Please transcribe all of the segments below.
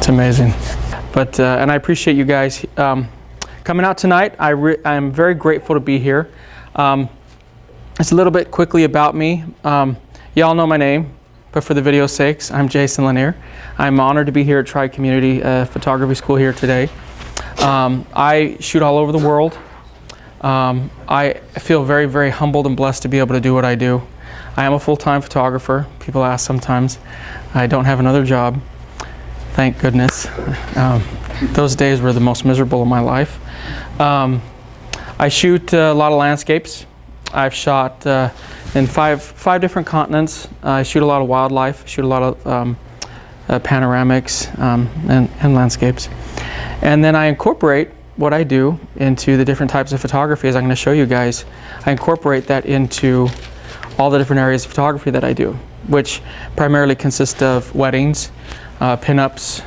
It's amazing. But and I appreciate you guys coming out tonight. I'm very grateful to be here. It's a little bit quickly about me. Y'all know my name, but for the video's sakes, I'm Jason Lanier. I'm honored to be here at Tri Community Photography School here today. I shoot all over the world. I feel very, very humbled and blessed to be able to do what I do. I am a full-time photographer. People ask sometimes. I don't have another job. Thank goodness. Those days were the most miserable of my life. I shoot a lot of landscapes. I've shot in five different continents. I shoot a lot of wildlife. I shoot a lot of panoramics and landscapes. And then I incorporate what I do into the different types of photography, as I'm going to show you guys. I incorporate that into all the different areas of photography that I do, which primarily consist of weddings, pinups,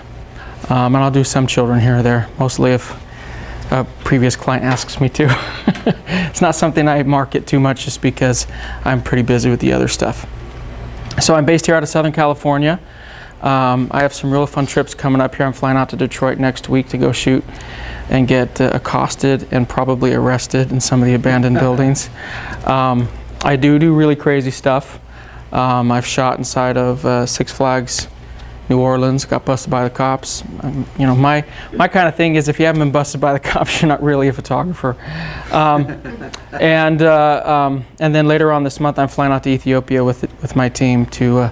and I'll do some children here or there, mostly if a previous client asks me to. It's not something I market too much just because I'm pretty busy with the other stuff. So I'm based here out of Southern California. I have some real fun trips coming up here. I'm flying out to Detroit next week to go shoot and get accosted and probably arrested in some of the abandoned buildings. I do really crazy stuff. I've shot inside of Six Flags, New Orleans, got busted by the cops. You know, my kind of thing is if you haven't been busted by the cops, you're not really a photographer. And then later on this month, I'm flying out to Ethiopia with my team to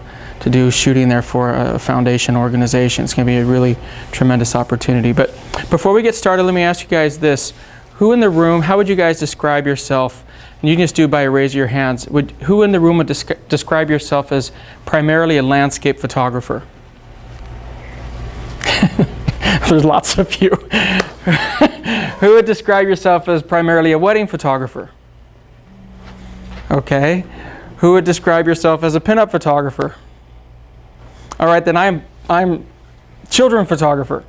do shooting there for a foundation organization. It's going to be a really tremendous opportunity. But before we get started, let me ask you guys this. Who in the room, how would you guys describe yourself? And you can just do it by raising your hands. Who in the room would describe yourself as primarily a landscape photographer? There's lots of you. Who would describe yourself as primarily a wedding photographer? Okay. Who would describe yourself as a pinup photographer? All right, then I'm children photographer.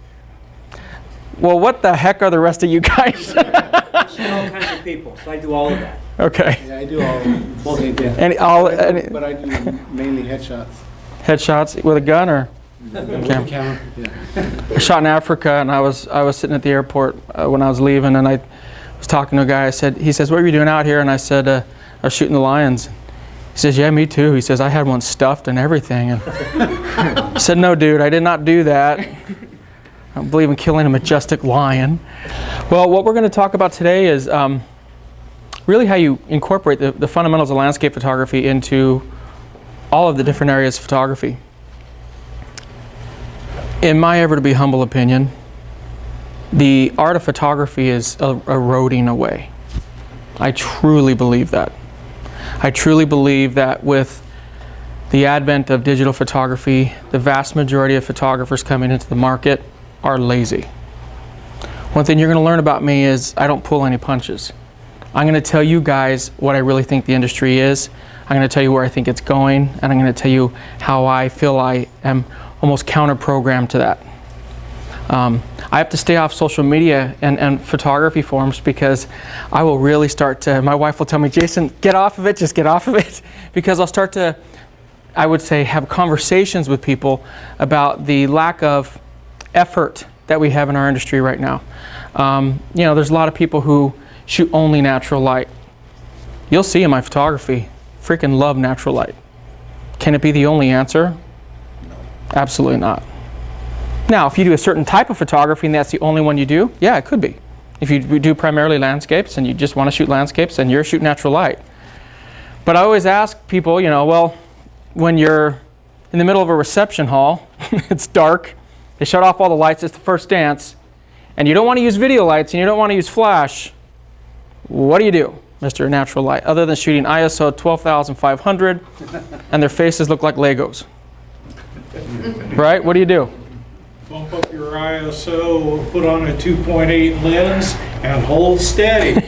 Well, what the heck are the rest of you guys? I shoot all kinds of people, so I do all of that. Okay. Yeah, I do all. But I do mainly headshots. Headshots with a gun or? Camera. Yeah. I shot in Africa, and I was sitting at the airport when I was leaving, and I was talking to a guy. He says, "What are you doing out here?" And I said, "I was shooting the lions." He says, "Yeah, me too." He says, "I had one stuffed and everything." And I said, "No, dude, I did not do that. I don't believe in killing a majestic lion." Well, what we're going to talk about today is really how you incorporate the fundamentals of landscape photography into all of the different areas of photography. In my ever to be humble opinion, the art of photography is eroding away. I truly believe that. I truly believe that with the advent of digital photography, the vast majority of photographers coming into the market are lazy. One thing you're going to learn about me is I don't pull any punches. I'm going to tell you guys what I really think the industry is. I'm going to tell you where I think it's going, and I'm going to tell you how I feel I am almost counter-programmed to that. I have to stay off social media and photography forums because I will really start to, my wife will tell me, "Jason, get off of it, just get off of it." Because I'll start to, I would say, have conversations with people about the lack of effort that we have in our industry right now. You know, there's a lot of people who shoot only natural light. You'll see in my photography, freaking love natural light. Can it be the only answer? Absolutely not. Now, if you do a certain type of photography and that's the only one you do, yeah, it could be. If you do primarily landscapes and you just want to shoot landscapes and you're shooting natural light. But I always ask people, you know, well, when you're in the middle of a reception hall, it's dark, they shut off all the lights, it's the first dance, and you don't want to use video lights and you don't want to use flash, what do, Mr. Natural Light, other than shooting ISO 12,500 and their faces look like Legos? Right? What do? Bump up your ISO, put on a 2.8 lens, and hold steady.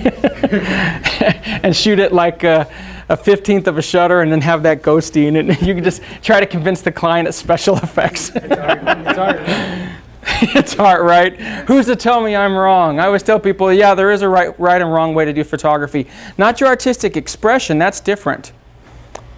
And shoot it like a 15th of a shutter and then have that ghosting, and you can just try to convince the client it's special effects. It's art. It's art, right? Who's to tell me I'm wrong? I always tell people, yeah, there is a right and wrong way to do photography. Not your artistic expression, that's different.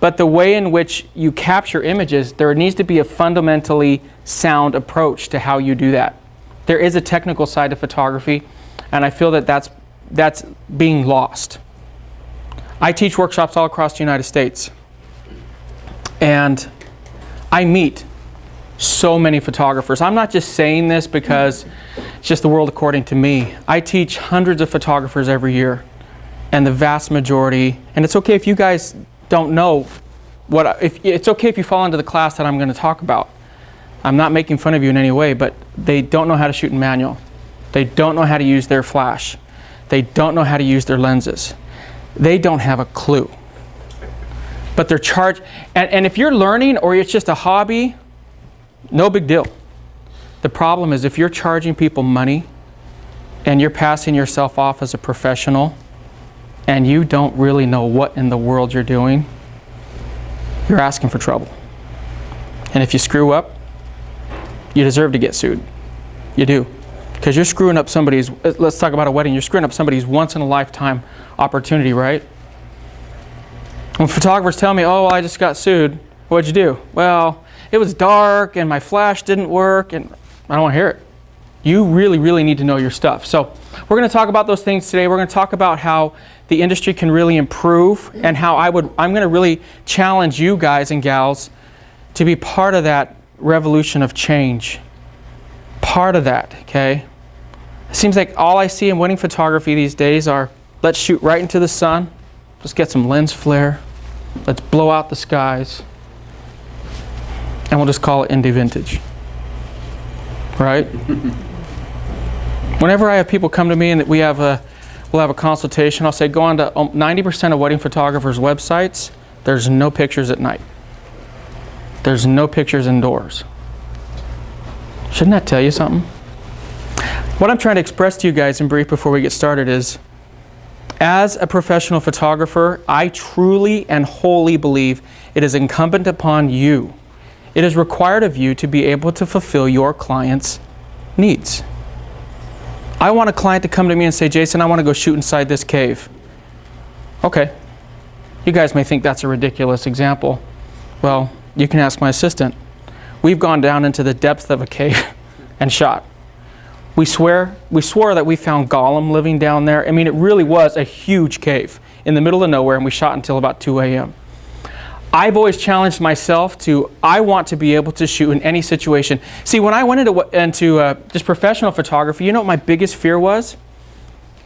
But the way in which you capture images, there needs to be a fundamentally sound approach to how you do that. There is a technical side to photography, and I feel that that's being lost. I teach workshops all across the United States, and I meet so many photographers. I'm not just saying this because it's just the world according to me. I teach hundreds of photographers every year, and the vast majority, and it's okay if you guys don't know it's okay if you fall into the class that I'm going to talk about. I'm not making fun of you in any way, but they don't know how to shoot in manual. They don't know how to use their flash. They don't know how to use their lenses. They don't have a clue. But they're charged, and if you're learning or it's just a hobby, no big deal. The problem is if you're charging people money and you're passing yourself off as a professional and you don't really know what in the world you're doing, you're asking for trouble. And if you screw up, you deserve to get sued. You do. Because you're screwing up somebody's, let's talk about a wedding, you're screwing up somebody's once in a lifetime opportunity, right? When photographers tell me, oh, well, I just got sued, what'd you do? Well, it was dark and my flash didn't work, and I don't want to hear it. You really, really need to know your stuff. So we're going to talk about those things today. We're going to talk about how the industry can really improve and how I'm going to really challenge you guys and gals to be part of that revolution of change. Part of that, okay? It seems like all I see in wedding photography these days are, let's shoot right into the sun, let's get some lens flare, let's blow out the skies, and we'll just call it indie vintage. Right? Whenever I have people come to me and we'll have a consultation, I'll say go on to 90% of wedding photographers' websites, there's no pictures at night. There's no pictures indoors. Shouldn't that tell you something? What I'm trying to express to you guys in brief before we get started is, as a professional photographer, I truly and wholly believe it is incumbent upon you. It is required of you to be able to fulfill your client's needs. I want a client to come to me and say, Jason, I want to go shoot inside this cave. Okay. You guys may think that's a ridiculous example. Well, you can ask my assistant. We've gone down into the depth of a cave and shot. We swore that we found Gollum living down there. I mean, it really was a huge cave in the middle of nowhere, and we shot until about 2 a.m. I've always challenged myself I want to be able to shoot in any situation. See, when I went into just professional photography, you know what my biggest fear was?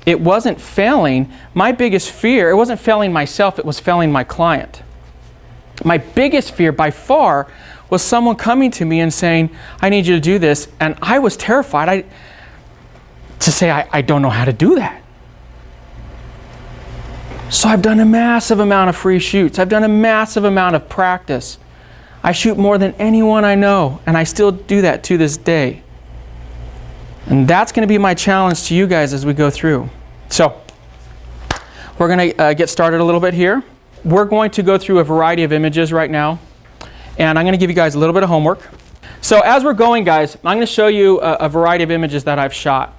It wasn't failing. My biggest fear, it wasn't failing myself, it was failing my client. My biggest fear by far was someone coming to me and saying, I need you to do this. And I was terrified to say, I don't know how to do that. So I've done a massive amount of free shoots. I've done a massive amount of practice. I shoot more than anyone I know, and I still do that to this day. And that's going to be my challenge to you guys as we go through. So we're going to get started a little bit here. We're going to go through a variety of images right now, and I'm going to give you guys a little bit of homework. So as we're going, guys, I'm going to show you a variety of images that I've shot.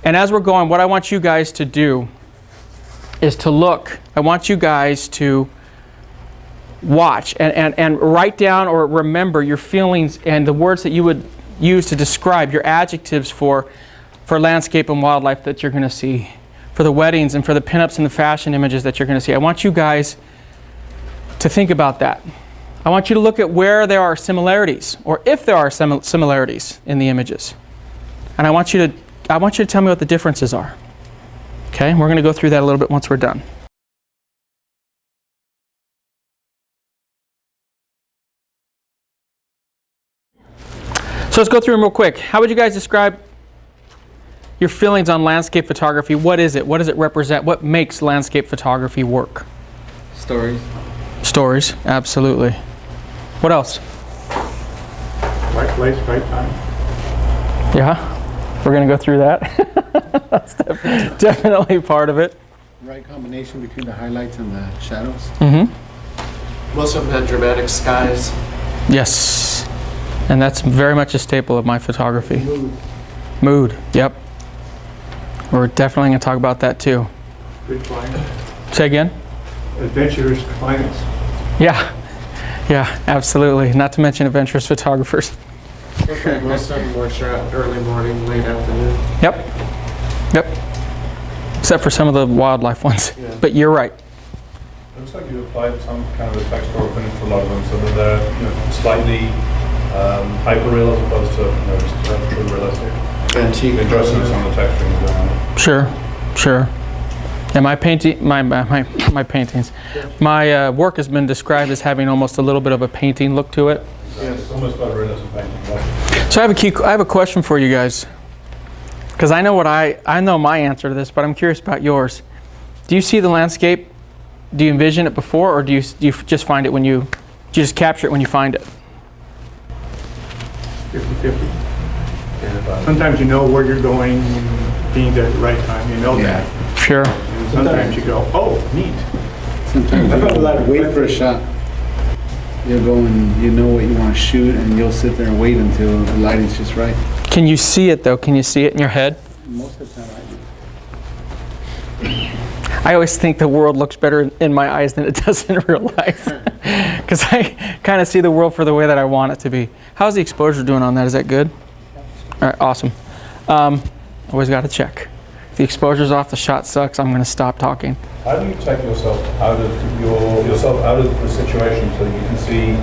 And as we're going, what I want you guys to do is to look. I want you guys to watch and write down or remember your feelings and the words that you would use to describe your adjectives for landscape and wildlife that you're going to see, for the weddings and for the pinups and the fashion images that you're going to see. I want you guys to think about that. I want you to look at where there are similarities, or if there are similarities in the images. And I want you to tell me what the differences are. Okay, we're going to go through that a little bit once we're done. So let's go through them real quick. How would you guys describe your feelings on landscape photography? What is it? What does it represent? What makes landscape photography work? Stories. Stories, absolutely. What else? Right place, right time. Yeah, we're going to go through that. That's definitely part of it. Right combination between the highlights and the shadows. Mm-hmm. Most of them had dramatic skies. Yes, and that's very much a staple of my photography. Mood, yep. We're definitely going to talk about that too. Good clients. Say again? Adventurous clients. Yeah, yeah, absolutely. Not to mention adventurous photographers. Okay, most of them were shot early morning, late afternoon. Yep, yep. Except for some of the wildlife ones. Yeah. But you're right. Looks like you applied some kind of a textural finish to a lot of them, so that they're slightly hyper-real as opposed to just true realistic. Antique. Interesting some of the texturing as well. Sure. And my paintings, my work has been described as having almost a little bit of a painting look to it. It's almost got a realism painting. So I have a question for you guys, because I know my answer to this, but I'm curious about yours. Do you see the landscape? Do you envision it before, or do you just find it do you just capture it when you find it? 50-50. Sometimes you know where you're going, being there at the right time, you know that. Sure. And sometimes you go, oh, neat. Sometimes you wait for a shot. You'll go and you know what you want to shoot, and you'll sit there and wait until the lighting's just right. Can you see it though? Can you see it in your head? Most of the time I do. I always think the world looks better in my eyes than it does in real life, because I kind of see the world for the way that I want it to be. How's the exposure doing on that? Is that good? All right, awesome. Always got to check. If the exposure's off, the shot sucks, I'm going to stop talking. How do you take yourself out of the situation so you can see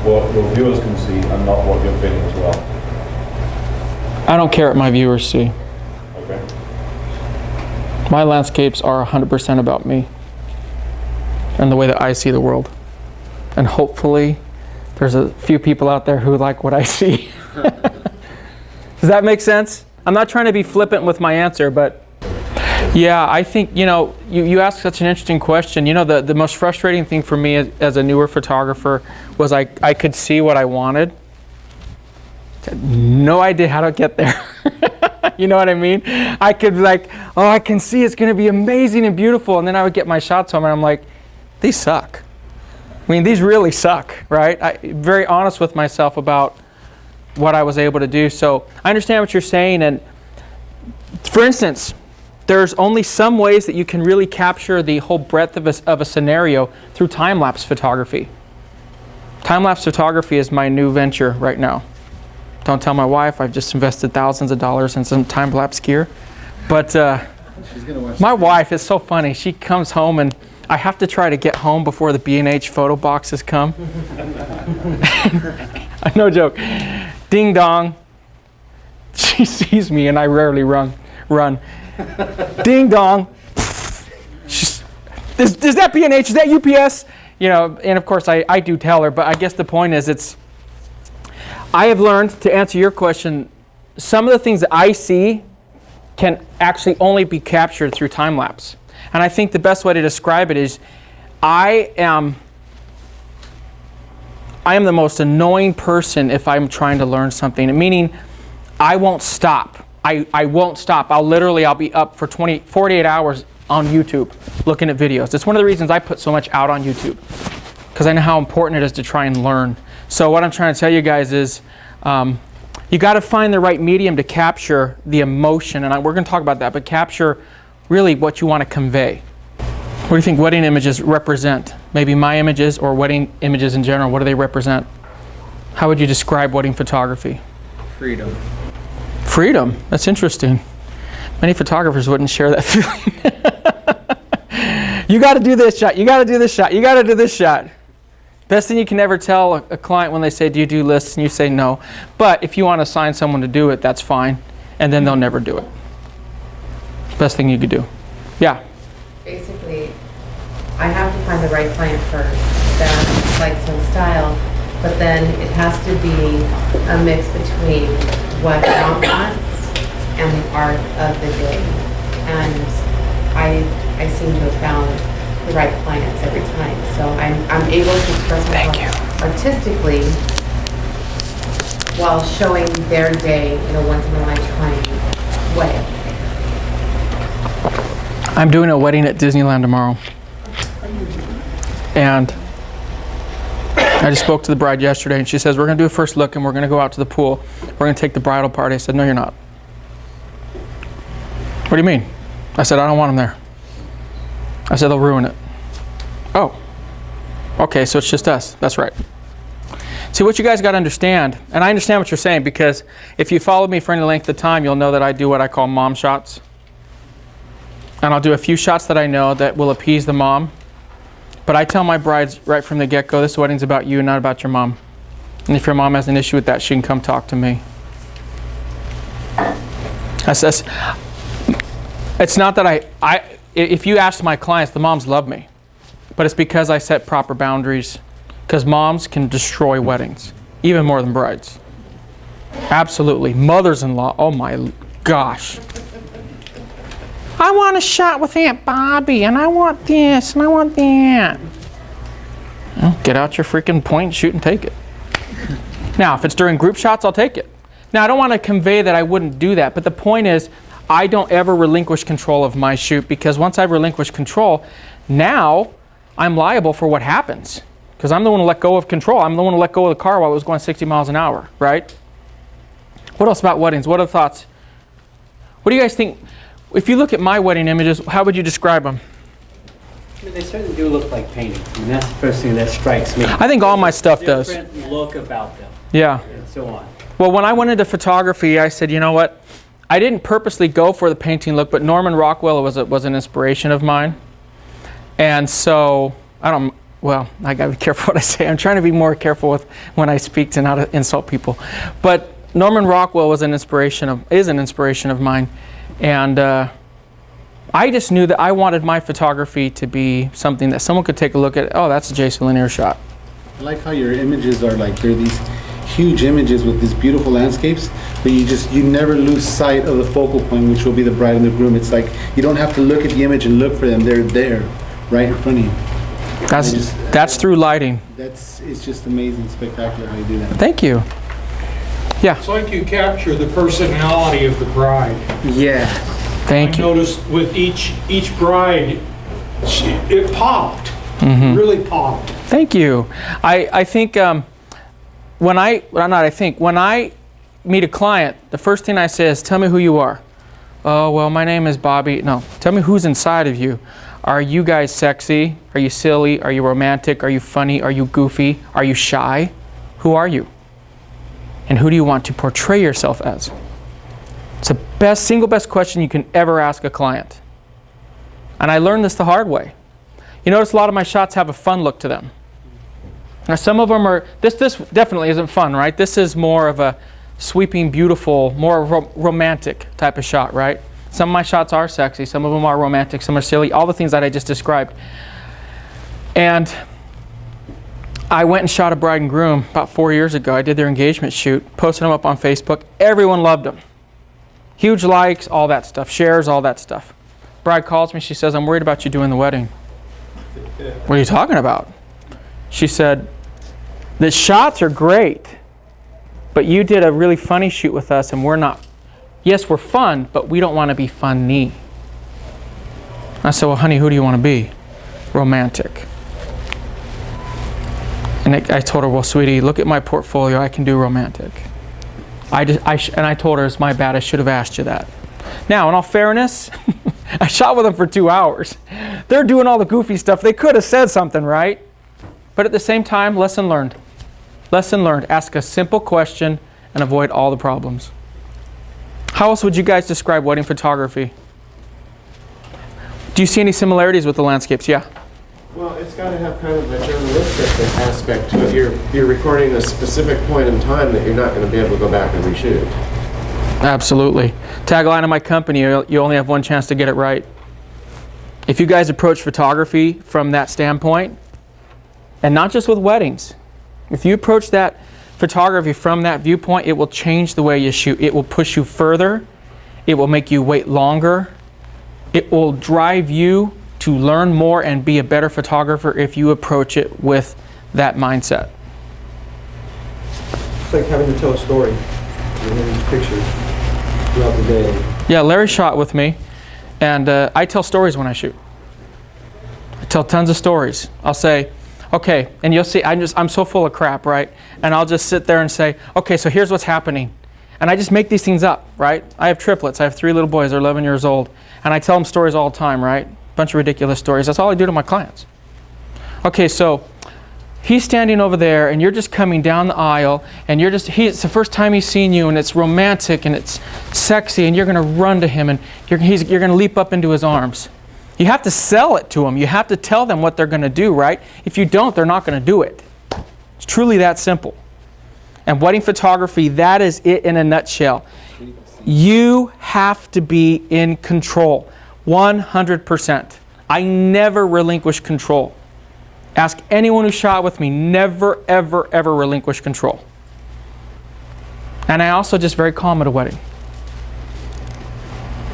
what your viewers can see and not what you're feeling as well? I don't care what my viewers see. Okay. My landscapes are 100% about me and the way that I see the world. And hopefully there's a few people out there who like what I see. Does that make sense? I'm not trying to be flippant with my answer, but yeah, I think, you asked such an interesting question. The most frustrating thing for me as a newer photographer was I could see what I wanted. No idea how to get there. You know what I mean? I could I can see it's going to be amazing and beautiful. And then I would get my shots home and I'm like, these suck. I mean, these really suck, right? I'm very honest with myself about what I was able to do. So I understand what you're saying. And for instance, there's only some ways that you can really capture the whole breadth of a scenario through time-lapse photography. Time-lapse photography is my new venture right now. Don't tell my wife, I've just invested thousands of dollars in some time-lapse gear. But my wife is so funny. She comes home and I have to try to get home before the B&H photo boxes come. No joke. Ding dong. She sees me and I rarely run. Ding dong. Is that B&H? Is that UPS? And of course I do tell her, but I guess the point is I have learned, to answer your question, some of the things that I see can actually only be captured through time lapse. And I think the best way to describe it is I am the most annoying person if I'm trying to learn something, meaning I won't stop. I won't stop. I'll be up for 48 hours on YouTube looking at videos. It's one of the reasons I put so much out on YouTube, because I know how important it is to try and learn. So what I'm trying to tell you guys is you got to find the right medium to capture the emotion, and we're going to talk about that, but capture really what you want to convey. What do you think wedding images represent? Maybe my images or wedding images in general, what do they represent? How would you describe wedding photography? Freedom. Freedom, that's interesting. Many photographers wouldn't share that feeling. You got to do this shot, you got to do this shot, you got to do this shot. Best thing you can ever tell a client when they say, do you do lists? And you say no. But if you want to assign someone to do it, that's fine. And then they'll never do it. Best thing you could do. Yeah. Basically, I have to find the right client first that likes some style, but then it has to be a mix between what Mom wants and the art of the day. And I seem to have found the right clients every time. So I'm able to express myself artistically while showing their day in a once-in-a-lifetime way. I'm doing a wedding at Disneyland tomorrow. And I just spoke to the bride yesterday and she says, we're going to do a first look and we're going to go out to the pool. We're going to take the bridal party. I said, no, you're not. What do you mean? I said, I don't want them there. I said, they'll ruin it. Oh. Okay, so it's just us. That's right. See, what you guys got to understand, and I understand what you're saying, because if you followed me for any length of time, you'll know that I do what I call mom shots. And I'll do a few shots that I know that will appease the mom. But I tell my brides right from the get-go, this wedding's about you, not about your mom. And if your mom has an issue with that, she can come talk to me. It's not that if you ask my clients, the moms love me. But it's because I set proper boundaries. Because moms can destroy weddings, even more than brides. Absolutely. Mothers-in-law, oh my gosh. I want a shot with Aunt Bobby, and I want this, and I want that. Well, get out your freaking point, shoot, and take it. Now, if it's during group shots, I'll take it. Now, I don't want to convey that I wouldn't do that, but the point is, I don't ever relinquish control of my shoot, because once I've relinquished control, now I'm liable for what happens. Because I'm the one who let go of control. I'm the one who let go of the car while it was going 60 miles an hour, right? What else about weddings? What are the thoughts? What do you guys think? If you look at my wedding images, how would you describe them? I mean, they certainly do look like painting. I mean, that's the first thing that strikes me. I think all my stuff does. Different look about them Yeah. and so on. Well, when I went into photography, I said, you know what? I didn't purposely go for the painting look, but Norman Rockwell was an inspiration of mine. And so, I gotta be careful what I say. I'm trying to be more careful with when I speak to not insult people. But Norman Rockwell is an inspiration of mine. And I just knew that I wanted my photography to be something that someone could take a look at. Oh, that's a Jason Lanier shot. I like how your images are like, they're these huge images with these beautiful landscapes, but you never lose sight of the focal point, which will be the bride and the groom. It's like you don't have to look at the image and look for them. They're there, right in front of you. That's through lighting. It's just amazing, spectacular how you do that. Thank you. Yeah. It's like you capture the personality of the bride. Yeah. Thank I you. noticed with each bride, it popped. Really popped. Thank you. I think when I meet a client, the first thing I say is, tell me who you are. Oh, well, my name is Bobby. No, tell me who's inside of you. Are you guys sexy? Are you silly? Are you romantic? Are you funny? Are you goofy? Are you shy? Who are you? And who do you want to portray yourself as? It's the single best question you can ever ask a client. And I learned this the hard way. You notice a lot of my shots have a fun look to them. Now some of them are, this definitely isn't fun, right? This is more of a sweeping, beautiful, more romantic type of shot, right? Some of my shots are sexy, some of them are romantic, some are silly, all the things that I just described. And I went and shot a bride and groom about 4 years ago. I did their engagement shoot, posted them up on Facebook. Everyone loved them. Huge likes, all that stuff, shares, all that stuff. Bride calls me, she says, I'm worried about you doing the wedding. What are you talking about? She said, the shots are great, but you did a really funny shoot with us and we're not. Yes, we're fun, but we don't want to be funny. I said, well, honey, who do you want to be? Romantic. And I told her, well, sweetie, look at my portfolio. I can do romantic. And I told her, it's my bad. I should have asked you that. Now, in all fairness, I shot with them for 2 hours. They're doing all the goofy stuff. They could have said something, right? But at the same time, lesson learned. Lesson learned. Ask a simple question and avoid all the problems. How else would you guys describe wedding photography? Do you see any similarities with the landscapes? Yeah. Well, it's got to have kind of a journalistic aspect to it. You're recording a specific point in time that you're not going to be able to go back and reshoot. Absolutely. Tagline of my company, you only have one chance to get it right. If you guys approach photography from that standpoint, and not just with weddings, if you approach that photography from that viewpoint, it will change the way you shoot. It will push you further. It will make you wait longer. It will drive you to learn more and be a better photographer if you approach it with that mindset. It's like having to tell a story within each picture throughout the day. Yeah, Larry shot with me, and I tell stories when I shoot. I tell tons of stories. I'll say, okay, and you'll see, I'm so full of crap, right? And I'll just sit there and say, okay, so here's what's happening. And I just make these things up, right? I have triplets. I have 3 little boys. They're 11 years old. And I tell them stories all the time, right? Bunch of ridiculous stories. That's all I do to my clients. Okay, so He's standing over there and you're just coming down the aisle and it's the first time he's seen you and it's romantic and it's sexy and you're going to run to him and you're going to leap up into his arms. You have to sell it to them. You have to tell them what they're going to do, right? If you don't, they're not going to do it. It's truly that simple. And wedding photography, that is it in a nutshell. You have to be in control, 100%. I never relinquish control. Ask anyone who shot with me, never, ever, ever relinquish control. And I also just very calm at a wedding.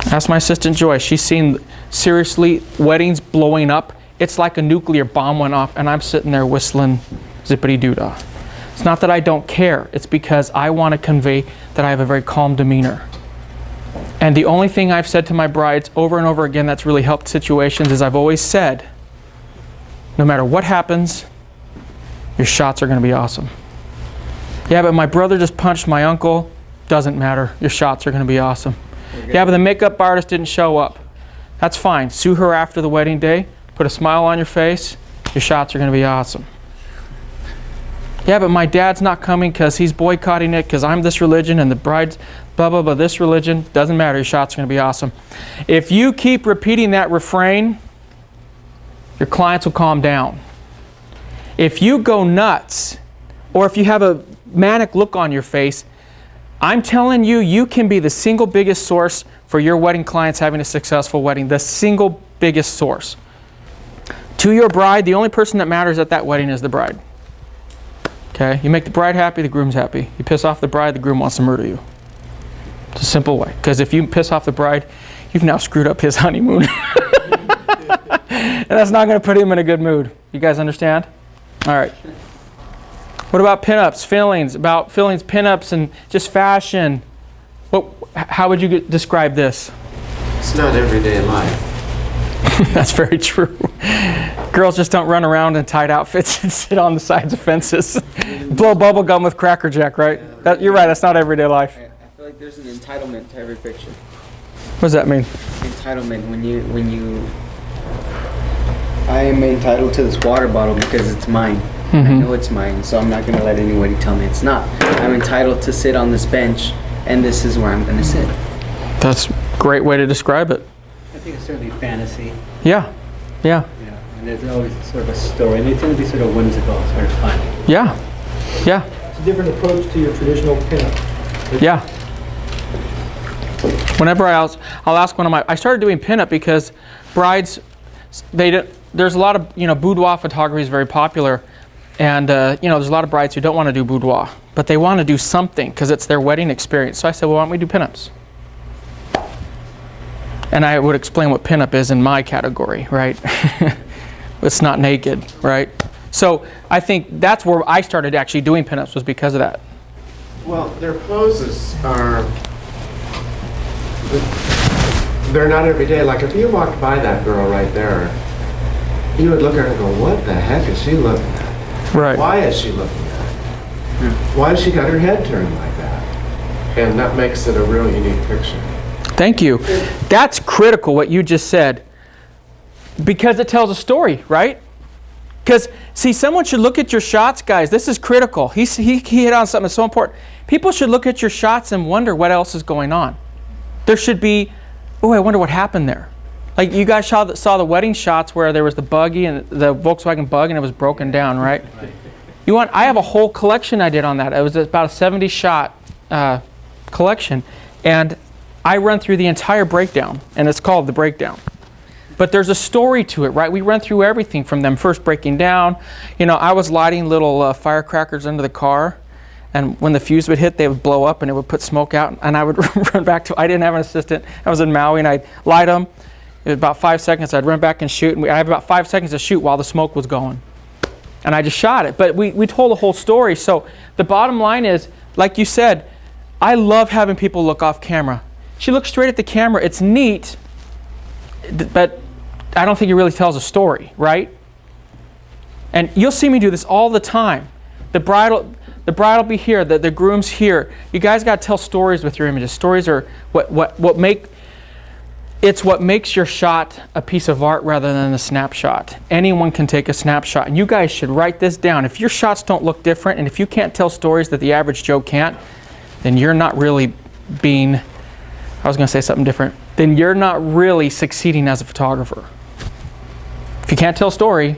Ask my assistant Joy. She's seen, seriously, weddings blowing up. It's like a nuclear bomb went off and I'm sitting there whistling zippity-doo-dah. It's not that I don't care. It's because I want to convey that I have a very calm demeanor. And the only thing I've said to my brides over and over again that's really helped situations is I've always said, no matter what happens, your shots are going to be awesome. Yeah, but my brother just punched my uncle. Doesn't matter. Your shots are going to be awesome. Yeah, but the makeup artist didn't show up. That's fine. Sue her after the wedding day. Put a smile on your face. Your shots are going to be awesome. Yeah, but my dad's not coming because he's boycotting it because I'm this religion and the bride's blah, blah, blah, this religion. Doesn't matter. Your shots are going to be awesome. If you keep repeating that refrain, your clients will calm down. If you go nuts, or if you have a manic look on your face, I'm telling you, you can be the single biggest source for your wedding clients having a successful wedding. The single biggest source. To your bride, the only person that matters at that wedding is the bride. Okay? You make the bride happy, the groom's happy. You piss off the bride, the groom wants to murder you. It's a simple way. Because if you piss off the bride, you've now screwed up his honeymoon. And that's not going to put him in a good mood. You guys understand? All right. What about pinups, fillings, pinups, and just fashion? How would you describe this? It's not everyday life. That's very true. Girls just don't run around in tight outfits and sit on the sides of fences. Blow bubble gum with Cracker Jack, right? You're right, that's not everyday life. I feel like there's an entitlement to every picture. What does that mean? Entitlement, when you I am entitled to this water bottle because it's mine. I know it's mine, so I'm not going to let anybody tell me it's not. I'm entitled to sit on this bench, and this is where I'm going to sit. That's a great way to describe it. I think it's certainly fantasy. Yeah. Yeah, and there's always sort of a story, and they tend to be sort of whimsical, sort of fun. Yeah. Yeah. It's a different approach to your traditional pinup. Yeah. Whenever I'll ask one of my, I started doing pinup because brides, there's a lot of, boudoir photography is very popular. And, there's a lot of brides who don't want to do boudoir, but they want to do something because it's their wedding experience. So I said, well, why don't we do pinups? And I would explain what pinup is in my category, right? It's not naked, right? So I think that's where I started actually doing pinups, was because of that. Well, their poses are, they're not every day. Like if you walked by that girl right there, you would look at her and go, what the heck is she looking at? Right. Why is she looking at it? Why has she got her head turned like that? And that makes it a real unique picture. Thank you. That's critical, what you just said, because it tells a story, right? Because, see, someone should look at your shots, guys. This is critical. He hit on something that's so important. People should look at your shots and wonder what else is going on. There should be, I wonder what happened there. Like you guys saw the wedding shots where there was the buggy and the Volkswagen Bug and it was broken down, right? I have a whole collection I did on that. It was about a 70 shot collection, and I run through the entire breakdown, and it's called The Breakdown. But there's a story to it, right? We run through everything from them first breaking down. I was lighting little firecrackers under the car, and when the fuse would hit, they would blow up and it would put smoke out, and I would run back I didn't have an assistant. I was in Maui, and I'd light them. It was about 5 seconds. I'd run back and shoot, and I have about 5 seconds to shoot while the smoke was going. And I just shot it. But we told a whole story. So the bottom line is, like you said, I love having people look off camera. She looks straight at the camera. It's neat, but I don't think it really tells a story, right? And you'll see me do this all the time. The bride will be here. The groom's here. You guys got to tell stories with your images. Stories are what make. It's what makes your shot a piece of art rather than a snapshot. Anyone can take a snapshot. And you guys should write this down. If your shots don't look different, and if you can't tell stories that the average Joe can't, then you're not really being, I was going to say something different, then you're not really succeeding as a photographer. If you can't tell a story,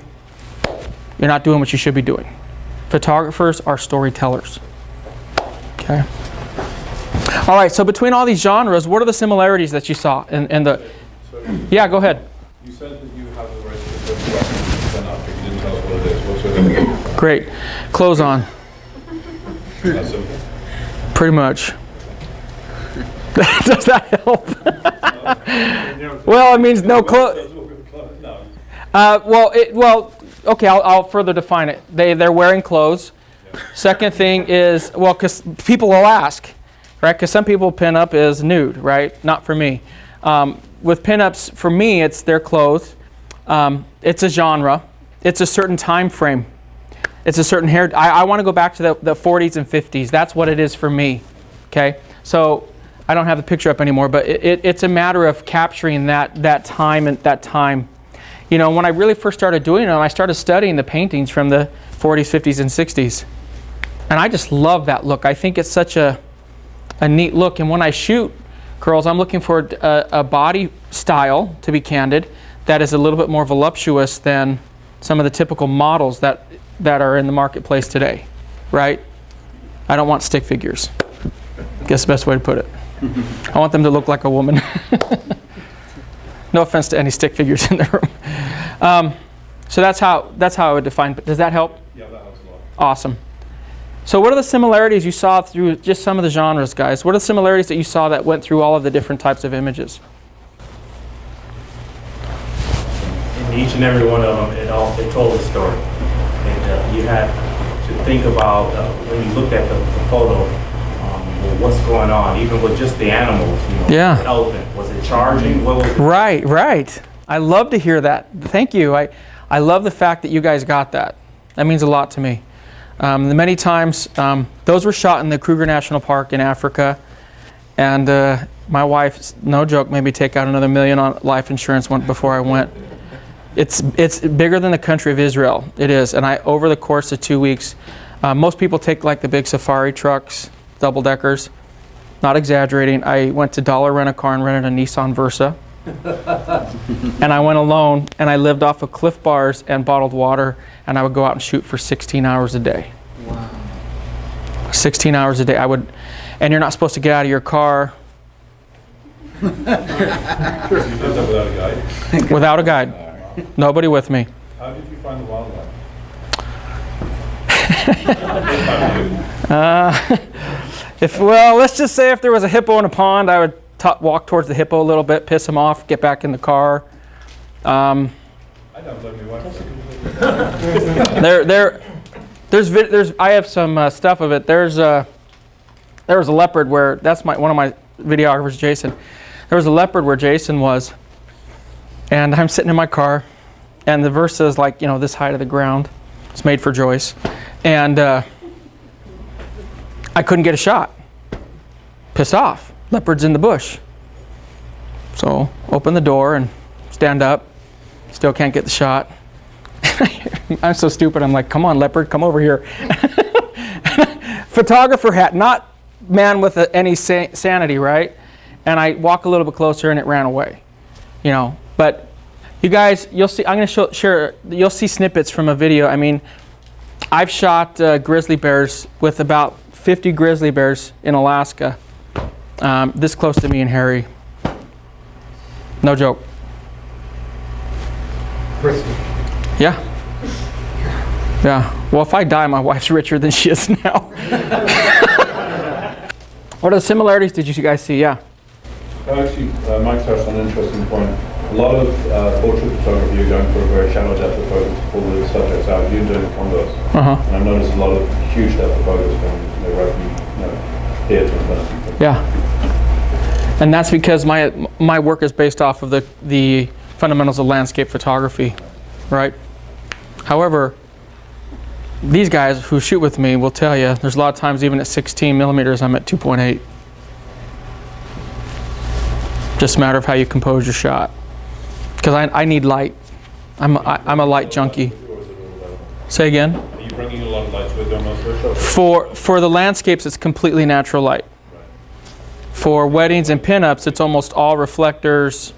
you're not doing what you should be doing. Photographers are storytellers. Okay. All right, so between all these genres, what are the similarities that you saw in the... Yeah, go ahead. You said that you have a very specific weapon up, but you didn't tell us what it is. What's your weapon? Great. Clothes on. That's simple. Pretty much. Does that help? Well, it means no clothes. No. Okay, I'll further define it. They're wearing clothes. Second thing is, well, because people will ask, right? Because some people pin up as nude, right? Not for me. With pinups, for me, it's their clothes. It's a genre. It's a certain time frame. It's a certain hair. I want to go back to the 40s and 50s. That's what it is for me. Okay, so I don't have the picture up anymore, but it's a matter of capturing that time and that time. You know, when I really first started doing it, I started studying the paintings from the 40s, 50s, and 60s. And I just love that look. I think it's such a neat look. And when I shoot girls, I'm looking for a body style, to be candid, that is a little bit more voluptuous than some of the typical models that are in the marketplace today, right? I don't want stick figures. Guess the best way to put it. I want them to look like a woman. No offense to any stick figures in the room. So that's how I would define. But does that help? Yeah, that helps a lot. Awesome. So what are the similarities you saw through just some of the genres, guys? What are the similarities that you saw that went through all of the different types of images? In each and every one of them, it told a story. And you had to think about when you looked at the photo, well, what's going on, even with just the animals. You know, Yeah. the elephant, was it charging? What was it? Right. I love to hear that. Thank you. I love the fact that you guys got that. That means a lot to me. Many times, those were shot in the Kruger National Park in Africa, and my wife, no joke, made me take out another $1 million on life insurance before I went. It's bigger than the country of Israel. It is, and over the course of 2 weeks, most people take like the big safari trucks, double deckers. Not exaggerating. I went to Dollar Rent-A-Car and rented a Nissan Versa. And I went alone, and I lived off of Cliff Bars and bottled water, and I would go out and shoot for 16 hours a day. Wow. 16 hours a day. And you're not supposed to get out of your car You did that without a guide. without a guide. Nobody with me. How did you find the wildlife? Let's just say if there was a hippo in a pond, I would walk towards the hippo a little bit, piss him off, get back in the car. I don't blame me. I have some stuff of it. There was a leopard where one of my videographers, Jason. There was a leopard where Jason was, and I'm sitting in my car, and the Versa is like, this height of the ground. It's made for Joyce, and I couldn't get a shot. Pissed off. Leopard's in the bush. So open the door and stand up. Still can't get the shot. I'm so stupid. I'm like, come on, leopard, come over here. Photographer hat, not man with any sanity, right? And I walk a little bit closer and it ran away. But you guys, you'll see, I'm going to share, you'll see snippets from a video. I mean, I've shot grizzly bears with about 50 grizzly bears in Alaska. This close to me and Harry. No joke. Yeah. Well, if I die, my wife's richer than she is now. What are the similarities did you guys see? Yeah. Actually, Mike touched on an interesting point. A lot of portrait photography, you're going for a very shallow depth of focus to pull the subjects out. You're doing the converse. And I've noticed a lot of huge depth of focus from right from here to infinity. Yeah. And that's because my work is based off of the fundamentals of landscape photography, right? However, these guys who shoot with me will tell you there's a lot of times even at 16 millimeters I'm at 2.8. Just a matter of how you compose your shot. Because I need light. I'm a light junkie. Say again? Are you bringing a lot of lights with you on those workshops? For the landscapes, it's completely natural light. For weddings and pinups, it's almost all reflectors,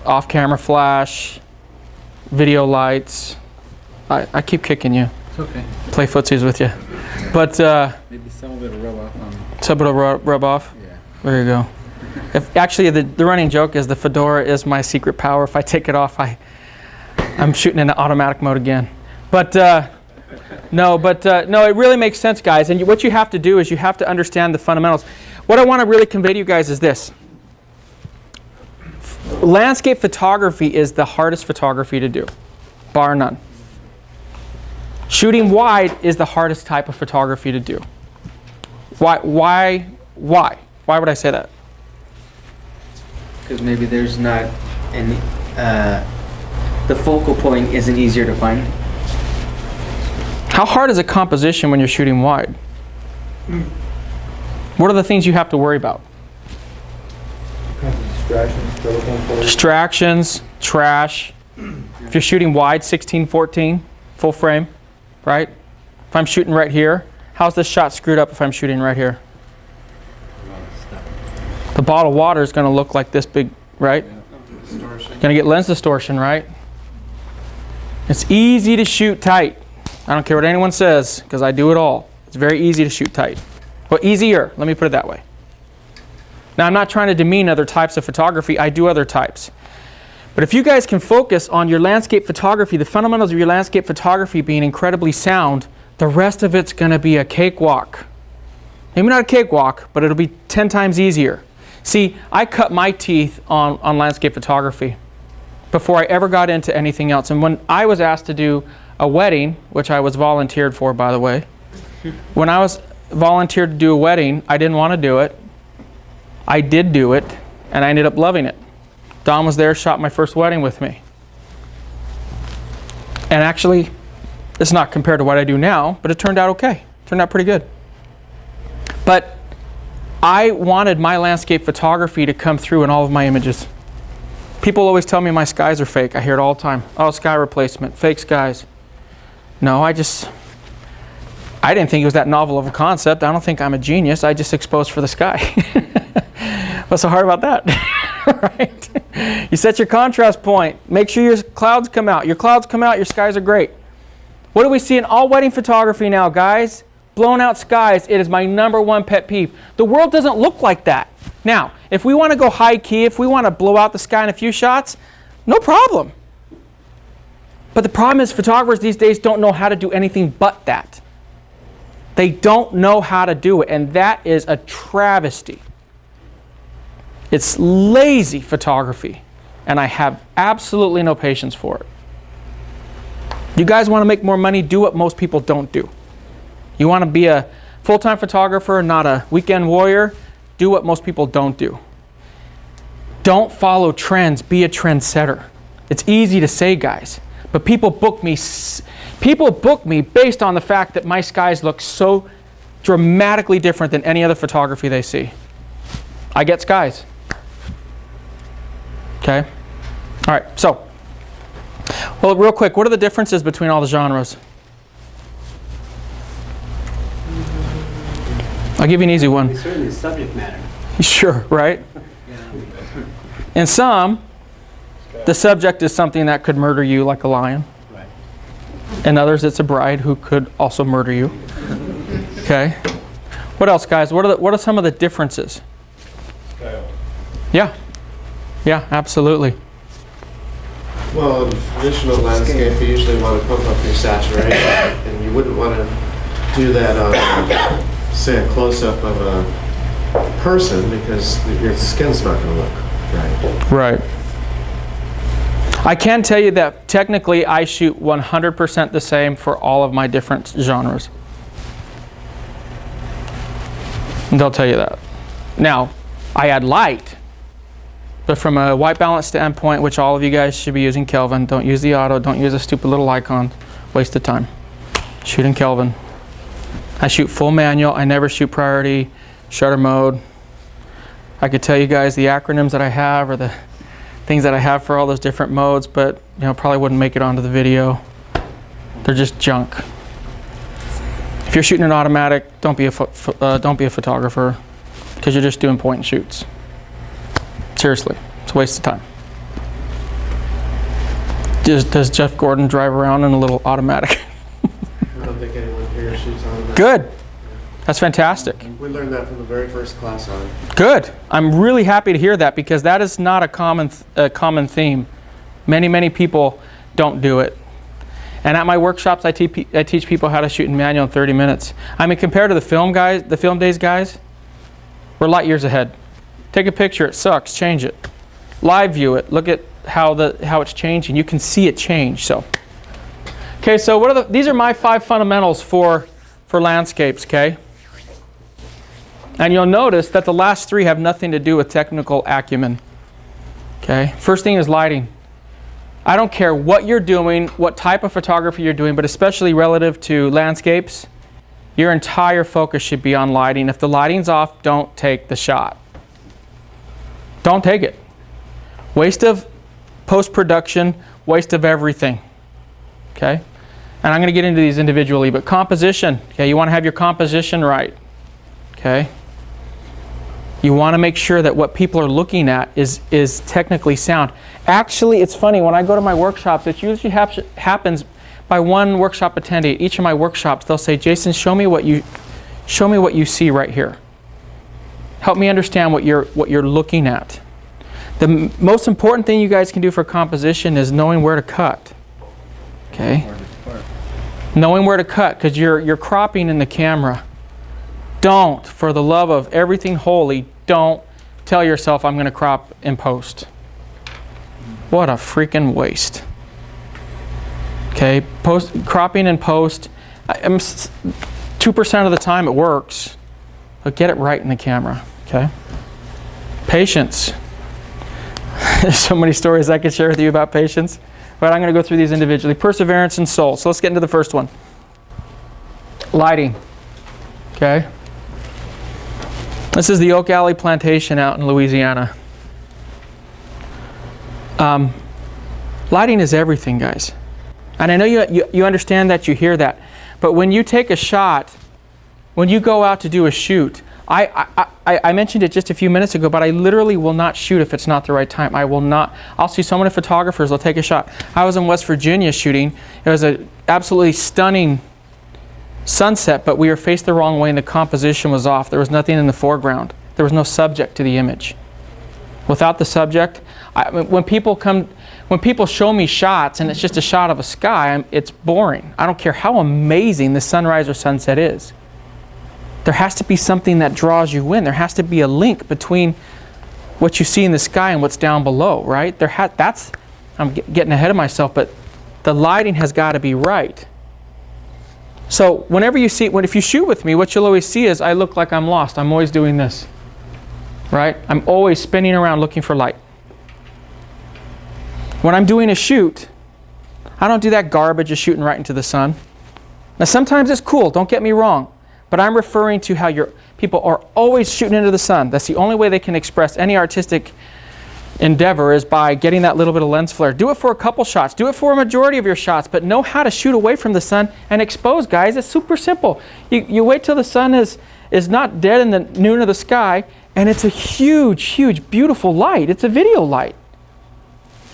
off-camera flash, video lights. I keep kicking you. It's okay. Play footsies with you. But Maybe some of it will rub off on. some of it'll rub off. Yeah. There you go. Actually, the running joke is the fedora is my secret power. If I take it off, I'm shooting in automatic mode again. But no, it really makes sense, guys. And what you have to do is you have to understand the fundamentals. What I want to really convey to you guys is this. Landscape photography is the hardest photography to do, bar none. Shooting wide is the hardest type of photography to do. Why would I say that? Because maybe there's not any, the focal point isn't easier to find. How hard is a composition when you're shooting wide? What are the things you have to worry about? Distractions, trash. If you're shooting wide, 16:14, full frame, right? If I'm shooting right here, how's this shot screwed up if I'm shooting right here? The bottle of water is going to look like this big, right? Going to get lens distortion, right? It's easy to shoot tight. I don't care what anyone says, because I do it all. It's very easy to shoot tight. Well, easier, let me put it that way. Now, I'm not trying to demean other types of photography. I do other types. But if you guys can focus on your landscape photography, the fundamentals of your landscape photography being incredibly sound, the rest of it's going to be a cakewalk. Maybe not a cakewalk, but it'll be 10 times easier. See, I cut my teeth on landscape photography before I ever got into anything else. And when I was asked to do a wedding, which I was volunteered for, by the way, when I was volunteered to do a wedding, I didn't want to do it. I did do it, and I ended up loving it. Don was there, shot my first wedding with me. And actually, it's not compared to what I do now, but it turned out okay. It turned out pretty good. But I wanted my landscape photography to come through in all of my images. People always tell me my skies are fake. I hear it all the time. Oh, sky replacement, fake skies. No, I didn't think it was that novel of a concept. I don't think I'm a genius. I just exposed for the sky. What's so hard about that? Right? You set your contrast point. Make sure your clouds come out. Your clouds come out, your skies are great. What do we see in all wedding photography now, guys? Blown out skies. It is my #1 pet peeve. The world doesn't look like that. Now, if we want to go high key, if we want to blow out the sky in a few shots, no problem. But the problem is photographers these days don't know how to do anything but that. They don't know how to do it, and that is a travesty. It's lazy photography, and I have absolutely no patience for it. You guys want to make more money, do what most people don't do. You want to be a full-time photographer, not a weekend warrior, do what most people don't do. Don't follow trends, be a trendsetter. It's easy to say, guys, but people book me based on the fact that my skies look so dramatically different than any other photography they see. I get skies. Okay? All right, so, well, real quick, what are the differences between all the genres? I'll give you an easy one. It's certainly subject matter. Sure, right? In some, the subject is something that could murder you like a lion. Right. In others, it's a bride who could also murder you. Okay. What else, guys? What are some of the differences? Scale. Yeah. Yeah, absolutely. Well, in traditional landscape, you usually want to pump up your saturation, and you wouldn't want to do that on, say, a close-up of a person, because your skin's not going to look right. Right. I can tell you that technically I shoot 100% the same for all of my different genres. And they'll tell you that. Now, I add light, but from a white balance standpoint, which all of you guys should be using Kelvin, don't use the auto, don't use a stupid little icon, waste of time. Shoot in Kelvin. I shoot full manual, I never shoot priority, shutter mode. I could tell you guys the acronyms that I have or the things that I have for all those different modes, but probably wouldn't make it onto the video. They're just junk. If you're shooting an automatic, don't be a photographer, because you're just doing point and shoots. Seriously, it's a waste of time. Does Jeff Gordon drive around in a little automatic? I don't think anyone here shoots on that. Good. That's fantastic. We learned that from the very first class on it. Good. I'm really happy to hear that, because that is not a common theme. Many people don't do it. And at my workshops, I teach people how to shoot in manual in 30 minutes. I mean, compared to the film days guys, we're light years ahead. Take a picture, it sucks, change it. Live view it, look at how it's changing. You can see it change. So, okay, so these are my 5 fundamentals for landscapes, okay? And you'll notice that the last 3 have nothing to do with technical acumen. Okay, first thing is lighting. I don't care what you're doing, what type of photography you're doing, but especially relative to landscapes, your entire focus should be on lighting. If the lighting's off, don't take the shot. Don't take it. Waste of post-production, waste of everything. Okay? And I'm going to get into these individually, but composition. Okay, you want to have your composition right. Okay? You want to make sure that what people are looking at is technically sound. Actually, it's funny, when I go to my workshops, it usually happens by one workshop attendee. At each of my workshops, they'll say, Jason, show me what you see right here. Help me understand what you're looking at. The most important thing you guys can do for composition is knowing where to cut. Okay? Knowing where to cut, because you're cropping in the camera. Don't, for the love of everything holy, don't tell yourself I'm going to crop in post. What a freaking waste. Okay, cropping in post, 2% of the time it works, but get it right in the camera. Okay. Patience. There's so many stories I could share with you about patience, but I'm going to go through these individually. Perseverance and soul. So let's get into the first one. Lighting. Okay. This is the Oak Alley Plantation out in Louisiana. Lighting is everything, guys. And I know you understand that, you hear that. But when you take a shot, when you go out to do a shoot, I mentioned it just a few minutes ago, but I literally will not shoot if it's not the right time. I will not. I'll see so many photographers, they'll take a shot. I was in West Virginia shooting. It was an absolutely stunning sunset, but we were faced the wrong way and the composition was off. There was nothing in the foreground. There was no subject to the image. Without the subject, when people show me shots and it's just a shot of a sky, it's boring. I don't care how amazing the sunrise or sunset is. There has to be something that draws you in. There has to be a link between what you see in the sky and what's down below, right? I'm getting ahead of myself, but the lighting has got to be right. So if you shoot with me, what you'll always see is I look like I'm lost. I'm always doing this, right? I'm always spinning around looking for light. When I'm doing a shoot, I don't do that garbage of shooting right into the sun. Now sometimes it's cool, don't get me wrong, but I'm referring to how people are always shooting into the sun. That's the only way they can express any artistic endeavor, is by getting that little bit of lens flare. Do it for a couple shots. Do it for a majority of your shots, but know how to shoot away from the sun and expose, guys. It's super simple. You wait till the sun is not dead in the noon of the sky, and it's a huge, huge, beautiful light. It's a video light.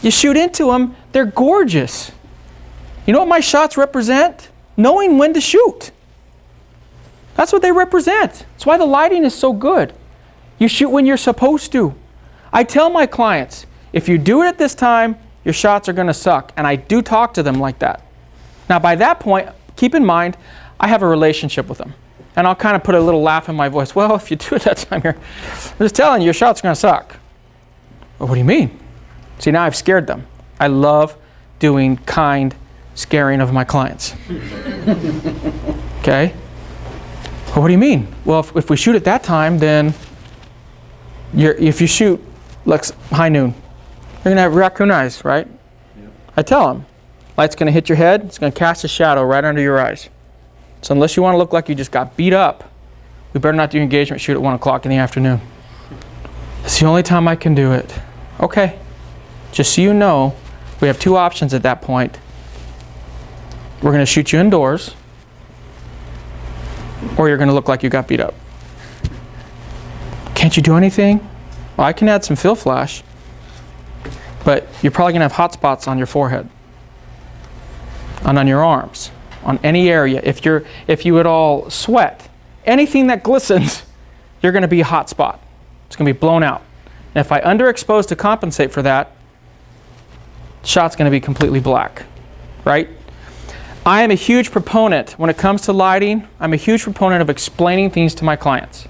You shoot into them, they're gorgeous. You know what my shots represent? Knowing when to shoot. That's what they represent. That's why the lighting is so good. You shoot when you're supposed to. I tell my clients, if you do it at this time, your shots are going to suck. And I do talk to them like that. Now, by that point, keep in mind, I have a relationship with them. And I'll kind of put a little laugh in my voice. Well, if you do it that time, I'm just telling you, your shot's going to suck. Well, what do you mean? See, now I've scared them. I love doing kind scaring of my clients. Okay? Well, what do you mean? Well, if we shoot at that time, then if you shoot like high noon, you're going to have raccoon eyes, right? Yep. I tell them, light's going to hit your head, it's going to cast a shadow right under your eyes. So unless you want to look like you just got beat up, we better not do engagement shoot at 1 o'clock in the afternoon. It's the only time I can do it. Okay. Just so you know, we have two options at that point. We're going to shoot you indoors, or you're going to look like you got beat up. Can't you do anything? Well, I can add some fill flash, but you're probably going to have hot spots on your forehead and on your arms, on any area. If you at all sweat, anything that glistens, you're going to be a hot spot. It's going to be blown out. And if I underexpose to compensate for that, the shot's going to be completely black, right? I am a huge proponent, when it comes to lighting, I'm a huge proponent of explaining things to my clients.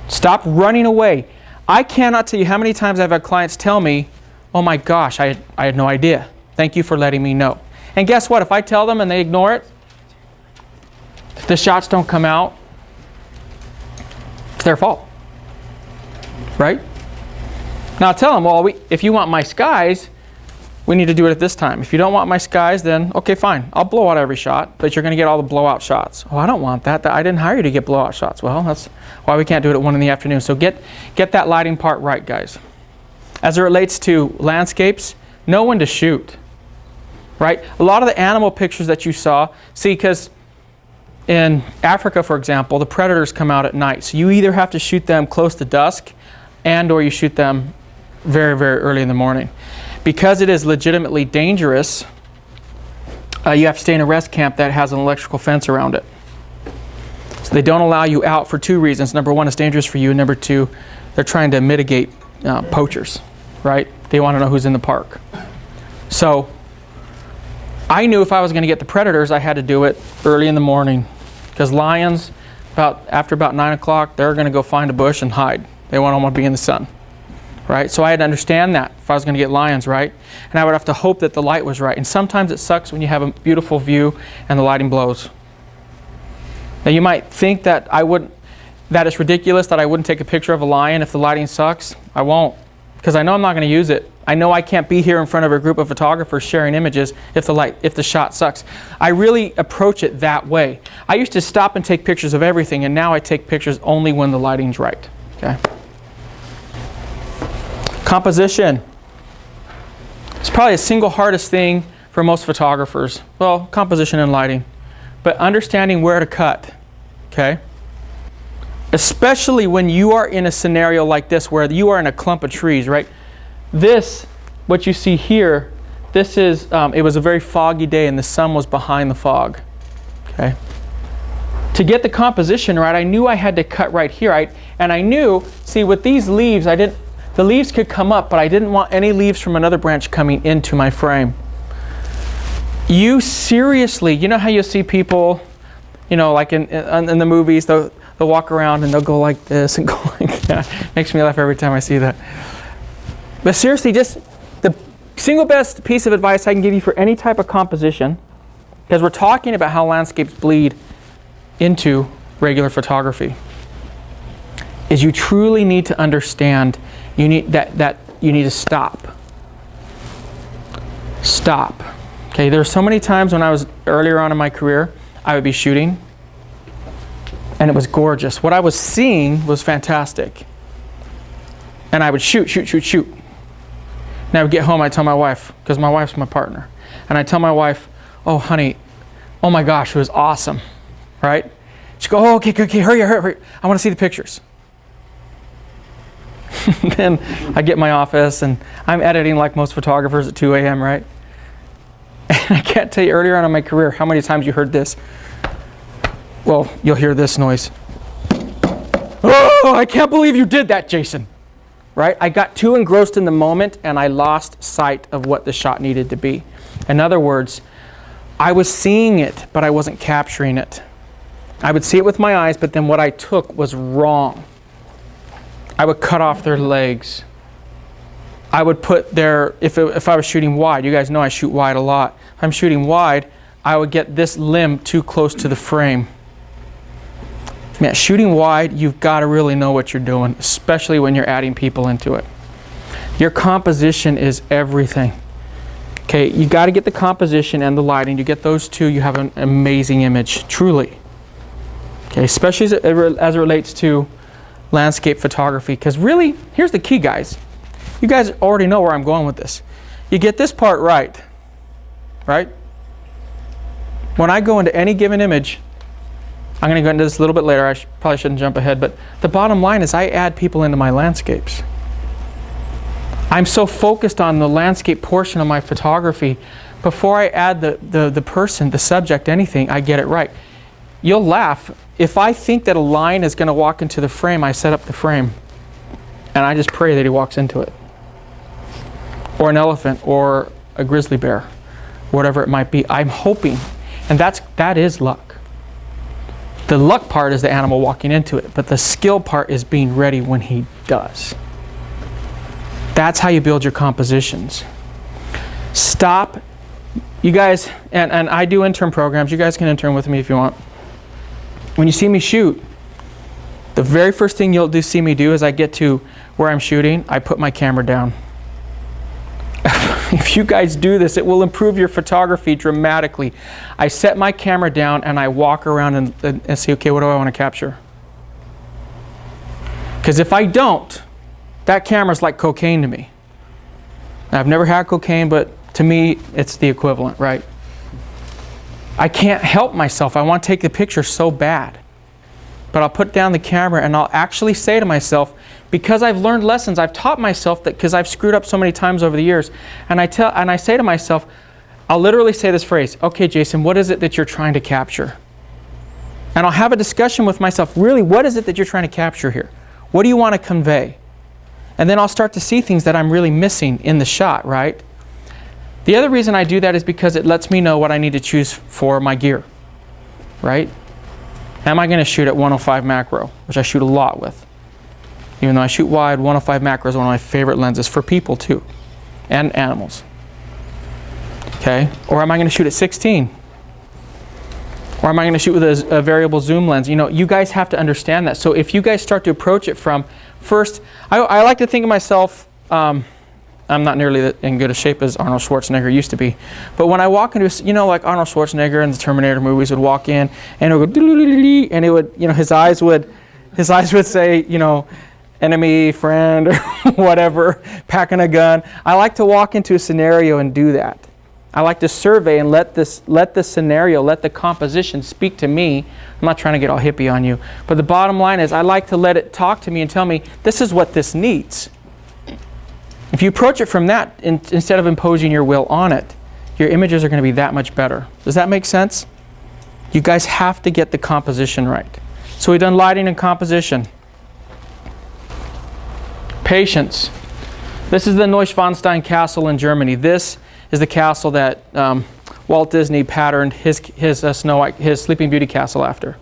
Stop running away. I cannot tell you how many times I've had clients tell me, oh my gosh, I had no idea. Thank you for letting me know. And guess what? If I tell them and they ignore it, if the shots don't come out, it's their fault, right? Now I'll tell them, well, if you want my skies, we need to do it at this time. If you don't want my skies, then okay, fine. I'll blow out every shot, but you're going to get all the blowout shots. Oh, I don't want that. I didn't hire you to get blowout shots. Well, that's why we can't do it at 1 in the afternoon. So get that lighting part right, guys. As it relates to landscapes, know when to shoot, right? A lot of the animal pictures that you saw, see, because in Africa, for example, the predators come out at night. So you either have to shoot them close to dusk and or you shoot them very, very early in the morning. Because it is legitimately dangerous, you have to stay in a rest camp that has an electrical fence around it. So they don't allow you out for two reasons. Number one, it's dangerous for you. Number two, they're trying to mitigate poachers, right? They want to know who's in the park. So I knew if I was going to get the predators, I had to do it early in the morning. Because lions, after about 9 o'clock, they're going to go find a bush and hide. They won't want to be in the sun. Right? So I had to understand that if I was going to get lions, right? And I would have to hope that the light was right. And sometimes it sucks when you have a beautiful view and the lighting blows. Now you might think that that it's ridiculous that I wouldn't take a picture of a lion if the lighting sucks. I won't, because I know I'm not going to use it. I know I can't be here in front of a group of photographers sharing images if the shot sucks. I really approach it that way. I used to stop and take pictures of everything, and now I take pictures only when the lighting's right. Okay. Composition. It's probably the single hardest thing for most photographers. Well, composition and lighting. But understanding where to cut, okay? Especially when you are in a scenario like this where you are in a clump of trees, right? This, what you see here, this is, it was a very foggy day and the sun was behind the fog, okay? To get the composition right, I knew I had to cut right here. And I knew, see, with these leaves, the leaves could come up, but I didn't want any leaves from another branch coming into my frame. You seriously, you know how you see people, you know, like in the movies, they'll walk around and they'll go like this and go like that. Makes me laugh every time I see that. But seriously, just the single best piece of advice I can give you for any type of composition, because we're talking about how landscapes bleed into regular photography, is you truly need to understand you need to stop. Stop. Okay, there were so many times when I was earlier on in my career, I would be shooting and it was gorgeous. What I was seeing was fantastic. And I would shoot. And I would get home, I'd tell my wife, because my wife's my partner. And I'd tell my wife, oh honey, oh my gosh, it was awesome, right? She'd go, oh, okay, hurry, I want to see the pictures. Then I get in my office and I'm editing like most photographers at 2 a.m., right? And I can't tell you earlier on in my career how many times you heard this. Well, you'll hear this noise. Oh, I can't believe you did that, Jason. Right? I got too engrossed in the moment and I lost sight of what the shot needed to be. In other words, I was seeing it, but I wasn't capturing it. I would see it with my eyes, but then what I took was wrong. I would cut off their legs. I would put their, if I was shooting wide, you guys know I shoot wide a lot. If I'm shooting wide, I would get this limb too close to the frame. Man, shooting wide, you've got to really know what you're doing, especially when you're adding people into it. Your composition is everything. Okay, you got to get the composition and the lighting. You get those two, you have an amazing image, truly. Okay, especially as it relates to landscape photography. Because really, here's the key, guys. You guys already know where I'm going with this. You get this part right? When I go into any given image, I'm going to go into this a little bit later. I probably shouldn't jump ahead, but the bottom line is I add people into my landscapes. I'm so focused on the landscape portion of my photography. Before I add the person, the subject, anything, I get it right. You'll laugh. If I think that a lion is going to walk into the frame, I set up the frame. And I just pray that he walks into it. Or an elephant, or a grizzly bear, whatever it might be. I'm hoping. And that is luck. The luck part is the animal walking into it, but the skill part is being ready when he does. That's how you build your compositions. Stop. You guys, and I do intern programs. You guys can intern with me if you want. When you see me shoot, the very first thing you'll see me do is I get to where I'm shooting, I put my camera down. If you guys do this, it will improve your photography dramatically. I set my camera down and I walk around and see, okay, what do I want to capture? Because if I don't, that camera's like cocaine to me. I've never had cocaine, but to me, it's the equivalent, right? I can't help myself. I want to take the picture so bad. But I'll put down the camera and I'll actually say to myself, because I've learned lessons, I've taught myself that, because I've screwed up so many times over the years, and I say to myself, I'll literally say this phrase, okay, Jason, what is it that you're trying to capture? And I'll have a discussion with myself, really, what is it that you're trying to capture here? What do you want to convey? And then I'll start to see things that I'm really missing in the shot, right? The other reason I do that is because it lets me know what I need to choose for my gear, right? Am I going to shoot at 105 macro, which I shoot a lot with? Even though I shoot wide, 105 macro is one of my favorite lenses for people too, and animals. Okay, or am I going to shoot at 16? Or am I going to shoot with a variable zoom lens? You know, you guys have to understand that. So if you guys start to approach it from, first, I like to think of myself, I'm not nearly in good a shape as Arnold Schwarzenegger used to be. But when I walk into, you know, like Arnold Schwarzenegger in the Terminator movies would walk in and it would go, and it would, you know, his eyes would say, you know, enemy, friend, or whatever, packing a gun. I like to walk into a scenario and do that. I like to survey and let the scenario, let the composition speak to me. I'm not trying to get all hippie on you. But the bottom line is I like to let it talk to me and tell me, this is what this needs. If you approach it from that, instead of imposing your will on it, your images are going to be that much better. Does that make sense? You guys have to get the composition right. So we've done lighting and composition. Patience. This is the Neuschwanstein Castle in Germany. This is the castle that Walt Disney patterned his Sleeping Beauty castle after.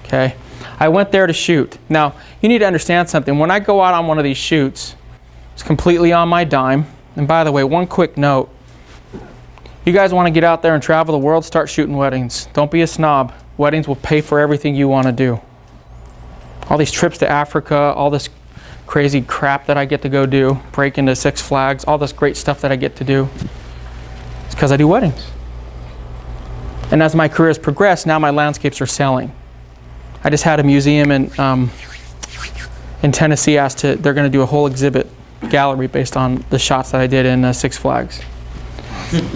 Okay, I went there to shoot. Now, you need to understand something. When I go out on one of these shoots, it's completely on my dime. And by the way, one quick note. You guys want to get out there and travel the world, start shooting weddings. Don't be a snob. Weddings will pay for everything you want to do. All these trips to Africa, all this crazy crap that I get to go do, break into Six Flags, all this great stuff that I get to do. It's because I do weddings. And as my career has progressed, now my landscapes are selling. I just had a museum in Tennessee they're going to do a whole exhibit gallery based on the shots that I did in Six Flags.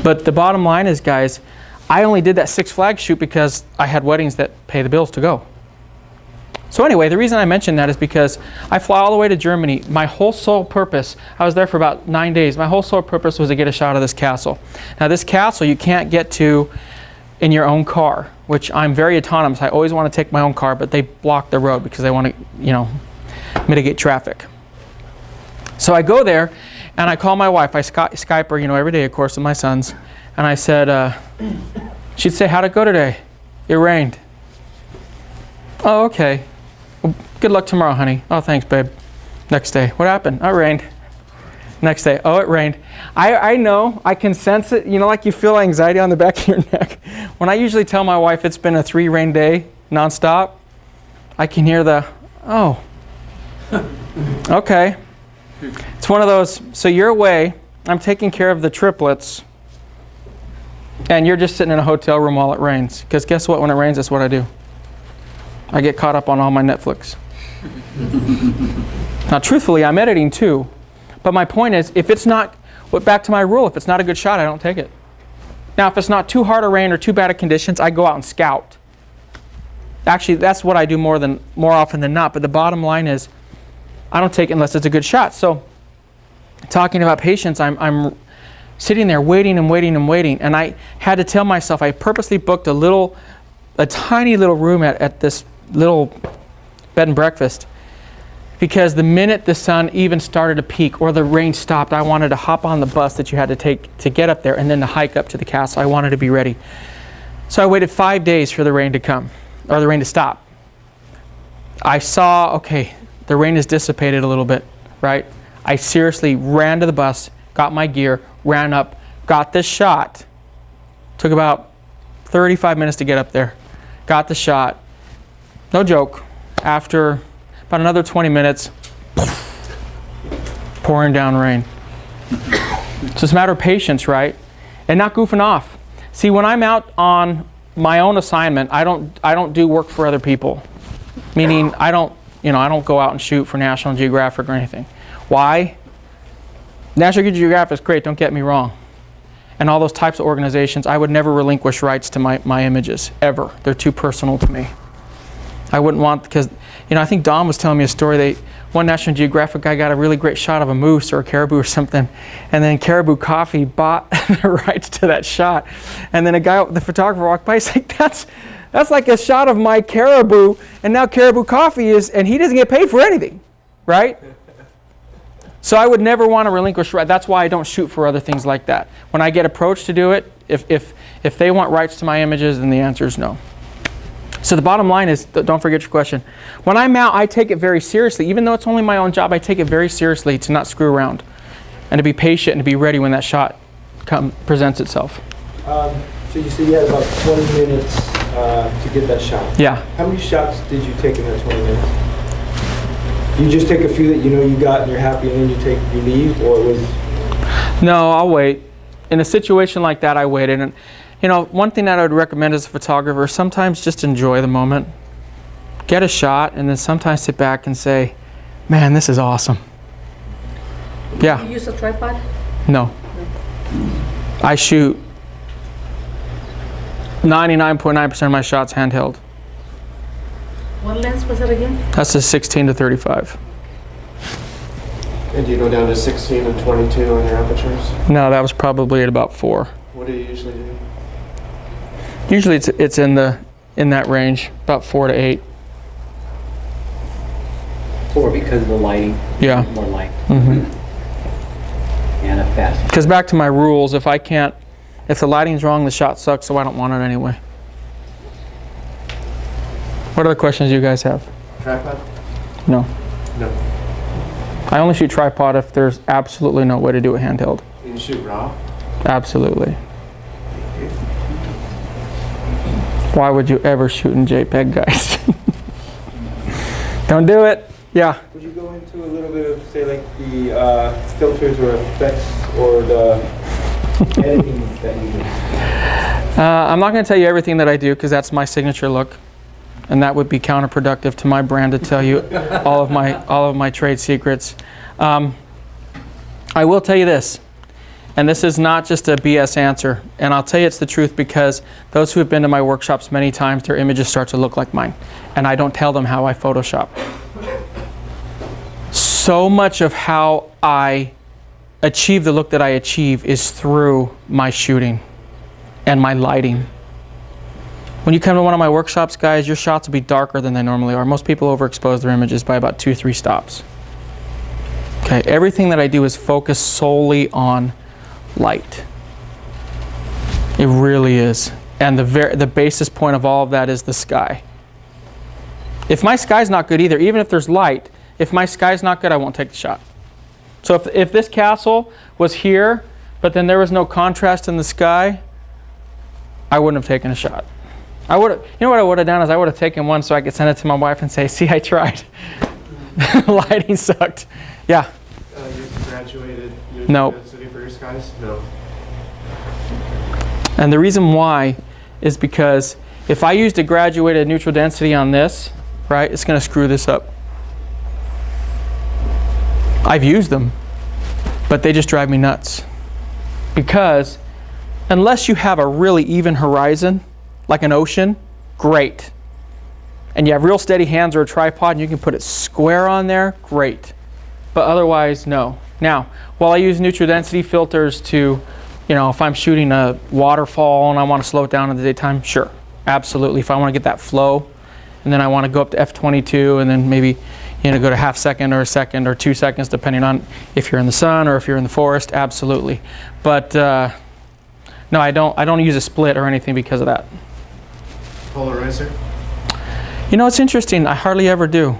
But the bottom line is, guys, I only did that Six Flags shoot because I had weddings that pay the bills to go. So anyway, the reason I mention that is because I fly all the way to Germany. My whole sole purpose, I was there for about 9 days. My whole sole purpose was to get a shot of this castle. Now this castle you can't get to in your own car, which I'm very autonomous. I always want to take my own car, but they block the road because they want to, you know, mitigate traffic. So I go there and I call my wife. I Skype her, you know, every day, of course, with my sons. And I said, she'd say, how'd it go today? It rained. Oh, okay. Well, good luck tomorrow, honey. Oh, thanks, babe. Next day. What happened? Oh, it rained. Next day. Oh, it rained. I know. I can sense it. You know, like you feel anxiety on the back of your neck. When I usually tell my wife it's been a 3-rain day, nonstop, I can hear the, oh, okay. It's one of those, so you're away, I'm taking care of the triplets, and you're just sitting in a hotel room while it rains. Because guess what? When it rains, that's what I do. I get caught up on all my Netflix. Now, truthfully, I'm editing too. But my point is, if it's not, back to my rule, if it's not a good shot, I don't take it. Now, if it's not too hard a rain or too bad of conditions, I go out and scout. Actually, that's what I do more often than not. But the bottom line is, I don't take it unless it's a good shot. So, talking about patience, I'm sitting there waiting and waiting and waiting. And I had to tell myself, I purposely booked a tiny little room at this little bed and breakfast, because the minute the sun even started to peak or the rain stopped, I wanted to hop on the bus that you had to take to get up there and then to hike up to the castle. I wanted to be ready. So I waited 5 days for the rain to come, or the rain to stop. I saw, okay, the rain has dissipated a little bit, right? I seriously ran to the bus, got my gear, ran up, got this shot. Took about 35 minutes to get up there. Got the shot. No joke. After about another 20 minutes, pouring down rain. It's just a matter of patience, right? And not goofing off. See, when I'm out on my own assignment, I don't do work for other people. Meaning, I don't go out and shoot for National Geographic or anything. Why? National Geographic is great, don't get me wrong. And all those types of organizations, I would never relinquish rights to my images, ever. They're too personal to me. I wouldn't want, because, I think Don was telling me a story. One National Geographic guy got a really great shot of a moose or a caribou or something, and then Caribou Coffee bought the rights to that shot. And then the photographer walked by, he's like, that's like a shot of my caribou, and now Caribou Coffee and he doesn't get paid for anything, right? So I would never want to relinquish rights. That's why I don't shoot for other things like that. When I get approached to do it, if they want rights to my images, then the answer is no. So the bottom line is, don't forget your question. When I'm out, I take it very seriously. Even though it's only my own job, I take it very seriously to not screw around and to be patient and to be ready when that shot presents itself. So you said you had about 20 minutes to get that shot. Yeah. How many shots did you take in that 20 minutes? You just take a few that you got and you're happy, and then you leave, or it was? No, I'll wait. In a situation like that, I waited. And one thing that I would recommend as a photographer, sometimes just enjoy the moment. Get a shot, and then sometimes sit back and say, man, this is awesome. Yeah. Do you use a tripod? No. I shoot 99.9% of my shots handheld. What lens was it again? That's a 16 to 35. And do you go down to 16 and 22 on your apertures? No, that was probably at about 4. What do you usually do? Usually it's in that range, about 4 to 8. 4 because of the lighting. Yeah. More light. Mm-hmm. And a fast. Because back to my rules, if the lighting's wrong, the shot sucks, so I don't want it anyway. What other questions do you guys have? Tripod? No. No. I only shoot tripod if there's absolutely no way to do it handheld. You shoot raw? Absolutely. Why would you ever shoot in JPEG, guys? Don't do it. Yeah. Would you go into a little bit of, say, like the filters or effects or the editing that you do? I'm not going to tell you everything that I do, because that's my signature look. And that would be counterproductive to my brand to tell you all of my trade secrets. I will tell you this, and this is not just a BS answer, and I'll tell you it's the truth, because those who have been to my workshops many times, their images start to look like mine, and I don't tell them how I Photoshop. So much of how I achieve the look that I achieve is through my shooting and my lighting. When you come to one of my workshops, guys, your shots will be darker than they normally are. Most people overexpose their images by about 2-3 stops. Okay, everything that I do is focused solely on light. It really is. And the basis point of all of that is the sky. If my sky's not good either, even if there's light, if my sky's not good, I won't take the shot. So if this castle was here, but then there was no contrast in the sky, I wouldn't have taken a shot. You know what I would have done is I would have taken one so I could send it to my wife and say, see, I tried. Lighting sucked. Yeah. You graduated Nope. density for your skies? No. And the reason why is because if I used a graduated neutral density on this, right, it's going to screw this up. I've used them, but they just drive me nuts. Because unless you have a really even horizon, like an ocean, great. And you have real steady hands or a tripod and you can put it square on there, great. But otherwise, no. Now, while I use neutral density filters to, if I'm shooting a waterfall and I want to slow it down in the daytime, sure, absolutely. If I want to get that flow, and then I want to go up to f22 and then maybe, go to half second or a second or 2 seconds, depending on if you're in the sun or if you're in the forest, absolutely. But no, I don't use a split or anything because of that. Polarizer? It's interesting. I hardly ever do.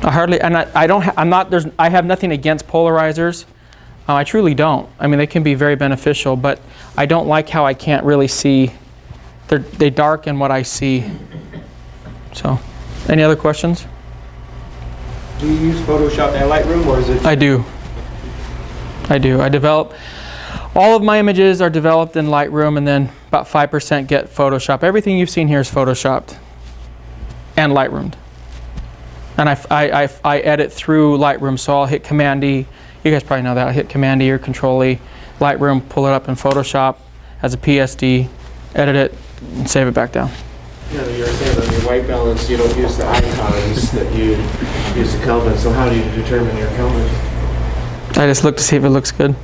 I have nothing against polarizers. I truly don't. I mean, they can be very beneficial, but I don't like how I can't really see. They darken what I see. So, any other questions? Do you use Photoshop and Lightroom, or is it? I do. I develop. All of my images are developed in Lightroom, and then about 5% get Photoshop. Everything you've seen here is Photoshopped and Lightroomed. And I edit through Lightroom, so I'll hit Command-E. You guys probably know that. I hit Command-E or Control-E, Lightroom, pull it up in Photoshop as a PSD, edit it, and save it back down. Yeah, you were saying on your white balance, you don't use the icons, that you use the Kelvin. So how do you determine your Kelvin? I just look to see if it looks good.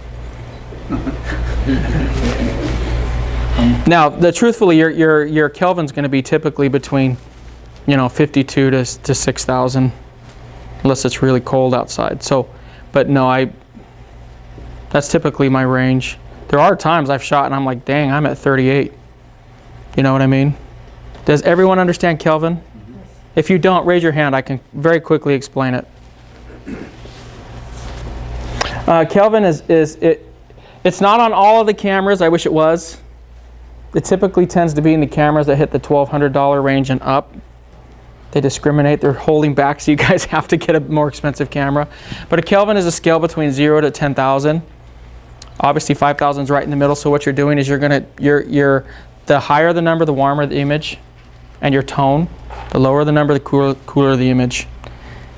Now, truthfully, your Kelvin's going to be typically between, 52 to 6,000, unless it's really cold outside. So, but no, that's typically my range. There are times I've shot and I'm like, dang, I'm at 38. You know what I mean? Does everyone understand Kelvin? Mm-hmm. If you don't, raise your hand. I can very quickly explain it. Kelvin it's not on all of the cameras. I wish it was. It typically tends to be in the cameras that hit the $1,200 range and up. They discriminate. They're holding back, so you guys have to get a more expensive camera. But a Kelvin is a scale between 0 to 10,000. Obviously, 5,000 is right in the middle. So what you're doing is the higher the number, the warmer the image, and your tone. The lower the number, the cooler the image.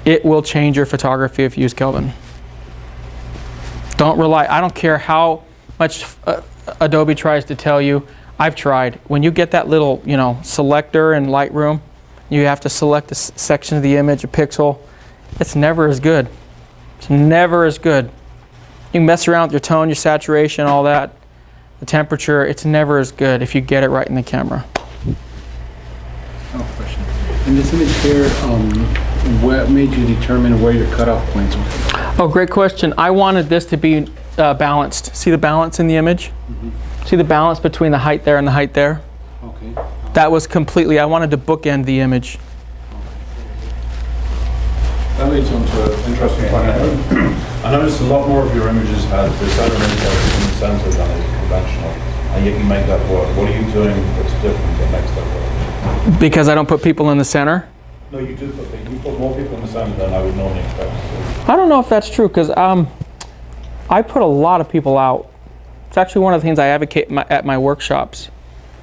It will change your photography if you use Kelvin. Don't rely. I don't care how much Adobe tries to tell you. I've tried. When you get that little, selector in Lightroom, you have to select a section of the image, a pixel. It's never as good. It's never as good. You can mess around with your tone, your saturation, all that, the temperature. It's never as good if you get it right in the camera. Oh, question. In this image here, what made you determine where your cutoff points were? Oh, great question. I wanted this to be balanced. See the balance in the image? Mm-hmm. See the balance between the height there and the height there? Okay. That was completely, I wanted to bookend the image. That leads on to an interesting point. I noticed a lot more of your images had the center indicators in the center than is conventional, and yet you make that work. What are you doing that's different that makes that work? Because I don't put people in the center? No, you put more people in the center than I would normally expect to. I don't know if that's true, because I put a lot of people out. It's actually one of the things I advocate at my workshops.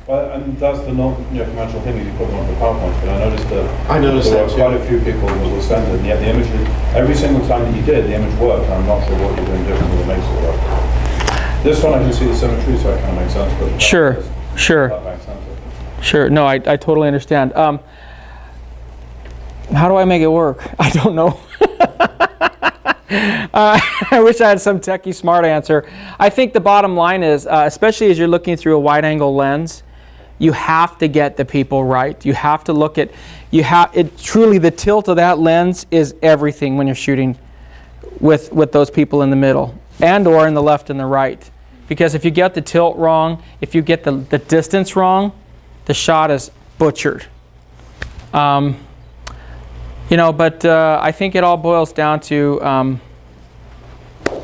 Well, and that's the non-conventional thing, is you put them on the PowerPoint, but I noticed that that there were quite a few people that were centered, and yet the image, every single time that you did, the image worked, and I'm not sure what you're doing differently that makes it work. This one I can see the symmetry, so it kind of makes sense, but Sure. No, I totally understand. How do I make it work? I don't know. I wish I had some techie smart answer. I think the bottom line is, especially as you're looking through a wide angle lens, you have to get the people right. You have to look at, truly the tilt of that lens is everything when you're shooting with those people in the middle and or in the left and the right. Because if you get the tilt wrong, if you get the distance wrong, the shot is butchered. But I think it all boils down to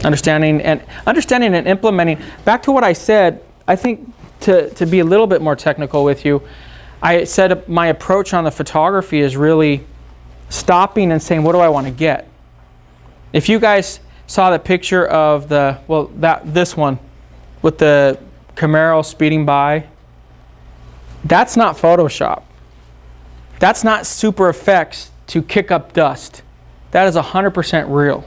understanding and implementing. Back to what I said, I think to be a little bit more technical with you, I said my approach on the photography is really stopping and saying, what do I want to get? If you guys saw the picture of this one with the Camaro speeding by, that's not Photoshop. That's not super effects to kick up dust. that is 100% real.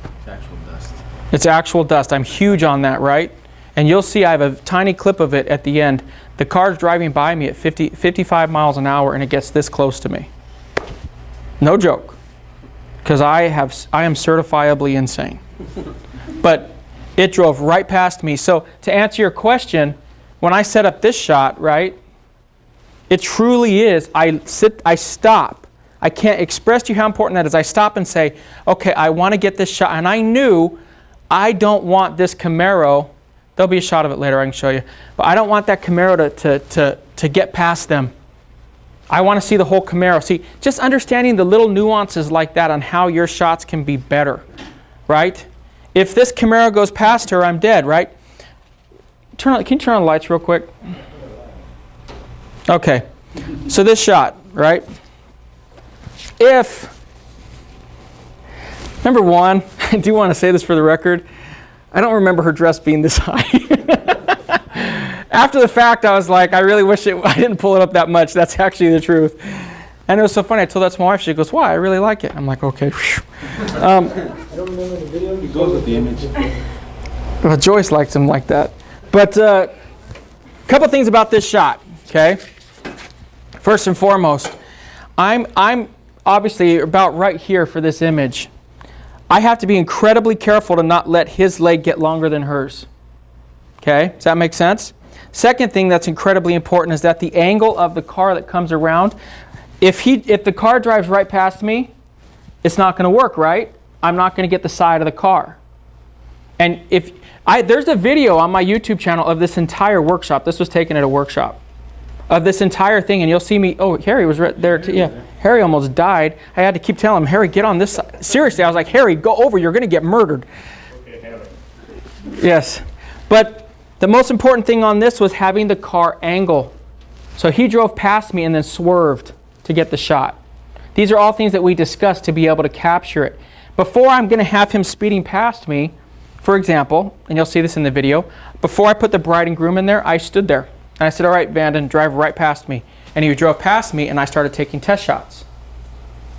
It's actual dust. It's actual dust. I'm huge on that, right? And you'll see I have a tiny clip of it at the end. The car's driving by me at 55 miles an hour and it gets this close to me. No joke. Because I am certifiably insane. But it drove right past me. So to answer your question, when I set up this shot, right, it truly is, I stop. I can't express to you how important that is. I stop and say, okay, I want to get this shot. And I knew I don't want this Camaro. There'll be a shot of it later I can show you. But I don't want that Camaro to get past them. I want to see the whole Camaro. See, just understanding the little nuances like that on how your shots can be better, right? If this Camaro goes past her, I'm dead, right? Can you turn on the lights real quick? Okay, so this shot, right? If, number one, I do want to say this for the record, I don't remember her dress being this high. After the fact, I was like, I really wish I didn't pull it up that much. That's actually the truth. And it was so funny. I told that to my wife. She goes, why? I really like it. I'm like, okay. I don't remember the video. It goes with the image. Well, Joyce likes him like that. But a couple things about this shot, okay? First and foremost, I'm obviously about right here for this image. I have to be incredibly careful to not let his leg get longer than hers. Okay, does that make sense? Second thing that's incredibly important is that the angle of the car that comes around, if the car drives right past me, it's not going to work, right? I'm not going to get the side of the car. And there's a video on my YouTube channel of this entire workshop. This was taken at a workshop. Of this entire thing, and you'll see me, oh, Harry was right there too. Yeah, Harry almost died. I had to keep telling him, Harry, get on this side. Seriously, I was like, Harry, go over, you're going to get murdered. Okay, Harry. Yes, but the most important thing on this was having the car angle. So he drove past me and then swerved to get the shot. These are all things that we discussed to be able to capture it. Before I'm going to have him speeding past me, for example, and you'll see this in the video, before I put the bride and groom in there, I stood there. And I said, all right, Vanden, drive right past me. And he drove past me, and I started taking test shots.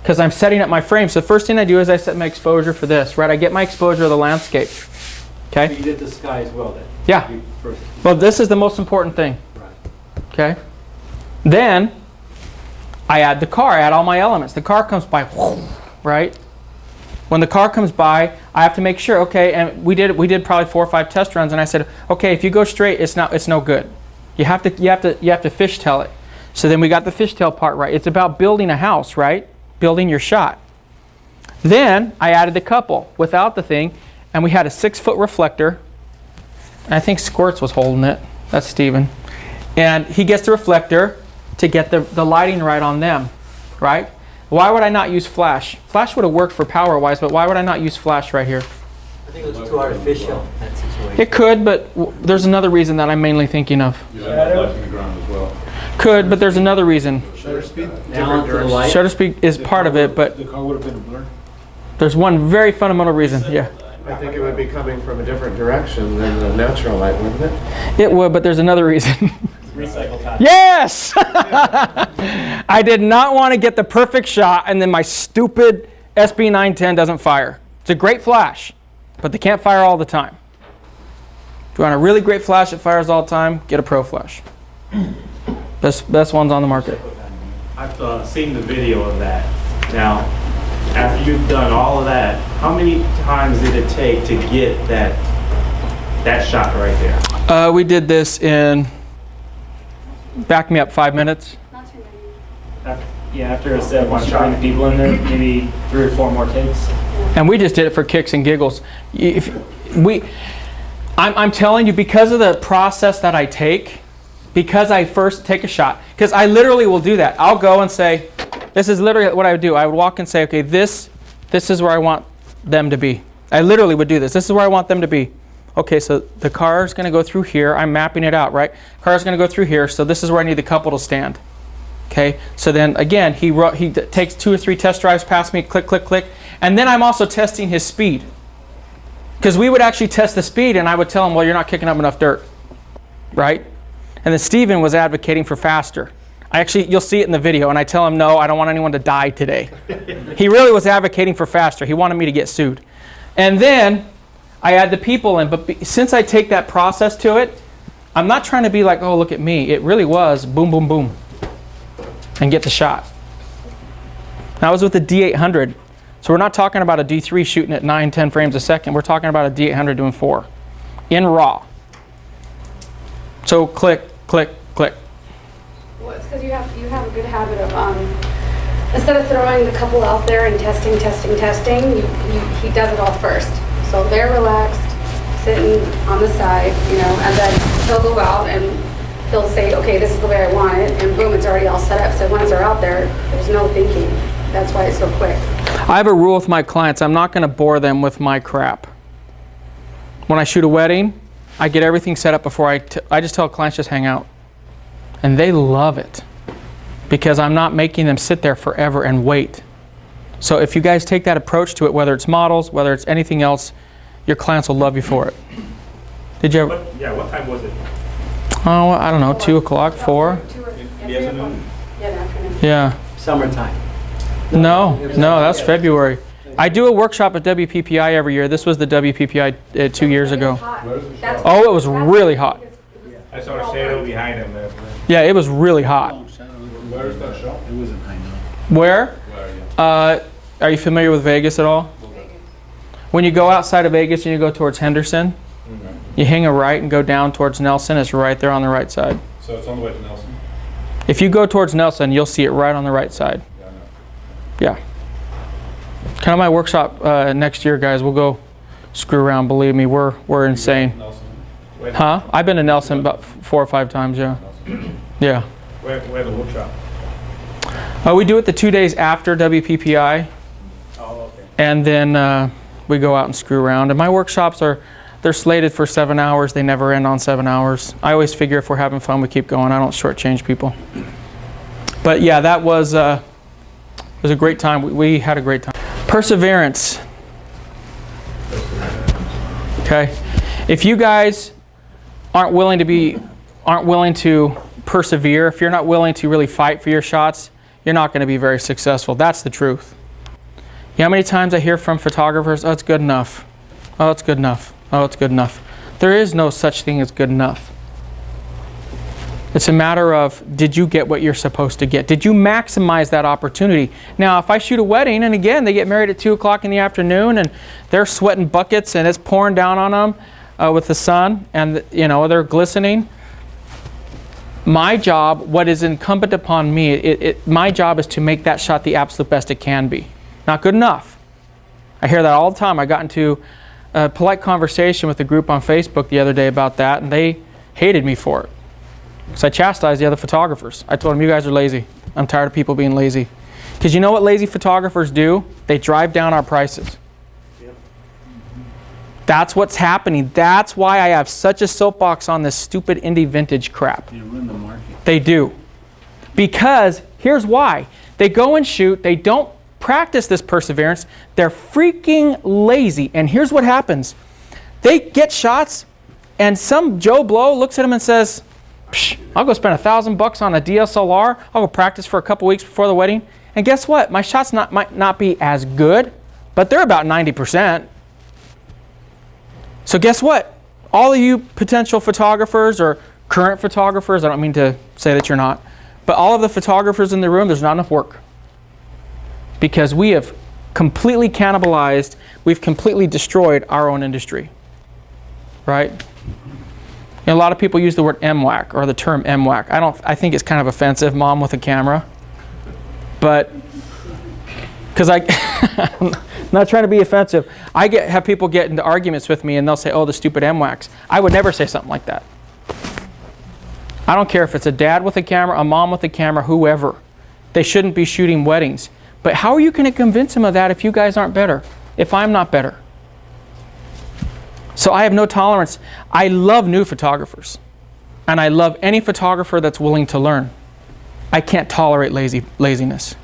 Because I'm setting up my frame. So the first thing I do is I set my exposure for this, right? I get my exposure of the landscape. Okay? So you did the sky as well then? Yeah. Well, this is the most important thing. Right. Okay? Then, I add the car. I add all my elements. The car comes by, right? When the car comes by, I have to make sure, okay, and we did probably 4 or 5 test runs, and I said, okay, if you go straight, it's no good. You have to fishtail it. So then we got the fishtail part right. It's about building a house, right? Building your shot. Then I added the couple without the thing, and we had a 6-foot reflector. And I think Squirts was holding it. That's Steven. And he gets the reflector to get the lighting right on them, right? Why would I not use flash? Flash would have worked for power-wise, but why would I not use flash right here? I think it was too artificial, that situation. It could, but there's another reason that I'm mainly thinking of. You end up lighting the ground as well. Could, but there's another reason. Shutter speed? Now to the light. Shutter speed is part of it, but The car would have been a blur. there's one very fundamental reason. Yeah, I think it would be coming from a different direction than the natural light, wouldn't it? it would, but there's another reason. Recycle time. Yes! I did not want to get the perfect shot and then my stupid SB910 doesn't fire. It's a great flash, but they can't fire all the time. If you want a really great flash that fires all the time, get a Pro Flash. Best ones on the market. I've seen the video of that. Now, after you've done all of that, how many times did it take to get that shot right there? We did this in, back me up, 5 minutes. Yeah, after a set, once trying the people in there, maybe 3 or 4 more takes. And we just did it for kicks and giggles. I'm telling you, because of the process that I take, because I first take a shot, because I literally will do that. I'll go and say, this is literally what I would do. I would walk and say, okay, this is where I want them to be. I literally would do this. This is where I want them to be. Okay, so the car is going to go through here. I'm mapping it out, right? Car is going to go through here, so this is where I need the couple to stand. Okay, so then again, he takes 2 or 3 test drives past me, click, click, click, and then I'm also testing his speed. Because we would actually test the speed, and I would tell him, well, you're not kicking up enough dirt, right? And then Steven was advocating for faster. You'll see it in the video, and I tell him, no, I don't want anyone to die today. He really was advocating for faster. He wanted me to get sued. And then I add the people in, but since I take that process to it, I'm not trying to be like, oh, look at me. It really was boom, boom, boom, and get the shot. That was with the D800. So we're not talking about a D3 shooting at 9, 10 frames a second. We're talking about a D800 doing 4 in RAW. So click, click, click. Well, it's because you have a good habit of, instead of throwing the couple out there and testing, he does it all first. So they're relaxed, sitting on the side, and then he'll go out and he'll say, okay, this is the way I want it, and boom, it's already all set up. So once they're out there, there's no thinking. That's why it's so quick. I have a rule with my clients. I'm not going to bore them with my crap. When I shoot a wedding, I get everything set up before I just tell clients just hang out. And they love it because I'm not making them sit there forever and wait. So if you guys take that approach to it, whether it's models, whether it's anything else, your clients will love you for it. Did you ever? What time was it? Oh, I don't know, 2 o'clock, 4? Yeah. Summertime. No, that's February. I do a workshop at WPPI every year. This was the WPPI 2 years ago. Oh, it was really hot. I saw a shadow behind him. Yeah, it was really hot. Where is that shot? It wasn't high enough. Where? Are you familiar with Vegas at all? When you go outside of Vegas and you go towards Henderson, you hang a right and go down towards Nelson. It's right there on the right side. So it's on the way to Nelson? If you go towards Nelson, you'll see it right on the right side. Yeah. Come to my workshop next year, guys. We'll go screw around. Believe me, we're insane. Huh? I've been to Nelson about 4 or 5 times. Yeah. Yeah. Where the workshop? We do it the 2 days after WPPI, Oh, okay. and then we go out and screw around. And my workshops they're slated for 7 hours. They never end on 7 hours. I always figure if we're having fun, we keep going. I don't shortchange people. But yeah, that was a great time. We had a great time. Perseverance. Okay. If you guys aren't willing to persevere, if you're not willing to really fight for your shots, you're not going to be very successful. That's the truth. You know how many times I hear from photographers, oh, it's good enough. Oh, it's good enough. Oh, it's good enough. There is no such thing as good enough. It's a matter of, did you get what you're supposed to get? Did you maximize that opportunity? Now, if I shoot a wedding, and again, they get married at 2 o'clock in the afternoon, and they're sweating buckets, and it's pouring down on them with the sun, and they're glistening. My job, what is incumbent upon me, my job is to make that shot the absolute best it can be. Not good enough. I hear that all the time. I got into a polite conversation with a group on Facebook the other day about that, and they hated me for it. Because I chastised the other photographers. I told them, you guys are lazy. I'm tired of people being lazy. Because you know what lazy photographers do? They drive down our prices. Yep. That's what's happening. That's why I have such a soapbox on this stupid indie vintage crap. You ruin the market. They do. Because here's why. They go and shoot. They don't practice this perseverance. They're freaking lazy. And here's what happens. They get shots, and some Joe Blow looks at them and says, I'll go spend $1,000 on a DSLR. I'll go practice for a couple weeks before the wedding. And guess what? My shots might not be as good, but they're about 90%. So guess what? All of you potential photographers or current photographers, I don't mean to say that you're not, but all of the photographers in the room, there's not enough work. Because we have completely cannibalized, we've completely destroyed our own industry. Right? A lot of people use the word MWAC or the term MWAC. I think it's kind of offensive, mom with a camera. But, because I'm not trying to be offensive. I have people get into arguments with me and they'll say, oh, the stupid MWACs. I would never say something like that. I don't care if it's a dad with a camera, a mom with a camera, whoever. They shouldn't be shooting weddings. But how are you going to convince them of that if you guys aren't better? If I'm not better? So I have no tolerance. I love new photographers. And I love any photographer that's willing to learn. I can't tolerate laziness.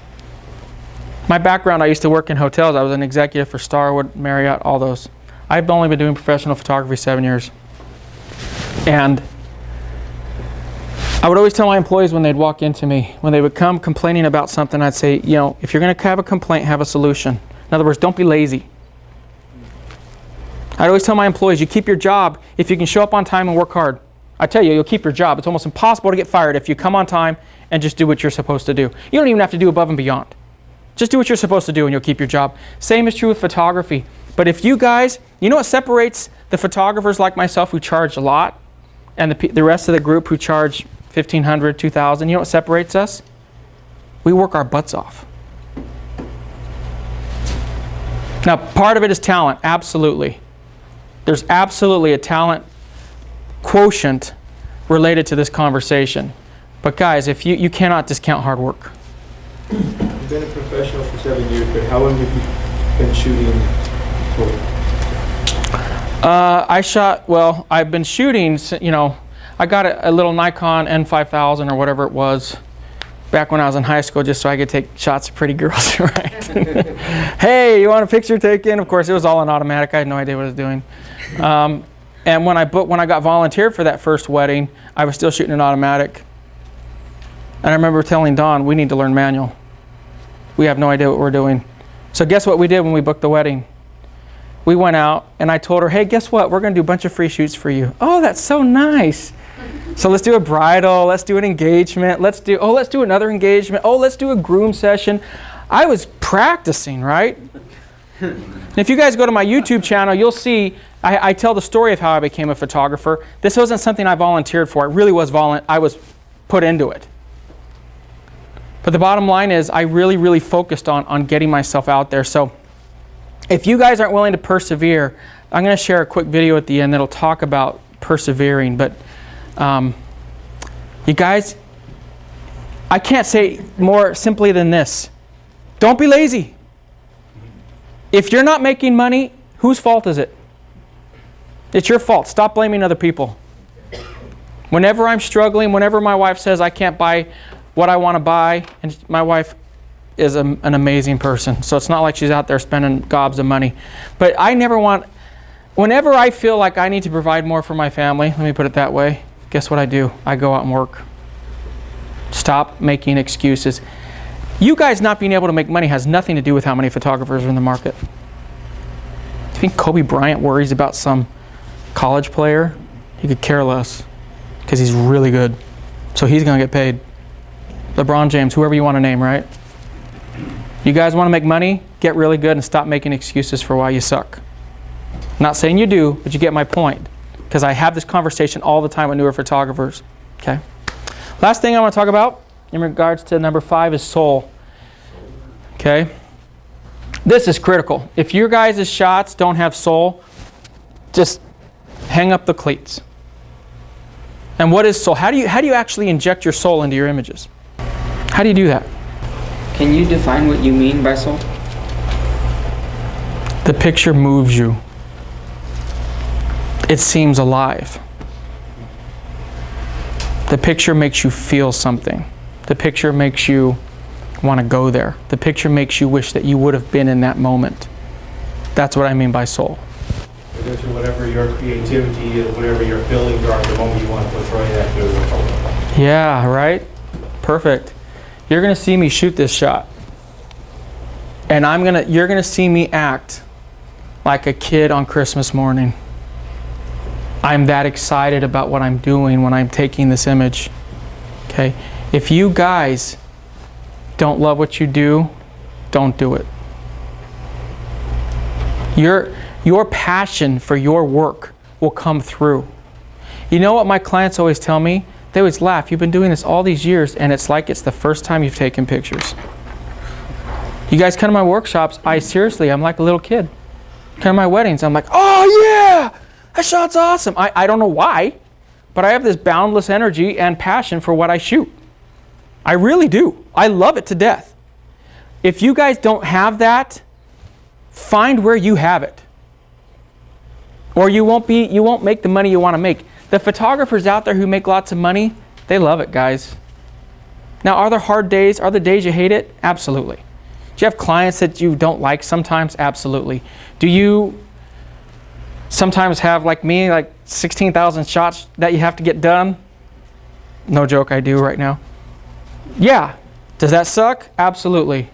My background, I used to work in hotels. I was an executive for Starwood, Marriott, all those. I've only been doing professional photography 7 years. And I would always tell my employees when they'd walk into me, when they would come complaining about something, I'd say, you know, if you're going to have a complaint, have a solution. In other words, don't be lazy. I'd always tell my employees, you keep your job if you can show up on time and work hard. I tell you, you'll keep your job. It's almost impossible to get fired if you come on time and just do what you're supposed to do. You don't even have to do above and beyond. Just do what you're supposed to do and you'll keep your job. Same is true with photography. But if you guys, you know what separates the photographers like myself who charge a lot and the rest of the group who charge $1,500, $2,000, you know what separates us? We work our butts off. Now, part of it is talent, absolutely. There's absolutely a talent quotient related to this conversation. But guys, if you cannot discount hard work. You've been a professional for 7 years, but how long have you been shooting for? I've been shooting, you know, I got a little Nikon N5000 or whatever it was back when I was in high school just so I could take shots of pretty girls, right? Hey, you want a picture taken? Of course, it was all in automatic. I had no idea what I was doing. And when I got volunteered for that first wedding, I was still shooting an automatic. And I remember telling Dawn, we need to learn manual. We have no idea what we're doing. So guess what we did when we booked the wedding? We went out and I told her, hey, guess what? We're going to do a bunch of free shoots for you. Oh, that's so nice. So let's do a bridal, let's do an engagement, let's do another engagement, let's do a groom session. I was practicing, right? And if you guys go to my YouTube channel, you'll see I tell the story of how I became a photographer. This wasn't something I volunteered for. It really was I was put into it. But the bottom line is I really, really focused on getting myself out there. So if you guys aren't willing to persevere, I'm going to share a quick video at the end that'll talk about persevering. But you guys, I can't say more simply than this. Don't be lazy. If you're not making money, whose fault is it? It's your fault. Stop blaming other people. Whenever I'm struggling, whenever my wife says I can't buy what I want to buy, and my wife is an amazing person, so it's not like she's out there spending gobs of money. But I never want, whenever I feel like I need to provide more for my family, let me put it that way, guess what I do? I go out and work. Stop making excuses. You guys not being able to make money has nothing to do with how many photographers are in the market. Do you think Kobe Bryant worries about some college player? He could care less because he's really good. So he's going to get paid. LeBron James, whoever you want to name, right? You guys want to make money? Get really good and stop making excuses for why you suck. I'm not saying you do, but you get my point. Because I have this conversation all the time with newer photographers. Okay. Last thing I want to talk about in regards to number 5 is soul. Okay. This is critical. If your guys' shots don't have soul, just hang up the cleats. And what is soul? How do you actually inject your soul into your images? How do you do that? Can you define what you mean by soul? The picture moves you. It seems alive. The picture makes you feel something. The picture makes you want to go there. The picture makes you wish that you would have been in that moment. That's what I mean by soul. Whatever your creativity is, whatever your feelings are at the moment, you want to portray that through the photo. Yeah, right? Perfect. You're going to see me shoot this shot. And you're going to see me act like a kid on Christmas morning. I'm that excited about what I'm doing when I'm taking this image. Okay? If you guys don't love what you do, don't do it. Your passion for your work will come through. You know what my clients always tell me? They always laugh. You've been doing this all these years and it's like it's the first time you've taken pictures. You guys come to my workshops, I'm like a little kid. Come to my weddings, I'm like, oh yeah, that shot's awesome. I don't know why, but I have this boundless energy and passion for what I shoot. I really do. I love it to death. If you guys don't have that, find where you have it. Or you won't make the money you want to make. The photographers out there who make lots of money, they love it, guys. Now, are there hard days? Are there days you hate it? Absolutely. Do you have clients that you don't like sometimes? Absolutely. Do you sometimes have, like me, like 16,000 shots that you have to get done? No joke, I do right now. Yeah. Does that suck? Absolutely.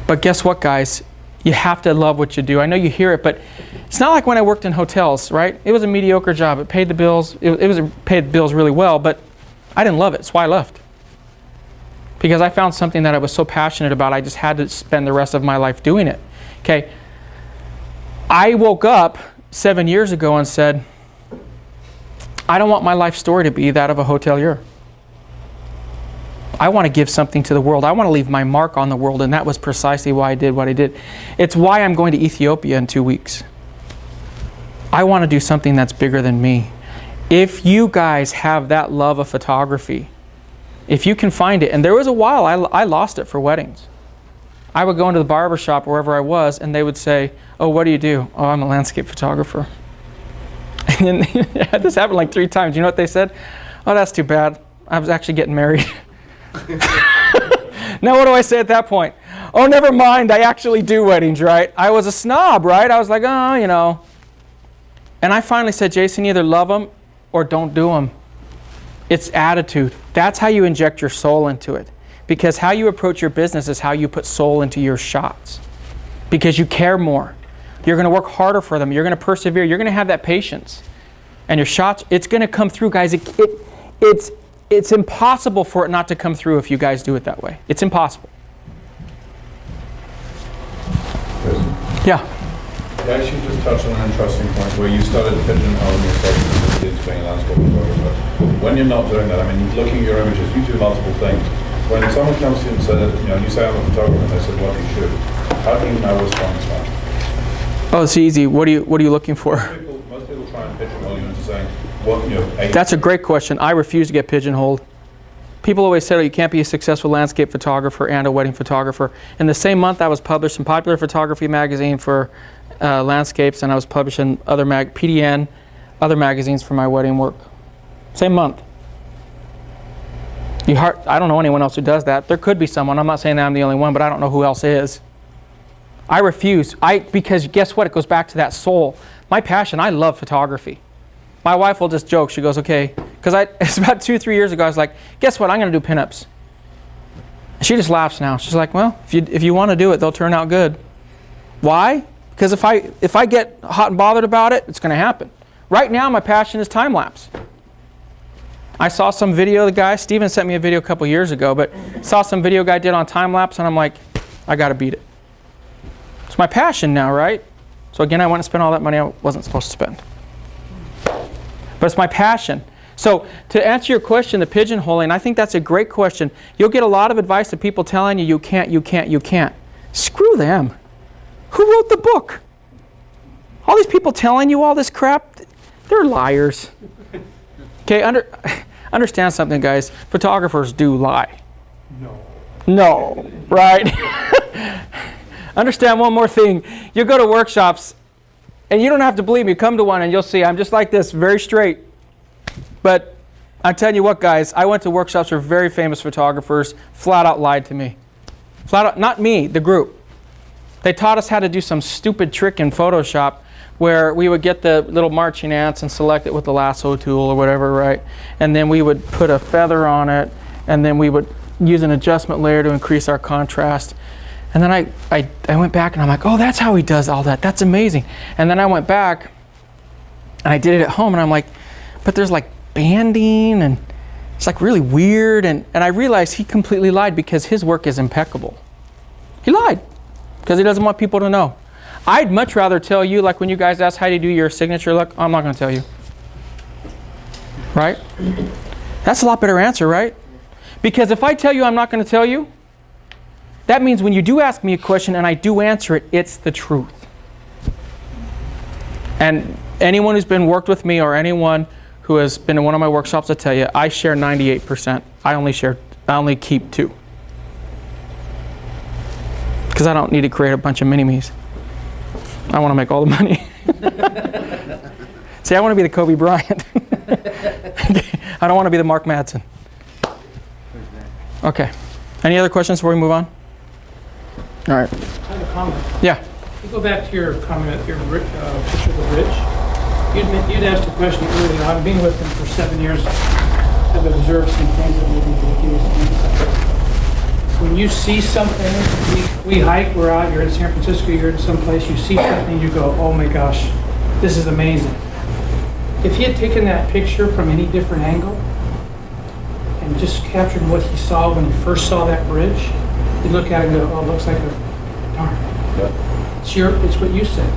But guess what, guys? You have to love what you do. I know you hear it, but it's not like when I worked in hotels, right? It was a mediocre job. It paid the bills. It paid the bills really well, but I didn't love it. That's why I left. Because I found something that I was so passionate about, I just had to spend the rest of my life doing it. Okay. I woke up 7 years ago and said, I don't want my life story to be that of a hotelier. I want to give something to the world. I want to leave my mark on the world, and that was precisely why I did what I did. It's why I'm going to Ethiopia in 2 weeks. I want to do something that's bigger than me. If you guys have that love of photography, if you can find it, and there was a while I lost it for weddings. I would go into the barber shop wherever I was, and they would say, oh, what do you do? Oh, I'm a landscape photographer. And then this happened like 3 times. You know what they said? Oh, that's too bad. I was actually getting married. Now what do I say at that point? Oh, never mind. I actually do weddings, right? I was a snob, right? I was like, oh, you know. And I finally said, Jason, either love them or don't do them. It's attitude. That's how you inject your soul into it. Because how you approach your business is how you put soul into your shots. Because you care more. You're going to work harder for them. You're going to persevere. You're going to have that patience. And your shots, it's going to come through, guys. It's impossible for it not to come through if you guys do it that way. It's impossible. Yeah. You actually just touched on an interesting point where you started pigeonholing yourself into being a landscape photographer. When you're not doing that, I mean, looking at your images, you do multiple things. When someone comes to you and says, you know, you say I'm a photographer, and they said, what do you shoot? How can you now respond to that? Oh, it's easy. What are you looking for? Most people try and pigeonhole you into saying, what, you know, That's a great question. I refuse to get pigeonholed. People always say, oh, you can't be a successful landscape photographer and a wedding photographer. In the same month, I was published in Popular Photography magazine for landscapes, and I was published in other PDN, other magazines for my wedding work. Same month. I don't know anyone else who does that. There could be someone. I'm not saying that I'm the only one, but I don't know who else is. I refuse. Because guess what? It goes back to that soul. My passion, I love photography. My wife will just joke. She goes, okay. Because it's about 2-3 years ago, I was like, guess what? I'm going to do pinups. She just laughs now. She's like, well, if you want to do it, they'll turn out good. Why? Because if I get hot and bothered about it, it's going to happen. Right now, my passion is time lapse. I saw some video the guy, Steven sent me a video a couple years ago, but saw some video guy did on time lapse, and I'm like, I got to beat it. It's my passion now, right? So again, I went and spent all that money I wasn't supposed to spend. But it's my passion. So to answer your question, the pigeonholing, I think that's a great question. You'll get a lot of advice of people telling you, you can't, you can't, you can't. Screw them. Who wrote the book? All these people telling you all this crap, they're liars. Okay, understand something, guys. Photographers do lie. No, right? Understand one more thing. You go to workshops, and you don't have to believe me. Come to one, and you'll see. I'm just like this, very straight. But I'm telling you what, guys. I went to workshops where very famous photographers flat out lied to me. Flat out, not me, the group. They taught us how to do some stupid trick in Photoshop where we would get the little marching ants and select it with the lasso tool or whatever, right? And then we would put a feather on it, and then we would use an adjustment layer to increase our contrast. And then I went back and I'm like, oh, that's how he does all that. That's amazing. And then I went back and I did it at home, and I'm like, but there's like banding and it's like really weird. And I realized he completely lied because his work is impeccable. He lied because he doesn't want people to know. I'd much rather tell you, like when you guys ask how do you do your signature look, I'm not going to tell you. Right? That's a lot better answer, right? Because if I tell you I'm not going to tell you, that means when you do ask me a question and I do answer it, it's the truth. And anyone who's been worked with me or anyone who has been in one of my workshops will tell you, I share 98%. I only keep 2. Because I don't need to create a bunch of mini-me's. I want to make all the money. See, I want to be the Kobe Bryant. I don't want to be the Mark Madsen. Okay. Any other questions before we move on? All right. I have a comment. Yeah. You go back to your comment, your picture of the rich. You'd asked a question earlier. I've been with them for 7 years. I've observed some things that maybe will give you some insight. When you see something, we hike, we're out, you're in San Francisco, you're in some place, you see something, you go, oh my gosh, this is amazing. If he had taken that picture from any different angle and just captured what he saw when he first saw that bridge, he'd look at it and go, oh, it looks like a, darn. It's what you said.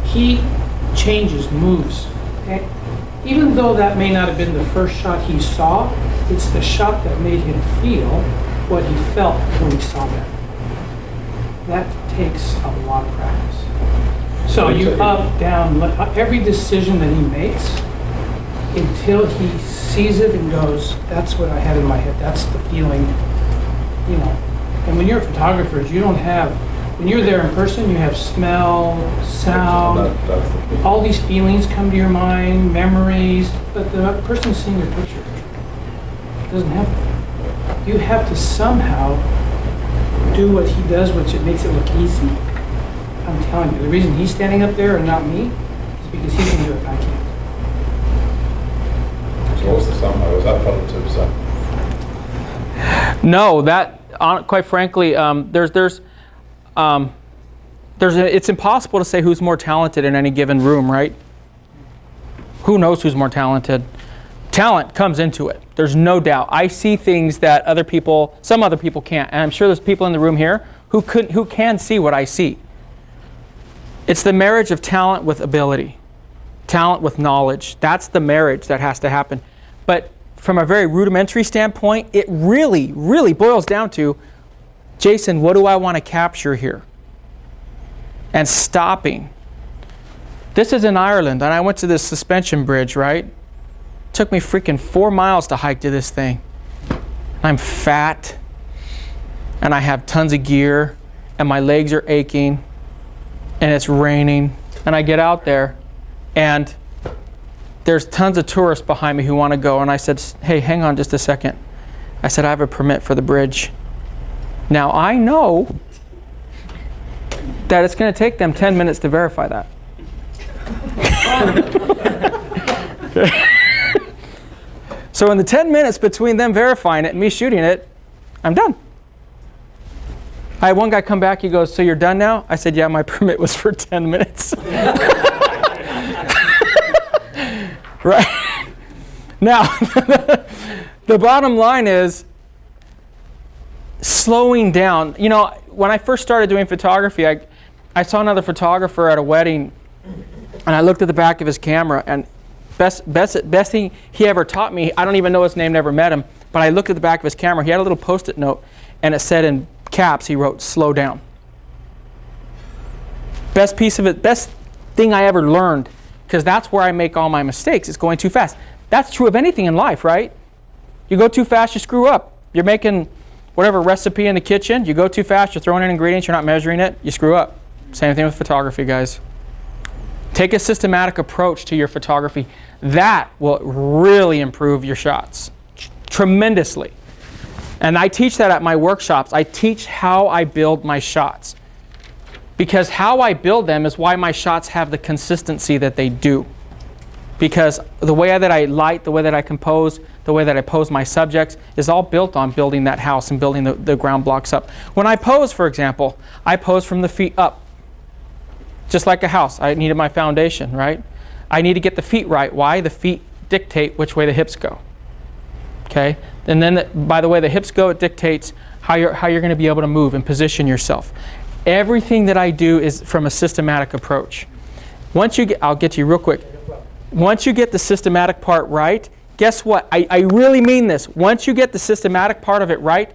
He changes, moves. Okay? Even though that may not have been the first shot he saw, it's the shot that made him feel what he felt when he saw that. That takes a lot of practice. So you up, down, every decision that he makes until he sees it and goes, that's what I had in my head, that's the feeling, you know. And when you're a photographer, you don't have, when you're there in person, you have smell, sound, all these feelings come to your mind, memories, but the person seeing your picture doesn't have that. You have to somehow do what he does, which it makes it look easy. I'm telling you, the reason he's standing up there and not me is because he can do it and I can't. So what's the somehow? Is that positive stuff? No, that quite frankly, it's impossible to say who's more talented in any given room, right? Who knows who's more talented? Talent comes into it. There's no doubt. I see things that some other people can't, and I'm sure there's people in the room here who can see what I see. It's the marriage of talent with ability, talent with knowledge. That's the marriage that has to happen. But from a very rudimentary standpoint, it really, really boils down to, Jason, what do I want to capture here? And stopping. This is in Ireland, and I went to this suspension bridge, right? Took me freaking 4 miles to hike to this thing. I'm fat, and I have tons of gear, and my legs are aching, and it's raining, and I get out there, and there's tons of tourists behind me who want to go, and I said, hey, hang on just a second. I said, I have a permit for the bridge. Now, I know that it's going to take them 10 minutes to verify that. So in the 10 minutes between them verifying it and me shooting it, I'm done. I had one guy come back, he goes, so you're done now? I said, yeah, my permit was for 10 minutes. Right? Now, the bottom line is slowing down. You know, when I first started doing photography, I saw another photographer at a wedding, and I looked at the back of his camera, and best thing he ever taught me, I don't even know his name, never met him, but I looked at the back of his camera, he had a little post-it note, and it said in caps, he wrote, slow down. Best thing I ever learned, because that's where I make all my mistakes, is going too fast. That's true of anything in life, right? You go too fast, you screw up. You're making whatever recipe in the kitchen, you go too fast, you're throwing in ingredients, you're not measuring it, you screw up. Same thing with photography, guys. Take a systematic approach to your photography. That will really improve your shots tremendously. And I teach that at my workshops. I teach how I build my shots. Because how I build them is why my shots have the consistency that they do. Because the way that I light, the way that I compose, the way that I pose my subjects is all built on building that house and building the ground blocks up. When I pose, for example, I pose from the feet up. Just like a house, I needed my foundation, right? I need to get the feet right. Why? The feet dictate which way the hips go. Okay? And then, by the way the hips go, it dictates how you're going to be able to move and position yourself. Everything that I do is from a systematic approach. Once you get, I'll get to you real quick. Once you get the systematic part right, guess what? I really mean this. Once you get the systematic part of it right,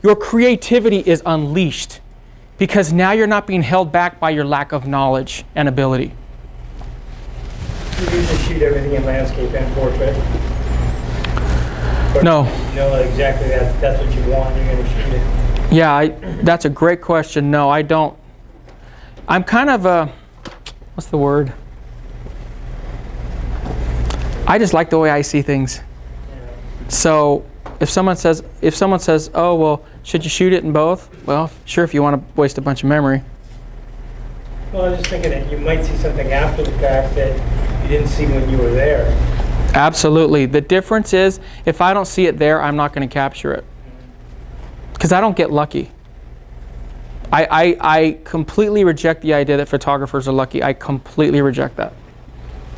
your creativity is unleashed. Because now you're not being held back by your lack of knowledge and ability. You usually shoot everything in landscape and portrait? But no. You know exactly that's what you want, you're going to shoot it? Yeah, that's a great question. No, I don't. I'm kind of a, what's the word? I just like the way I see things. So if someone says, oh, well, should you shoot it in both? Well, sure, if you want to waste a bunch of memory. Well, I was just thinking that you might see something after the fact that you didn't see when you were there. Absolutely. The difference is, if I don't see it there, I'm not going to capture it. Because I don't get lucky. I completely reject the idea that photographers are lucky. I completely reject that.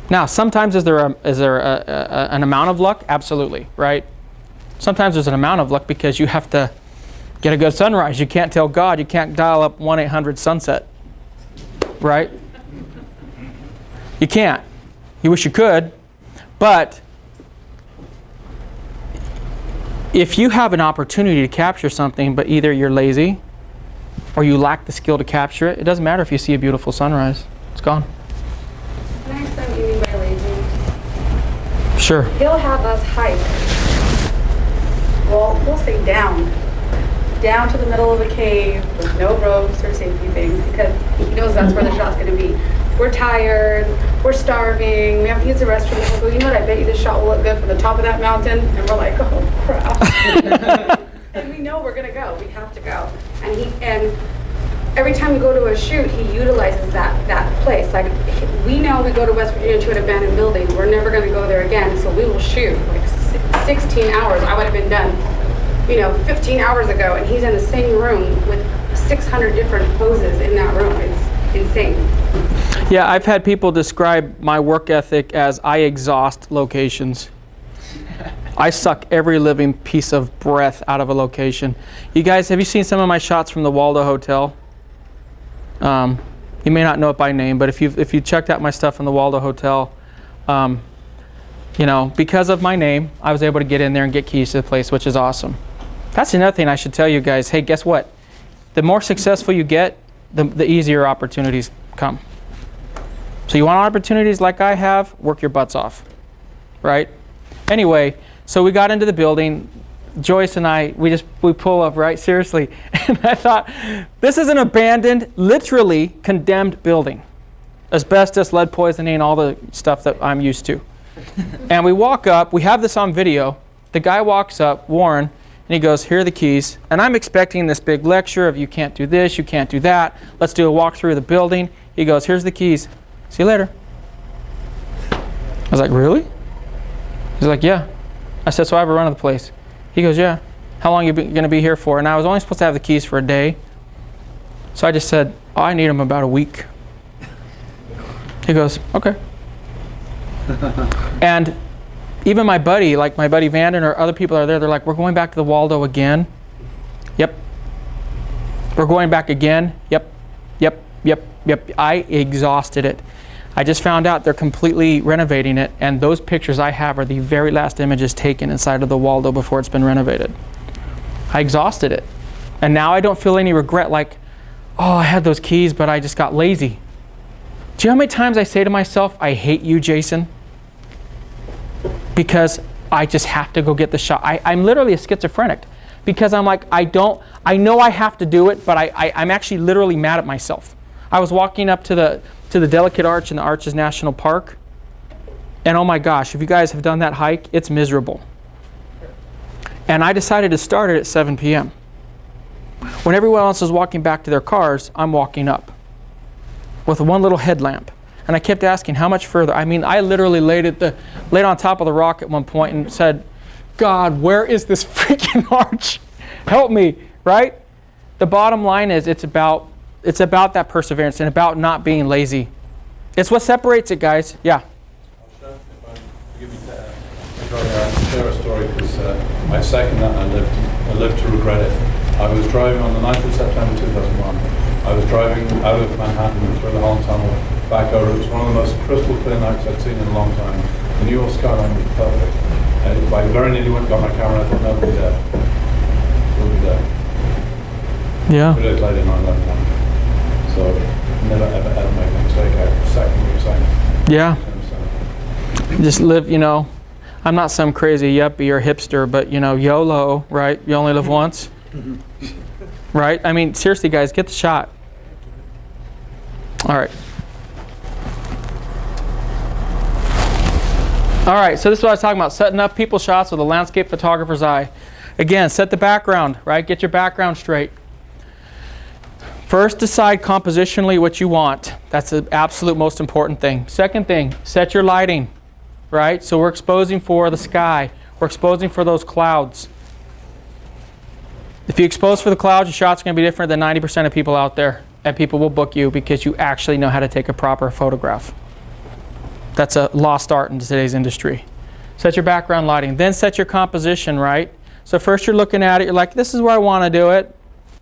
Now, sometimes is there an amount of luck? Absolutely, right? Sometimes there's an amount of luck because you have to get a good sunrise. You can't tell God. You can't dial up 1-800-sunset, right? You can't. You wish you could, but if you have an opportunity to capture something, but either you're lazy or you lack the skill to capture it, it doesn't matter if you see a beautiful sunrise. It's gone. Can I explain what you mean by lazy? Sure. He'll have us hike. Well, we'll say down to the middle of a cave with no ropes or safety things because he knows that's where the shot's going to be. We're tired, we're starving, we have to use the restroom. He'll go, you know what, I bet you this shot will look good from the top of that mountain. And we're like, oh crap. And we know we're going to go, we have to go. And every time we go to a shoot, he utilizes that place. Like, we know we go to West Virginia to an abandoned building, we're never going to go there again, so we will shoot like 16 hours. I would have been done 15 hours ago, and he's in the same room with 600 different poses in that room. It's insane. Yeah, I've had people describe my work ethic as I exhaust locations. I suck every living piece of breath out of a location. You guys, have you seen some of my shots from the Waldo Hotel? You may not know it by name, but if you checked out my stuff from the Waldo Hotel, because of my name, I was able to get in there and get keys to the place, which is awesome. That's another thing I should tell you guys. Hey, guess what? The more successful you get, the easier opportunities come. So you want opportunities like I have, work your butts off, right? Anyway, so we got into the building. Joyce and I, we pull up, right? Seriously. And I thought, this is an abandoned, literally condemned building. Asbestos, lead poisoning, all the stuff that I'm used to. And we walk up, we have this on video. The guy walks up, Warren, and he goes, here are the keys. And I'm expecting this big lecture of you can't do this, you can't do that. Let's do a walkthrough of the building. He goes, here's the keys. See you later. I was like, really? He's like, yeah. I said, so I have a run of the place. He goes, yeah. How long are you going to be here for? And I was only supposed to have the keys for a day. So I just said, oh, I need them about a week. He goes, okay. And even my buddy, like my buddy Vanden or other people are there, they're like, we're going back to the Waldo again. Yep. We're going back again. Yep. I exhausted it. I just found out they're completely renovating it, and those pictures I have are the very last images taken inside of the Waldo before it's been renovated. I exhausted it. And now I don't feel any regret like, oh, I had those keys, but I just got lazy. Do you know how many times I say to myself, I hate you, Jason? Because I just have to go get the shot. I'm literally a schizophrenic because I'm like, I know I have to do it, but I'm actually literally mad at myself. I was walking up to the Delicate Arch in the Arches National Park, and oh my gosh, if you guys have done that hike, it's miserable. And I decided to start it at 7 p.m. When everyone else is walking back to their cars, I'm walking up with one little headlamp. And I kept asking, how much further? I mean, I literally laid on top of the rock at one point and said, God, where is this freaking arch? Help me, right? The bottom line is it's about that perseverance and about not being lazy. It's what separates it, guys. Yeah. I'll share a story because I second that and I live to regret it. I was driving on the 9th of September 2001. I was driving out of Manhattan through the Holland Tunnel back over. It was one of the most crystal clear nights I'd seen in a long time. The New York skyline was perfect. I very nearly went and got my camera. I thought, no, we'll be there. We'll be there. Yeah. 2 days later, 9/11. So never ever make a mistake. I second what you're saying. Yeah. Just live, I'm not some crazy yuppie or hipster, but YOLO, right? You only live once. Right? I mean, seriously, guys, get the shot. All right. All right, so this is what I was talking about, setting up people shots with a landscape photographer's eye. Again, set the background, right? Get your background straight. First, decide compositionally what you want. That's the absolute most important thing. Second thing, set your lighting. right? So we're exposing for the sky. We're exposing for those clouds. If you expose for the clouds, your shot's going to be different than 90% of people out there. And people will book you because you actually know how to take a proper photograph. That's a lost art in today's industry. Set your background lighting. Then set your composition, right? So first you're looking at it. You're like, this is where I want to do it.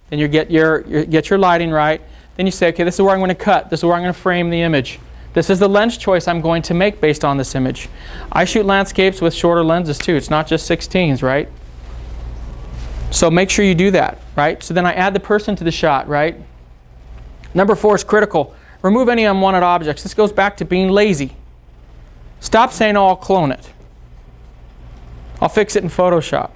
Then you get your lighting right. Then you say, okay, this is where I'm going to cut. This is where I'm going to frame the image. This is the lens choice I'm going to make based on this image. I shoot landscapes with shorter lenses too. It's not just 16s, right? So make sure you do that, right? So then I add the person to the shot, right? Number 4 is critical. Remove any unwanted objects. This goes back to being lazy. Stop saying, oh, I'll clone it. I'll fix it in Photoshop.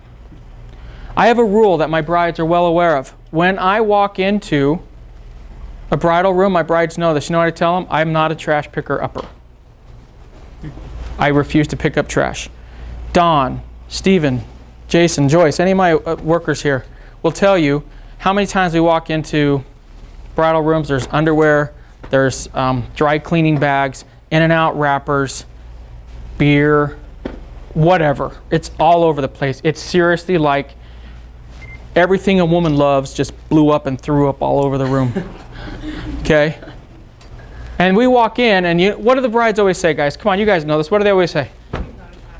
I have a rule that my brides are well aware of. When I walk into a bridal room, my brides know this. You know what I tell them? I'm not a trash picker-upper. I refuse to pick up trash. Don, Stephen, Jason, Joyce, any of my workers here will tell you how many times we walk into bridal rooms. There's underwear, there's dry cleaning bags, In-N-Out wrappers, beer, whatever. It's all over the place. It's seriously like everything a woman loves just blew up and threw up all over the room. Okay? And we walk in, and what do the brides always say, guys? Come on, you guys know this. What do they always say? You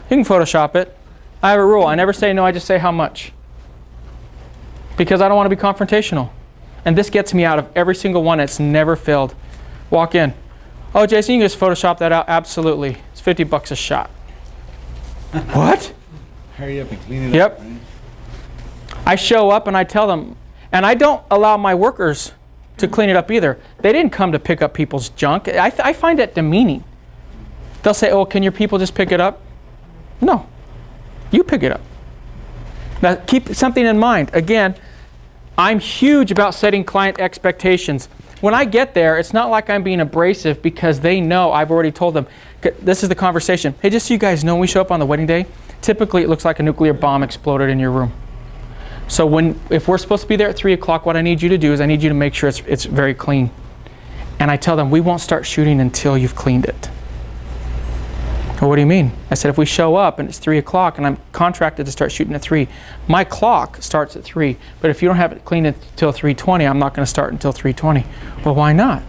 can Photoshop it. I have a rule. I never say no, I just say how much. Because I don't want to be confrontational. And this gets me out of every single one. It's never failed. Walk in. Oh, Jason, you can just Photoshop that out? Absolutely. It's $50 a shot. What? Hurry up and clean it Yep. up. Right? I show up and I tell them, and I don't allow my workers to clean it up either. They didn't come to pick up people's junk. I find that demeaning. They'll say, oh, can your people just pick it up? No. You pick it up. Now, keep something in mind. Again, I'm huge about setting client expectations. When I get there, it's not like I'm being abrasive because they know I've already told them. This is the conversation. Hey, just so you guys know, when we show up on the wedding day, typically it looks like a nuclear bomb exploded in your room. So if we're supposed to be there at 3 o'clock, what I need you to do is I need you to make sure it's very clean. And I tell them, we won't start shooting until you've cleaned it. Well, what do you mean? I said, if we show up and it's 3 o'clock and I'm contracted to start shooting at 3, my clock starts at 3. But if you don't have it cleaned until 3:20, I'm not going to start until 3:20. Well, why not?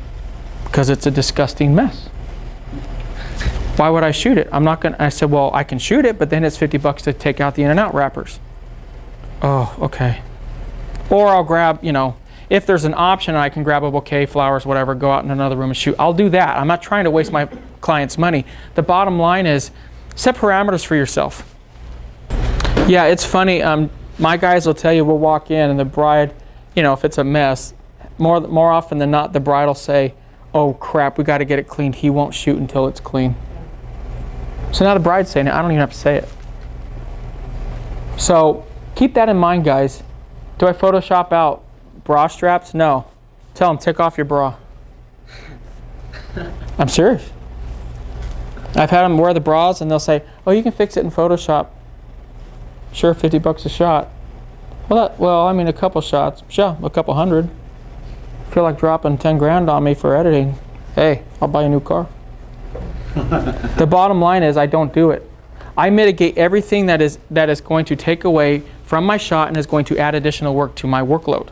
Because it's a disgusting mess. Why would I shoot it? I'm not going to. I said, well, I can shoot it, but then it's $50 to take out the In-N-Out wrappers. Oh, okay. Or I'll grab, if there's an option, I can grab a bouquet, flowers, whatever, go out in another room and shoot. I'll do that. I'm not trying to waste my client's money. The bottom line is set parameters for yourself. Yeah, it's funny. My guys will tell you, we'll walk in and the bride, if it's a mess, more often than not, the bride will say, oh crap, we got to get it cleaned. He won't shoot until it's clean. So now the bride's saying it. I don't even have to say it. So keep that in mind, guys. Do I Photoshop out bra straps? No. Tell them, take off your bra. I'm serious. I've had them wear the bras and they'll say, oh, you can fix it in Photoshop. Sure, $50 a shot. Well, I mean, a couple shots. Sure, a couple hundred. Feel like dropping 10 grand on me for editing. Hey, I'll buy a new car. The bottom line is I don't do it. I mitigate everything that is going to take away from my shot and is going to add additional work to my workload.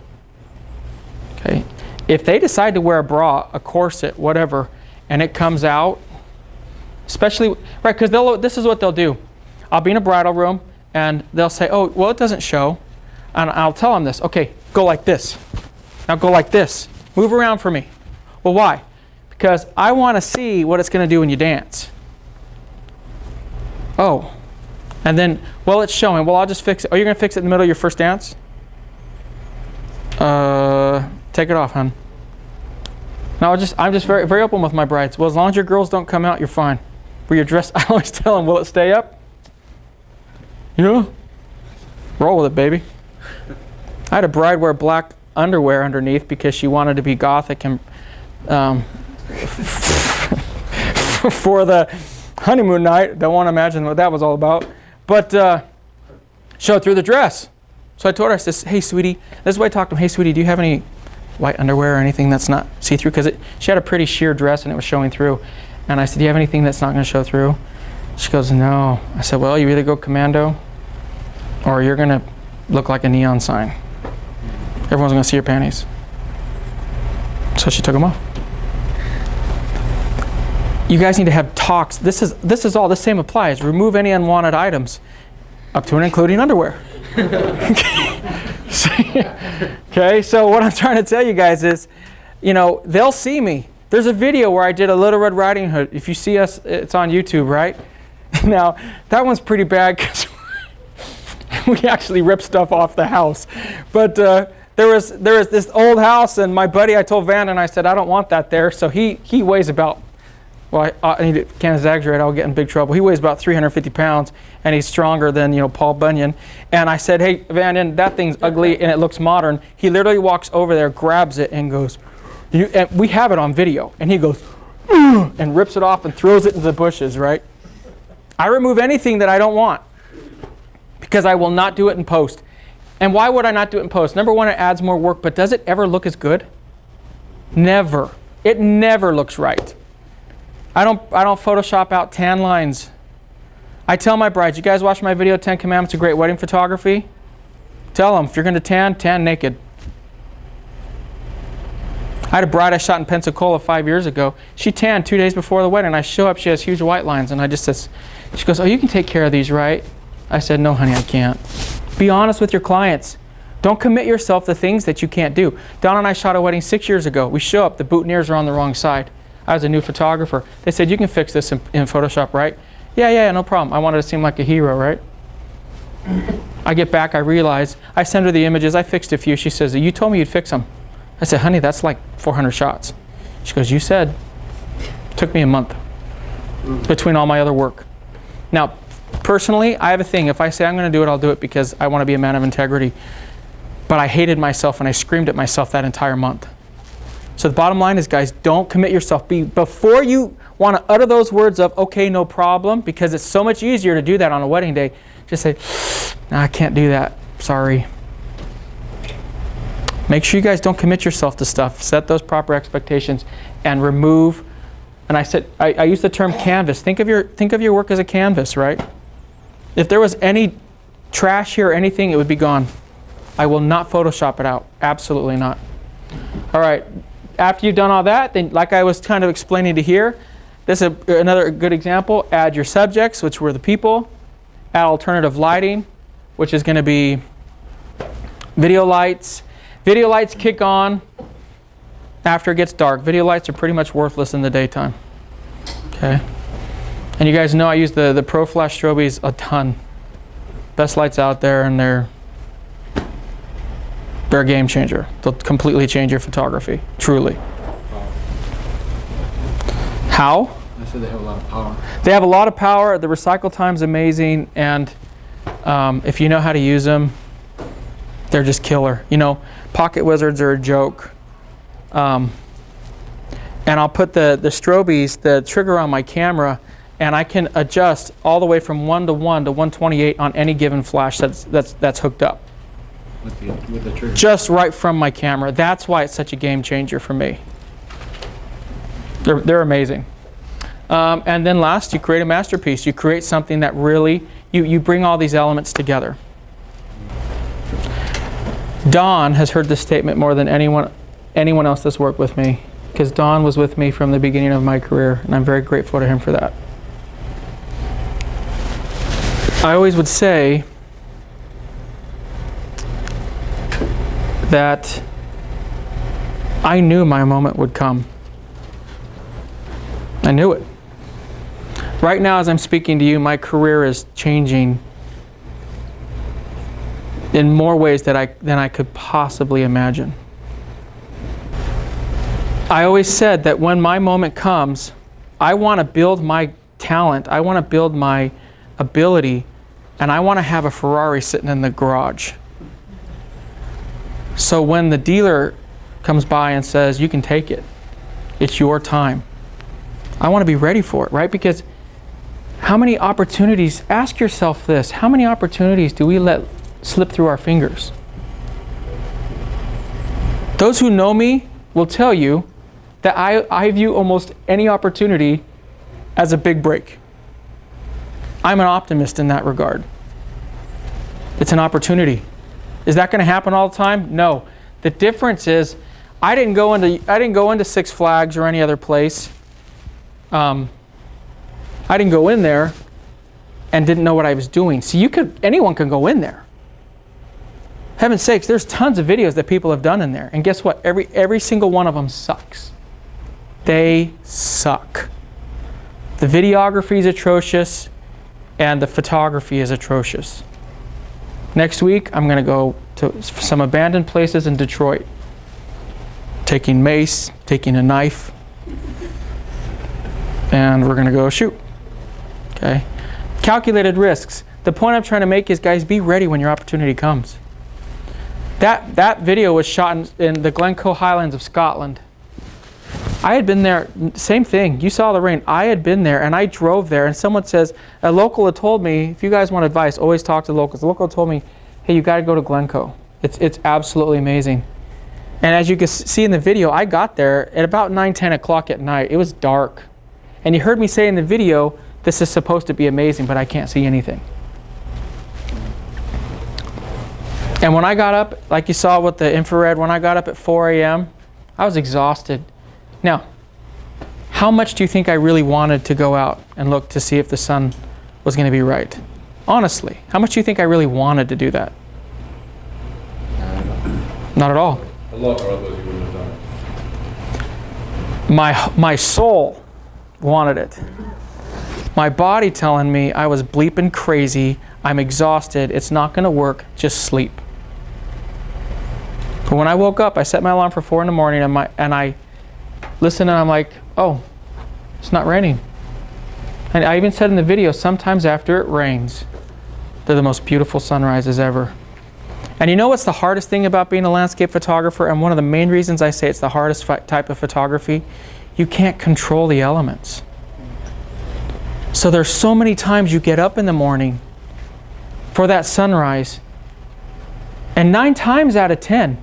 Okay. If they decide to wear a bra, a corset, whatever, and it comes out, especially, right, because this is what they'll do. I'll be in a bridal room and they'll say, oh, well, it doesn't show. And I'll tell them this, okay, go like this. Now go like this. Move around for me. Well, why? Because I want to see what it's going to do when you dance. Oh. And then, well, it's showing. Well, I'll just fix it. Oh, you're going to fix it in the middle of your first dance? Take it off, hon. No, I'm just very, very open with my brides. Well, as long as your girls don't come out, you're fine. Where you're dressed, I always tell them, will it stay up? Yeah. Roll with it, baby. I had a bride wear black underwear underneath because she wanted to be gothic and for the honeymoon night. Don't want to imagine what that was all about. But showed through the dress. So I told her, I said, hey, sweetie, this is why I talked to him. Hey, sweetie, do you have any white underwear or anything that's not see-through? Because she had a pretty sheer dress and it was showing through. And I said, do you have anything that's not going to show through? She goes, no. I said, well, you either go commando or you're going to look like a neon sign. Everyone's going to see your panties. So she took them off. You guys need to have talks. This is all, the same applies. Remove any unwanted items, up to and including underwear. Okay, so what I'm trying to tell you guys is, you know, they'll see me. There's a video where I did a Little Red Riding Hood. If you see us, it's on YouTube, right? Now, that one's pretty bad because we actually ripped stuff off the house. But there was this old house, and my buddy, I told Van, and I said, I don't want that there. So he weighs about, well, I can't exaggerate, I'll get in big trouble. He weighs about 350 pounds, and he's stronger than, you know, Paul Bunyan. And I said, hey, Van, that thing's ugly, and it looks modern. He literally walks over there, grabs it, and goes, and we have it on video. And he goes, and rips it off and throws it into the bushes, right? I remove anything that I don't want because I will not do it in post. And why would I not do it in post? Number one, it adds more work, but does it ever look as good? Never. It never looks right. I don't Photoshop out tan lines. I tell my brides, you guys watch my video, 10 Commandments of Great Wedding Photography? Tell them, if you're going to tan naked. I had a bride I shot in Pensacola 5 years ago. She tanned 2 days before the wedding. I show up, she has huge white lines, and I just says, she goes, oh, you can take care of these, right? I said, no, honey, I can't. Be honest with your clients. Don't commit yourself to things that you can't do. Don and I shot a wedding 6 years ago. We show up, the boutonnieres are on the wrong side. I was a new photographer. They said, you can fix this in Photoshop, right? Yeah, no problem. I wanted to seem like a hero, right? I get back, I realize, I send her the images, I fixed a few. She says, you told me you'd fix them. I said, honey, that's like 400 shots. She goes, you said. It took me a month between all my other work. Now, personally, I have a thing. If I say I'm going to do it, I'll do it because I want to be a man of integrity. But I hated myself and I screamed at myself that entire month. So the bottom line is, guys, don't commit yourself. Before you want to utter those words of, okay, no problem, because it's so much easier to do that on a wedding day, just say, no, I can't do that. Sorry. Make sure you guys don't commit yourself to stuff. Set those proper expectations and remove. And I said, I use the term canvas. Think of your work as a canvas, right? If there was any trash here or anything, it would be gone. I will not Photoshop it out. Absolutely not. All right. After you've done all that, then like I was kind of explaining to here, this is another good example. Add your subjects, which were the people. Add alternative lighting, which is going to be video lights. Video lights kick on after it gets dark. Video lights are pretty much worthless in the daytime. Okay. And you guys know I use the Pro Flash strobies a ton. Best lights out there, and they're a game changer. They'll completely change your photography, truly. How? I said they have a lot of power. They have a lot of power. The recycle time's amazing, and if you know how to use them, they're just killer. You know, pocket wizards are a joke. And I'll put the strobies, the trigger on my camera, and I can adjust all the way from 1 to 1 to 128 on any given flash that's hooked up. With the trigger. Just right from my camera. That's why it's such a game changer for me. They're amazing. And then last, you create a masterpiece. You create something that really, you bring all these elements together. Don has heard this statement more than anyone else that's worked with me, because Don was with me from the beginning of my career, and I'm very grateful to him for that. I always would say that I knew my moment would come. I knew it. Right now, as I'm speaking to you, my career is changing in more ways than I could possibly imagine. I always said that when my moment comes, I want to build my talent, I want to build my ability, and I want to have a Ferrari sitting in the garage. So when the dealer comes by and says, you can take it, it's your time, I want to be ready for it, right? Because how many opportunities, ask yourself this, how many opportunities do we let slip through our fingers? Those who know me will tell you that I view almost any opportunity as a big break. I'm an optimist in that regard. It's an opportunity. Is that going to happen all the time? No. The difference is I didn't go into Six Flags or any other place. I didn't go in there and didn't know what I was doing. See, anyone can go in there. Heaven's sakes, there's tons of videos that people have done in there. And guess what? Every single one of them sucks. They suck. The videography is atrocious and the photography is atrocious. Next week, I'm going to go to some abandoned places in Detroit. Taking mace, taking a knife, and we're going to go shoot. Okay? Calculated risks. The point I'm trying to make is, guys, be ready when your opportunity comes. That video was shot in the Glencoe Highlands of Scotland. I had been there, same thing. You saw the rain. I had been there and I drove there and someone says, a local had told me, if you guys want advice, always talk to the locals. The local told me, hey, you got to go to Glencoe. It's absolutely amazing. And as you can see in the video, I got there at about 9, 10 o'clock at night. It was dark. And you heard me say in the video, this is supposed to be amazing, but I can't see anything. And when I got up, like you saw with the infrared, when I got up at 4 a.m., I was exhausted. Now, how much do you think I really wanted to go out and look to see if the sun was going to be right? Honestly, how much do you think I really wanted to do that? Not at all. A lot, or otherwise you wouldn't have done it. My soul wanted it. My body telling me I was bleeping crazy, I'm exhausted, it's not going to work, just sleep. But when I woke up, I set my alarm for 4 in the morning and I listened and I'm like, oh, it's not raining. And I even said in the video, sometimes after it rains, they're the most beautiful sunrises ever. And you know what's the hardest thing about being a landscape photographer? And one of the main reasons I say it's the hardest type of photography, you can't control the elements. So there's so many times you get up in the morning for that sunrise, and 9 times out of 10,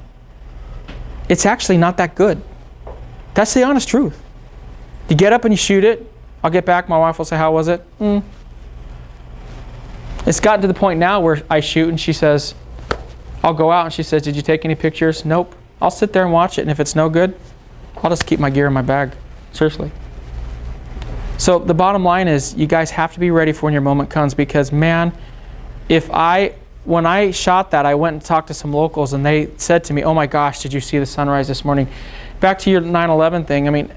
it's actually not that good. That's the honest truth. You get up and you shoot it. I'll get back, my wife will say, how was it? It's gotten to the point now where I shoot and she says, I'll go out and she says, did you take any pictures? Nope. I'll sit there and watch it, and if it's no good, I'll just keep my gear in my bag. Seriously. So the bottom line is, you guys have to be ready for when your moment comes, because man, when I shot that, I went and talked to some locals and they said to me, oh my gosh, did you see the sunrise this morning? Back to your 9/11 thing, I mean,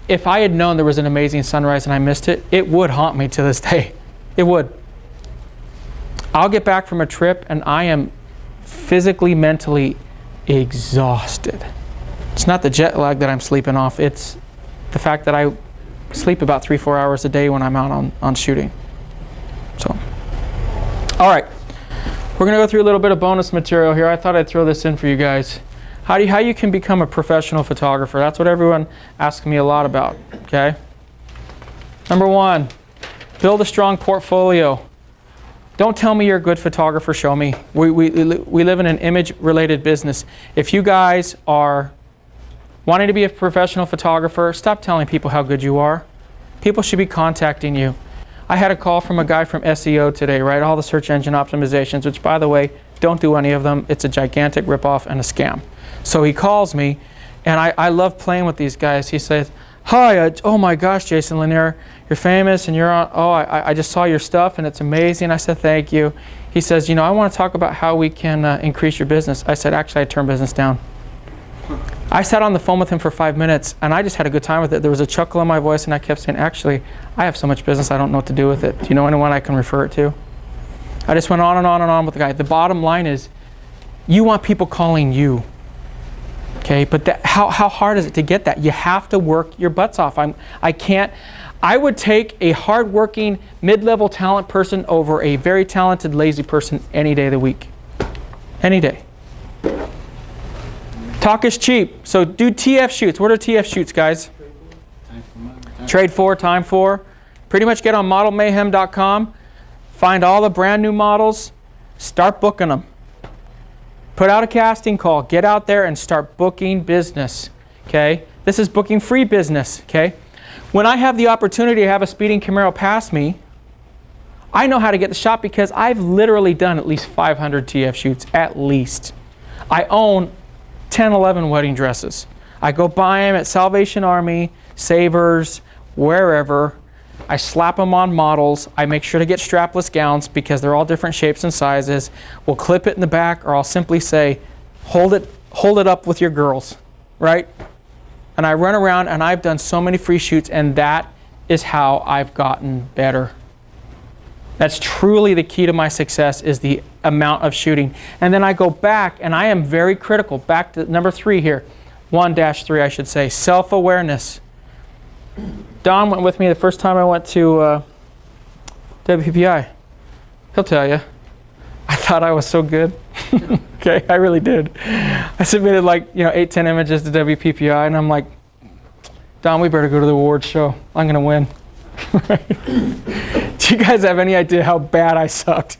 if I had known there was an amazing sunrise and I missed it, it would haunt me to this day. It would. I'll get back from a trip and I am physically, mentally exhausted. It's not the jet lag that I'm sleeping off, it's the fact that I sleep about 3-4 hours a day when I'm out on shooting. So, all right, we're gonna go through a little bit of bonus material here. I thought I'd throw this in for you guys. How you can become a professional photographer. That's what everyone asks me a lot about, okay? Number 1, build a strong portfolio. Don't tell me you're a good photographer, show me. We live in an image-related business. If you guys are wanting to be a professional photographer, stop telling people how good you are. People should be contacting you. I had a call from a guy from SEO today, right? All the search engine optimizations, which by the way, don't do any of them. It's a gigantic ripoff and a scam. So he calls me, and I love playing with these guys. He says, hi, oh my gosh, Jason Lanier, you're famous and you're on, I just saw your stuff and it's amazing. I said, thank you. He says, you know, I want to talk about how we can increase your business. I said, actually, I turned business down. I sat on the phone with him for 5 minutes and I just had a good time with it. There was a chuckle in my voice and I kept saying, actually, I have so much business I don't know what to do with it. Do you know anyone I can refer it to? I just went on and on and on with the guy. The bottom line is, you want people calling you. Okay, but how hard is it to get that? You have to work your butts off. I would take a hardworking, mid-level talent person over a very talented, lazy person any day of the week. Any day. Talk is cheap. So do TF shoots. What are TF shoots, guys? Trade for, time for. Pretty much get on modelmayhem.com. Find all the brand new models. Start booking them. Put out a casting call. Get out there and start booking business. Okay? This is booking free business. Okay? When I have the opportunity to have a speeding Camaro pass me, I know how to get the shot because I've literally done at least 500 TF shoots, at least. I own 10, 11 wedding dresses. I go buy them at Salvation Army, Savers, wherever. I slap them on models. I make sure to get strapless gowns because they're all different shapes and sizes. We'll clip it in the back, or I'll simply say, hold it up with your girls, right? And I run around and I've done so many free shoots, and that is how I've gotten better. That's truly the key to my success, is the amount of shooting. And then I go back and I am very critical. Back to number 3 here. 1-3, I should say. Self-awareness. Don went with me the first time I went to WPPI. He'll tell you. I thought I was so good. Okay, I really did. I submitted 8, 10 images to WPPI, and I'm like, Don, we better go to the awards show. I'm going to win. Do you guys have any idea how bad I sucked?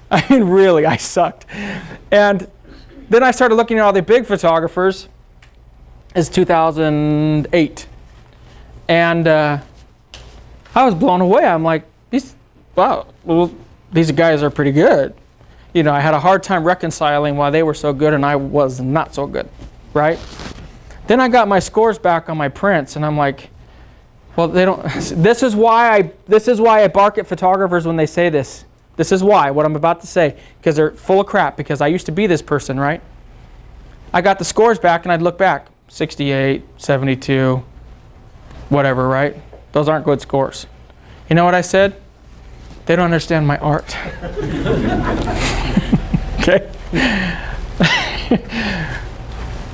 I mean, really, I sucked. And then I started looking at all the big photographers. It's 2008. And I was blown away. I'm like, these guys are pretty good. You know, I had a hard time reconciling why they were so good and I was not so good, right? Then I got my scores back on my prints, and I'm like, well, they don't. This is why I bark at photographers when they say this. This is why, what I'm about to say, because they're full of crap, because I used to be this person, right? I got the scores back and I'd look back, 68, 72, whatever, right? Those aren't good scores. You know what I said? They don't understand my art. Okay?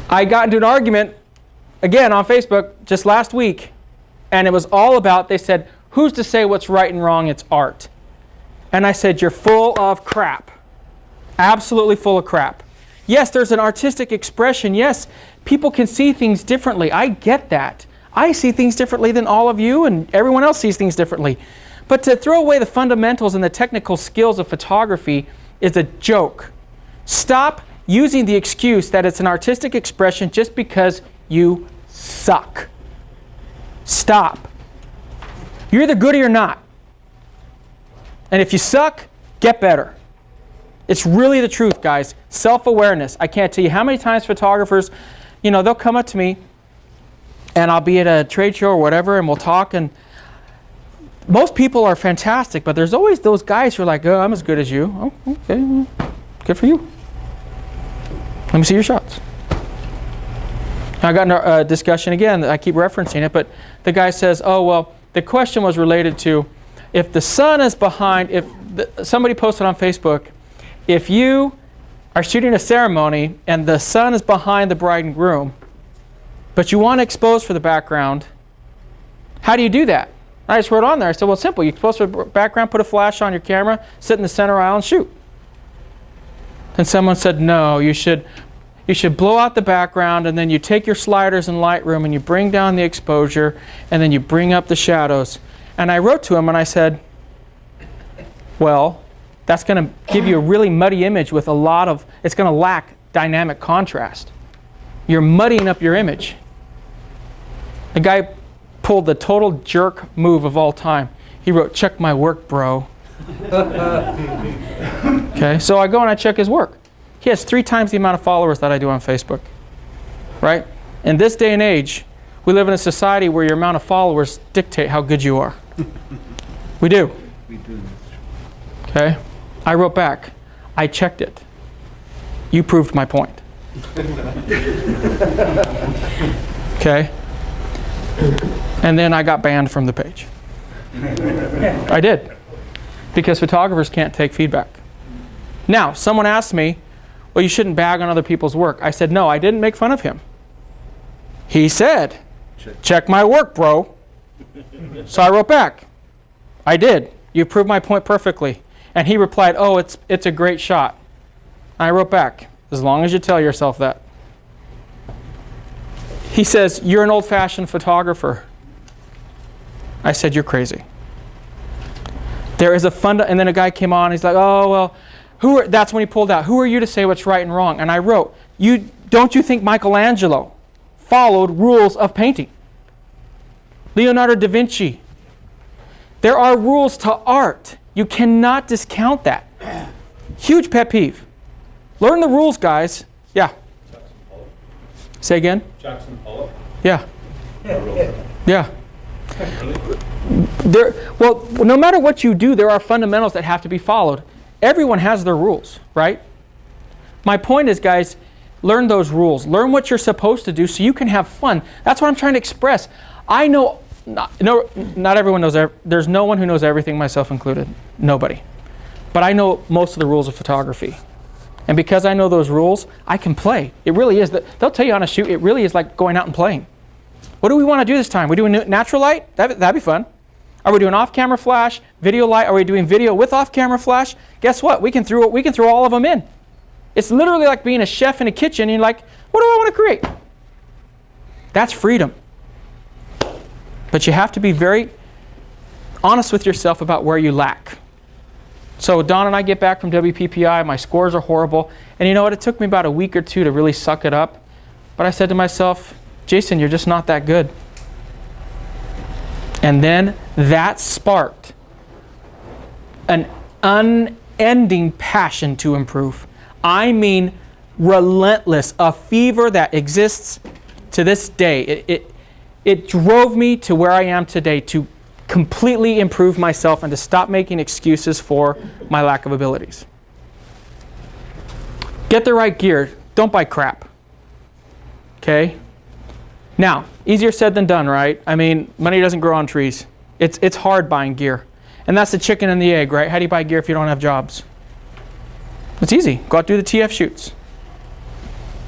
I got into an argument, again, on Facebook just last week, and it was all about, they said, who's to say what's right and wrong? It's art. And I said, you're full of crap. Absolutely full of crap. Yes, there's an artistic expression. Yes, people can see things differently. I get that. I see things differently than all of you, and everyone else sees things differently. But to throw away the fundamentals and the technical skills of photography is a joke. Stop using the excuse that it's an artistic expression just because you suck. Stop. You're either good or you're not. And if you suck, get better. It's really the truth, guys. Self-awareness. I can't tell you how many times photographers, they'll come up to me and I'll be at a trade show or whatever, and we'll talk, and most people are fantastic, but there's always those guys who are like, oh, I'm as good as you. Oh, okay, good for you. Let me see your shots. I got in a discussion again, I keep referencing it, but the guy says, oh, well, the question was related to if the sun is behind, somebody posted on Facebook, if you are shooting a ceremony and the sun is behind the bride and groom, but you want to expose for the background, how do you do that? I just wrote on there, I said, well, it's simple. You expose for the background, put a flash on your camera, sit in the center aisle and shoot. And someone said, no, you should blow out the background, and then you take your sliders in Lightroom and you bring down the exposure, and then you bring up the shadows. And I wrote to him and I said, well, that's going to give you a really muddy image with it's going to lack dynamic contrast. You're muddying up your image. The guy pulled the total jerk move of all time. He wrote, check my work, bro. Okay, so I go and I check his work. He has 3 times the amount of followers that I do on Facebook, right? In this day and age, we live in a society where your amount of followers dictate how good you are. We do. We do. Okay, I wrote back, I checked it. You proved my point. Okay, and then I got banned from the page. I did, because photographers can't take feedback. Now, someone asked me, well, you shouldn't bag on other people's work. I said, no, I didn't make fun of him. He said, check my work, bro. So I wrote back, I did. You proved my point perfectly. And he replied, oh, it's a great shot. I wrote back, as long as you tell yourself that. He says, you're an old-fashioned photographer. I said, you're crazy. There is a and then a guy came on, he's like, oh, well, that's when he pulled out. Who are you to say what's right and wrong? And I wrote, don't you think Michelangelo followed rules of painting? Leonardo da Vinci. There are rules to art. You cannot discount that. Huge pet peeve. Learn the rules, guys. Yeah. Say again? Jackson Pollock. Yeah. Yeah. Well, no matter what you do, there are fundamentals that have to be followed. Everyone has their rules, right? My point is, guys, learn those rules. Learn what you're supposed to do so you can have fun. That's what I'm trying to express. I know, not everyone knows, there's no one who knows everything, myself included. Nobody. But I know most of the rules of photography. And because I know those rules, I can play. It really is. They'll tell you on a shoot, it really is like going out and playing. What do we want to do this time? We doing natural light? That'd be fun. Are we doing off-camera flash, video light? Are we doing video with off-camera flash? Guess what? We can throw all of them in. It's literally like being a chef in a kitchen. And you're like, what do I want to create? That's freedom. But you have to be very honest with yourself about where you lack. So Don and I get back from WPPI. My scores are horrible. And you know what? It took me about a week or two to really suck it up. But I said to myself, Jason, you're just not that good. And then that sparked an unending passion to improve. I mean, relentless, a fever that exists to this day. It drove me to where I am today to completely improve myself and to stop making excuses for my lack of abilities. Get the right gear. Don't buy crap. Okay? Now, easier said than done, right? I mean, money doesn't grow on trees. It's hard buying gear. And that's the chicken and the egg, right? How do you buy gear if you don't have jobs? It's easy. Go out do the TF shoots.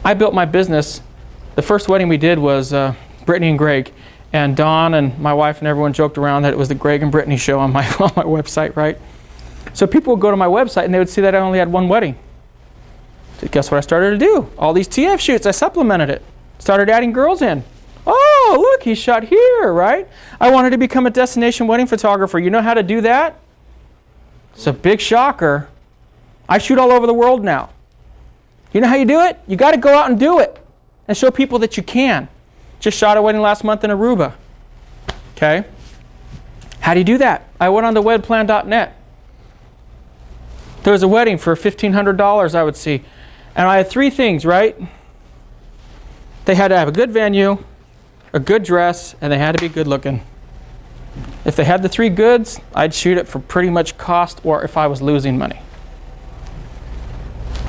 I built my business. The first wedding we did was Brittany and Greg. And Dawn and my wife and everyone joked around that it was the Greg and Brittany show on my website, right? So people would go to my website and they would see that I only had one wedding. So guess what I started to do? All these TF shoots, I supplemented it. Started adding girls in. Oh, look, he shot here, right? I wanted to become a destination wedding photographer. You know how to do that? It's a big shocker. I shoot all over the world now. You know how you do it? You got to go out and do it and show people that you can. Just shot a wedding last month in Aruba. Okay? How do you do that? I went on to wedplan.net. There was a wedding for $1,500 I would see. And I had three things, right? They had to have a good venue, a good dress, and they had to be good looking. If they had the three goods, I'd shoot it for pretty much cost or if I was losing money.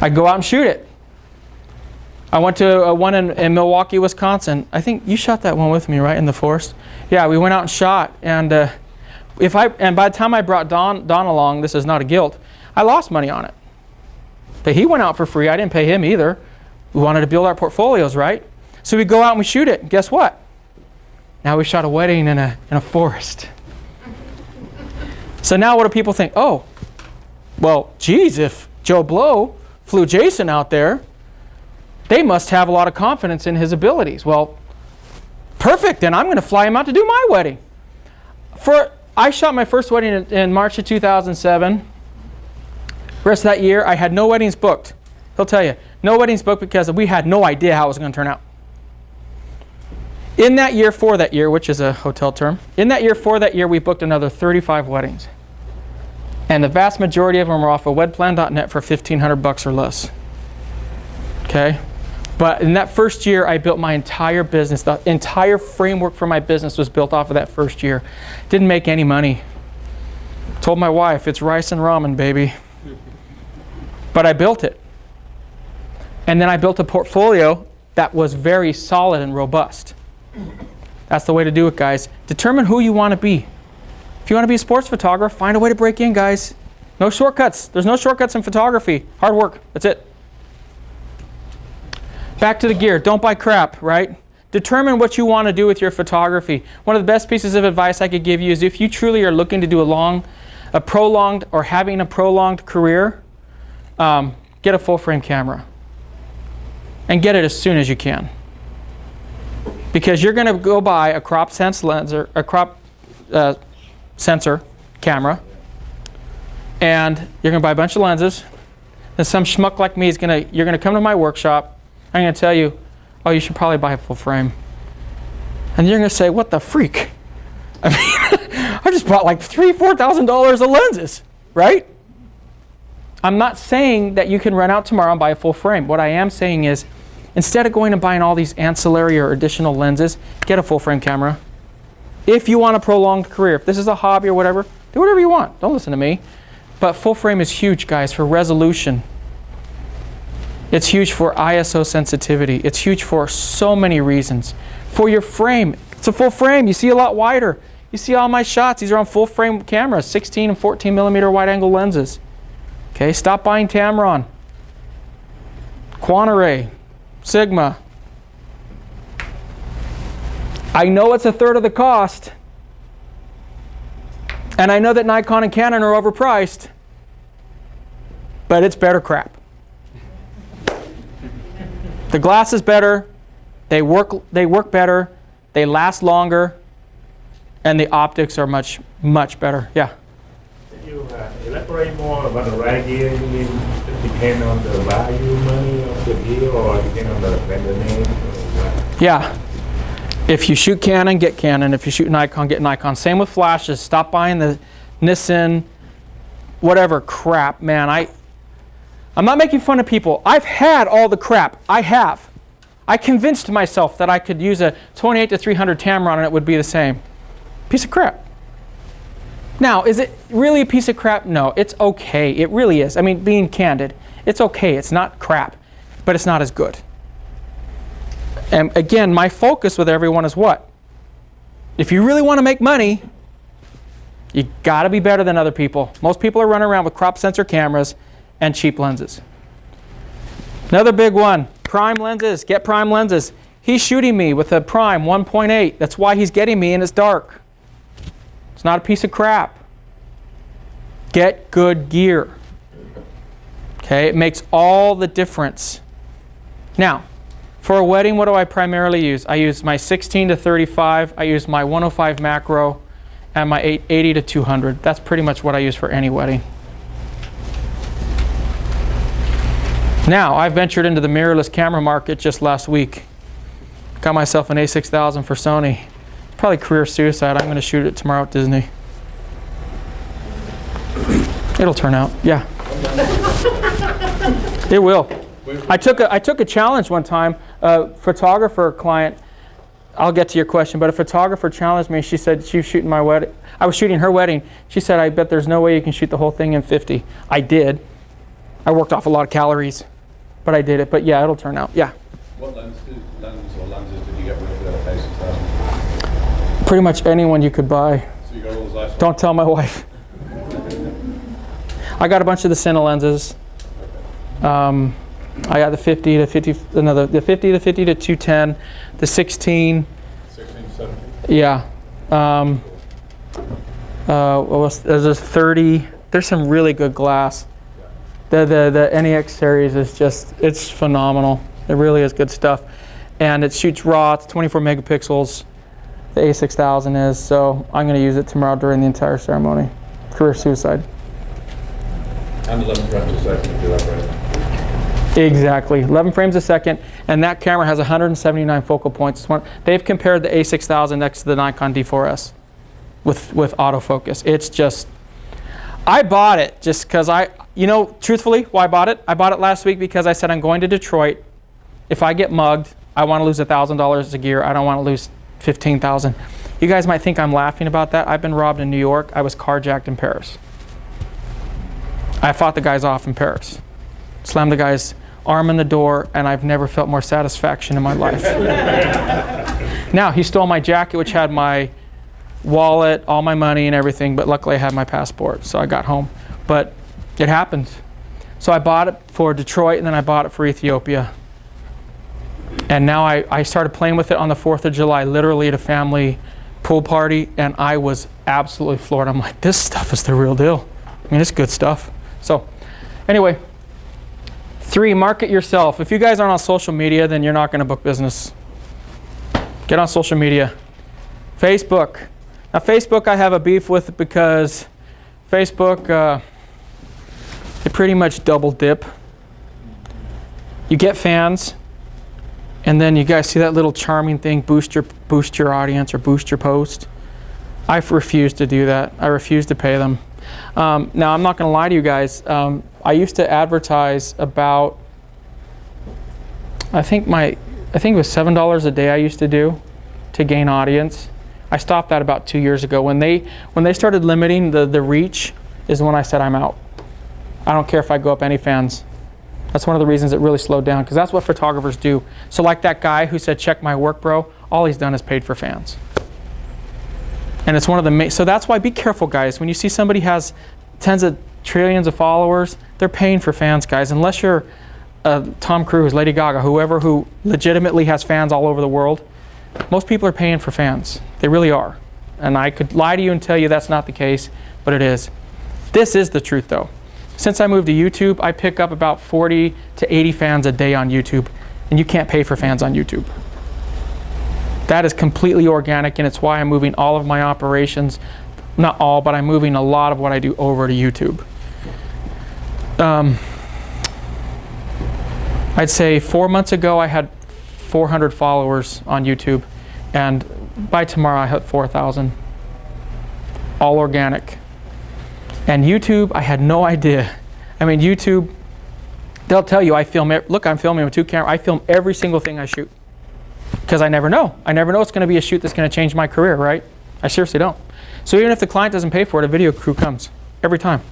I'd go out and shoot it. I went to one in Milwaukee, Wisconsin. I think you shot that one with me, right, in the forest? Yeah, we went out and shot. And by the time I brought Don along, this is not a guilt, I lost money on it. But he went out for free. I didn't pay him either. We wanted to build our portfolios, right? So we go out and we shoot it. And guess what? Now we shot a wedding in a forest. So now what do people think? Oh, well, geez, if Joe Blow flew Jason out there, they must have a lot of confidence in his abilities. Well, perfect, then I'm going to fly him out to do my wedding. I shot my first wedding in March of 2007. The rest of that year, I had no weddings booked. He'll tell you, no weddings booked because we had no idea how it was going to turn out. In that year, for that year, which is a hotel term, in that year, for that year, we booked another 35 weddings. And the vast majority of them were off of wedplan.net for $1,500 or less. Okay? But in that first year, I built my entire business. The entire framework for my business was built off of that first year. Didn't make any money. Told my wife, it's rice and ramen, baby. But I built it. And then I built a portfolio that was very solid and robust. That's the way to do it, guys. Determine who you want to be. If you want to be a sports photographer, find a way to break in, guys. No shortcuts. There's no shortcuts in photography. Hard work. That's it. Back to the gear. Don't buy crap, right? Determine what you want to do with your photography. One of the best pieces of advice I could give you is if you truly are looking to do a prolonged or having a prolonged career, get a full frame camera. And get it as soon as you can. Because you're going to go buy a crop sense lens or a crop sensor camera, and you're going to buy a bunch of lenses. Then some schmuck like me you're going to come to my workshop. I'm going to tell you, oh, you should probably buy a full frame. And you're going to say, what the freak? I mean, I just bought like $3,000-$4,000 of lenses. right? I'm not saying that you can run out tomorrow and buy a full frame. What I am saying is, instead of going and buying all these ancillary or additional lenses, get a full frame camera. If you want a prolonged career, if this is a hobby or whatever, do whatever you want. Don't listen to me. But full frame is huge, guys, for resolution. It's huge for ISO sensitivity. It's huge for so many reasons. For your frame, it's a full frame. You see a lot wider. You see all my shots. These are on full frame cameras, 16 and 14 millimeter wide angle lenses. Okay, stop buying Tamron, Quantaray, Sigma. I know it's a third of the cost. And I know that Nikon and Canon are overpriced, but it's better crap. The glass is better, they work better, they last longer, and the optics are much, much better. Yeah. Can you elaborate more about the right gear? You mean it depend on the value money of the gear or depend on the vendor name? Yeah. If you shoot Canon, get Canon. If you shoot Nikon, get Nikon. Same with flashes. Stop buying the Nissan, whatever crap, man. I'm not making fun of people. I've had all the crap. I have. I convinced myself that I could use a 28 to 300 Tamron and it would be the same. Piece of crap. Now, is it really a piece of crap? No, it's okay. It really is. I mean, being candid, it's okay. It's not crap, but it's not as good. And again, my focus with everyone is what? If you really want to make money, you got to be better than other people. Most people are running around with crop sensor cameras and cheap lenses. Another big one, prime lenses. Get prime lenses. He's shooting me with a prime 1.8. That's why he's getting me, and it's dark. It's not a piece of crap. Get good gear. Okay, it makes all the difference. Now, for a wedding, what do I primarily use? I use my 16 to 35, I use my 105 macro, and my 80 to 200. That's pretty much what I use for any wedding. Now, I ventured into the mirrorless camera market just last week. Got myself an A6000 for Sony. Probably career suicide. I'm going to shoot it tomorrow at Disney. It'll turn out, yeah. It will. I took a challenge one time. A photographer client, I'll get to your question, but a photographer challenged me. She said she was shooting my wedding. I was shooting her wedding. She said, I bet there's no way you can shoot the whole thing in 50. I did. I worked off a lot of calories, but I did it. But yeah, it'll turn out. Yeah. What lenses did you get rid of that A6000? Pretty much anyone you could buy. So you got all those lights? Don't tell my wife. I got a bunch of the Cine lenses. I got the 50 to 50, the 50 to 50 to 210, the 16. 16, 17. Yeah. There's a 30. There's some really good glass. The NEX series is just, it's phenomenal. It really is good stuff. And it shoots RAW, it's 24 megapixels. The A6000 is, so I'm going to use it tomorrow during the entire ceremony. Career suicide. And 11 frames a second if you elaborate. Exactly, 11 frames a second, and that camera has 179 focal points. They've compared the A6000 next to the Nikon D4S with autofocus. It's just, I bought it just because truthfully, why I bought it? I bought it last week because I said I'm going to Detroit. If I get mugged, I want to lose $1,000 a gear. I don't want to lose $15,000. You guys might think I'm laughing about that. I've been robbed in New York. I was carjacked in Paris. I fought the guys off in Paris. Slammed the guy's arm in the door, and I've never felt more satisfaction in my life. Now, he stole my jacket, which had my wallet, all my money and everything, but luckily I had my passport, so I got home. But it happened. So I bought it for Detroit, and then I bought it for Ethiopia. And now I started playing with it on the 4th of July, literally at a family pool party, and I was absolutely floored. I'm like, this stuff is the real deal. I mean, it's good stuff. So anyway, 3, market yourself. If you guys aren't on social media, then you're not going to book business. Get on social media. Facebook. Now, Facebook I have a beef with because Facebook, they pretty much double dip. You get fans, and then you guys see that little charming thing, boost your audience or boost your post. I refuse to do that. I refuse to pay them. Now, I'm not going to lie to you guys. I used to advertise about, I think it was $7 a day I used to do to gain audience. I stopped that about 2 years ago. When they started limiting the reach is when I said I'm out. I don't care if I go up any fans. That's one of the reasons it really slowed down, because that's what photographers do. So like that guy who said, check my work, bro, all he's done is paid for fans. And it's one of the main, so that's why be careful, guys. When you see somebody has tens of trillions of followers, they're paying for fans, guys. Unless you're Tom Cruise, Lady Gaga, whoever who legitimately has fans all over the world, most people are paying for fans. They really are. And I could lie to you and tell you that's not the case, but it is. This is the truth, though. Since I moved to YouTube, I pick up about 40 to 80 fans a day on YouTube, and you can't pay for fans on YouTube. That is completely organic, and it's why I'm moving all of my operations, not all, but I'm moving a lot of what I do over to YouTube. I'd say 4 months ago, I had 400 followers on YouTube, and by tomorrow, I had 4,000. All organic. And YouTube, I had no idea. I mean, YouTube, they'll tell you I film it. Look, I'm filming with 2 cameras. I film every single thing I shoot. Because I never know. I never know it's going to be a shoot that's going to change my career, right? I seriously don't. So even if the client doesn't pay for it, a video crew comes every time.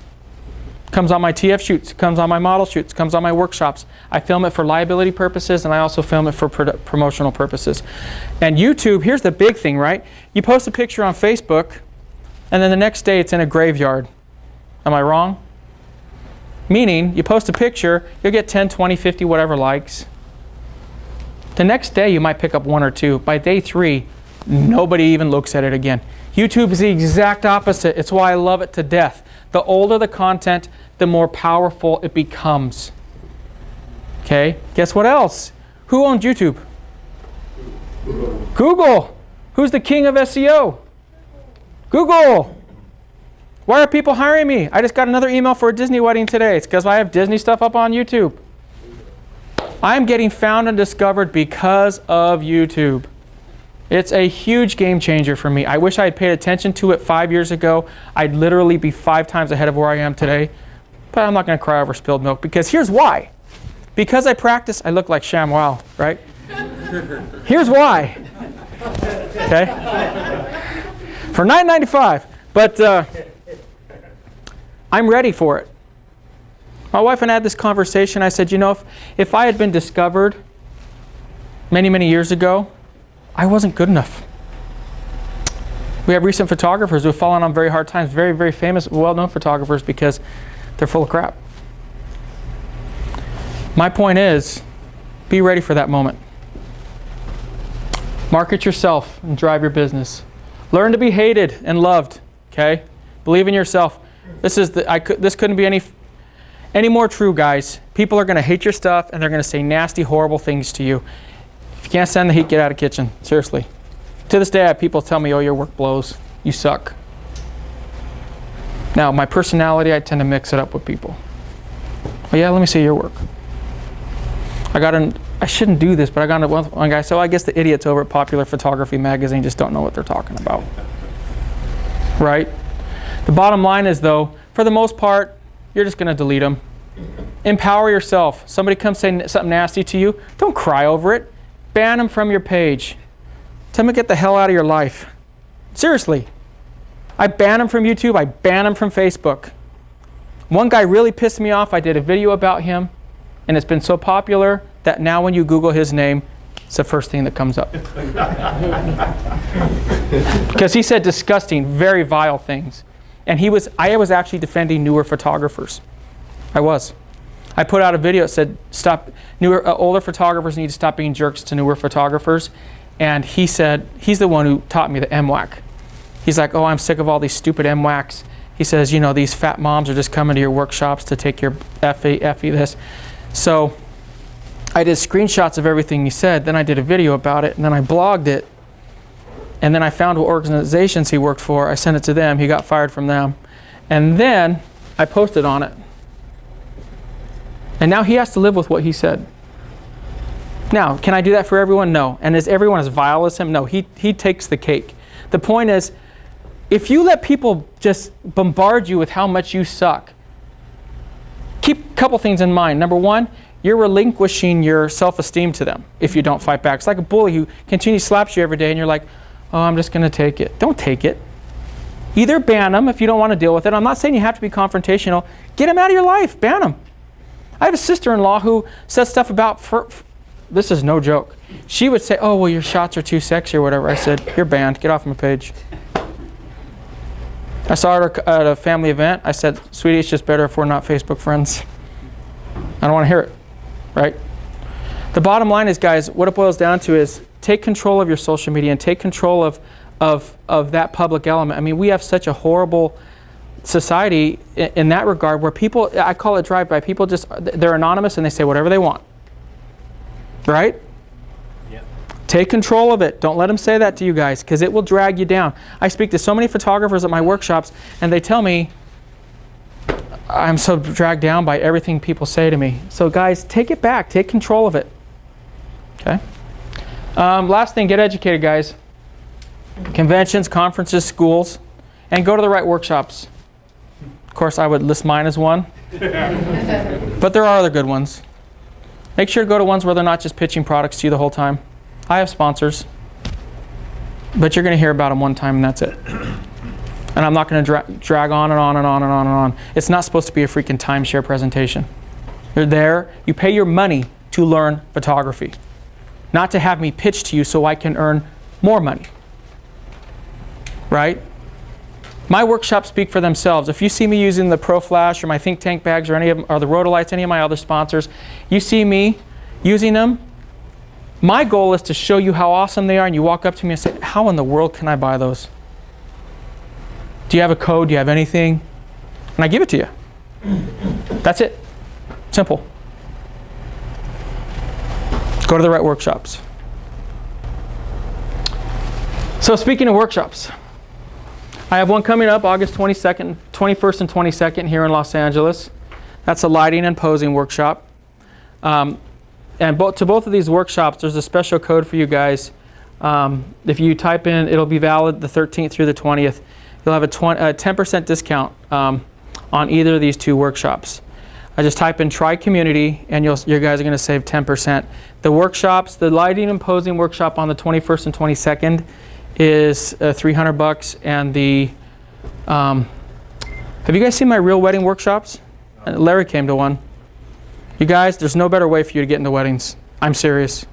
Comes on my TF shoots, comes on my model shoots, comes on my workshops. I film it for liability purposes, and I also film it for promotional purposes. And YouTube, here's the big thing, right? You post a picture on Facebook, and then the next day it's in a graveyard. Am I wrong? Meaning, you post a picture, you'll get 10, 20, 50, whatever likes. The next day, you might pick up 1 or 2. By day 3, nobody even looks at it again. YouTube is the exact opposite. It's why I love it to death. The older the content, the more powerful it becomes. Okay, guess what else? Who owns YouTube? Google. Who's the king of SEO? Google. Why are people hiring me? I just got another email for a Disney wedding today. It's because I have Disney stuff up on YouTube. I'm getting found and discovered because of YouTube. It's a huge game changer for me. I wish I had paid attention to it 5 years ago. I'd literally be 5 times ahead of where I am today. But I'm not going to cry over spilled milk, because here's why. Because I practice, I look like ShamWow, right? Here's why. Okay? For $9.95. But I'm ready for it. My wife and I had this conversation. I said, you know, if I had been discovered many, many years ago, I wasn't good enough. We have recent photographers who have fallen on very hard times, very, very famous, well-known photographers, because they're full of crap. My point is, be ready for that moment. Market yourself and drive your business. Learn to be hated and loved, okay? Believe in yourself. This couldn't be any more true, guys. People are going to hate your stuff, and they're going to say nasty, horrible things to you. If you can't stand the heat, get out of the kitchen. Seriously. To this day, I have people tell me, oh, your work blows. You suck. Now, my personality, I tend to mix it up with people. Oh, yeah, let me see your work. I shouldn't do this, but I got into one guy, so I guess the idiots over at Popular Photography Magazine just don't know what they're talking about. Right? The bottom line is, though, for the most part, you're just going to delete them. Empower yourself. Somebody comes saying something nasty to you, don't cry over it. Ban them from your page. Tell them to get the hell out of your life. Seriously. I ban them from YouTube. I ban them from Facebook. One guy really pissed me off. I did a video about him, and it's been so popular that now when you Google his name, it's the first thing that comes up. Because he said disgusting, very vile things. And I was actually defending newer photographers. I was. I put out a video that said, older photographers need to stop being jerks to newer photographers. And he said, he's the one who taught me the MWAC. He's like, oh, I'm sick of all these stupid MWACs. He says, you know, these fat moms are just coming to your workshops to take your Effie this. So I did screenshots of everything he said. Then I did a video about it, and then I blogged it. And then I found what organizations he worked for. I sent it to them. He got fired from them. And then I posted on it. And now he has to live with what he said. Now, can I do that for everyone? No. And is everyone as vile as him? No. He takes the cake. The point is, if you let people just bombard you with how much you suck, keep a couple things in mind. Number one, you're relinquishing your self-esteem to them if you don't fight back. It's like a bully who continually slaps you every day and you're like, oh, I'm just going to take it. Don't take it. Either ban them if you don't want to deal with it. I'm not saying you have to be confrontational. Get them out of your life. Ban them. I have a sister-in-law who says stuff about, this is no joke. She would say, oh, well, your shots are too sexy or whatever. I said, you're banned. Get off my page. I saw her at a family event. I said, sweetie, it's just better if we're not Facebook friends. I don't want to hear it, right? The bottom line is, guys, what it boils down to is take control of your social media and take control of that public element. I mean, we have such a horrible society in that regard where people, I call it drive-by, people just, they're anonymous and they say whatever they want, right? Take control of it. Don't let them say that to you guys because it will drag you down. I speak to so many photographers at my workshops and they tell me I'm so dragged down by everything people say to me. So guys, take it back. Take control of it. Okay? Last thing, get educated, guys. Conventions, conferences, schools, and go to the right workshops. Of course, I would list mine as one. But there are other good ones. Make sure to go to ones where they're not just pitching products to you the whole time. I have sponsors, but you're going to hear about them one time and that's it. And I'm not going to drag on and on and on and on and on. It's not supposed to be a freaking timeshare presentation. You're there, you pay your money to learn photography, not to have me pitch to you so I can earn more money, right? My workshops speak for themselves. If you see me using the Pro Flash or my Think Tank bags or any of them, or the Rotolights, any of my other sponsors, you see me using them, my goal is to show you how awesome they are, and you walk up to me and say, how in the world can I buy those? Do you have a code? Do you have anything? And I give it to you. That's it. Simple. Go to the right workshops. So speaking of workshops, I have one coming up August 22nd, 21st and 22nd here in Los Angeles. That's a lighting and posing workshop. And to both of these workshops, there's a special code for you guys. If you type in, it'll be valid the 13th through the 20th. You'll have a 10% discount on either of these two workshops. I just type in Try Community, and you guys are going to save 10%. The workshops, the lighting and posing workshop on the 21st and 22nd is $300, and the have you guys seen my real wedding workshops? Larry came to one. You guys, there's no better way for you to get into weddings. I'm serious.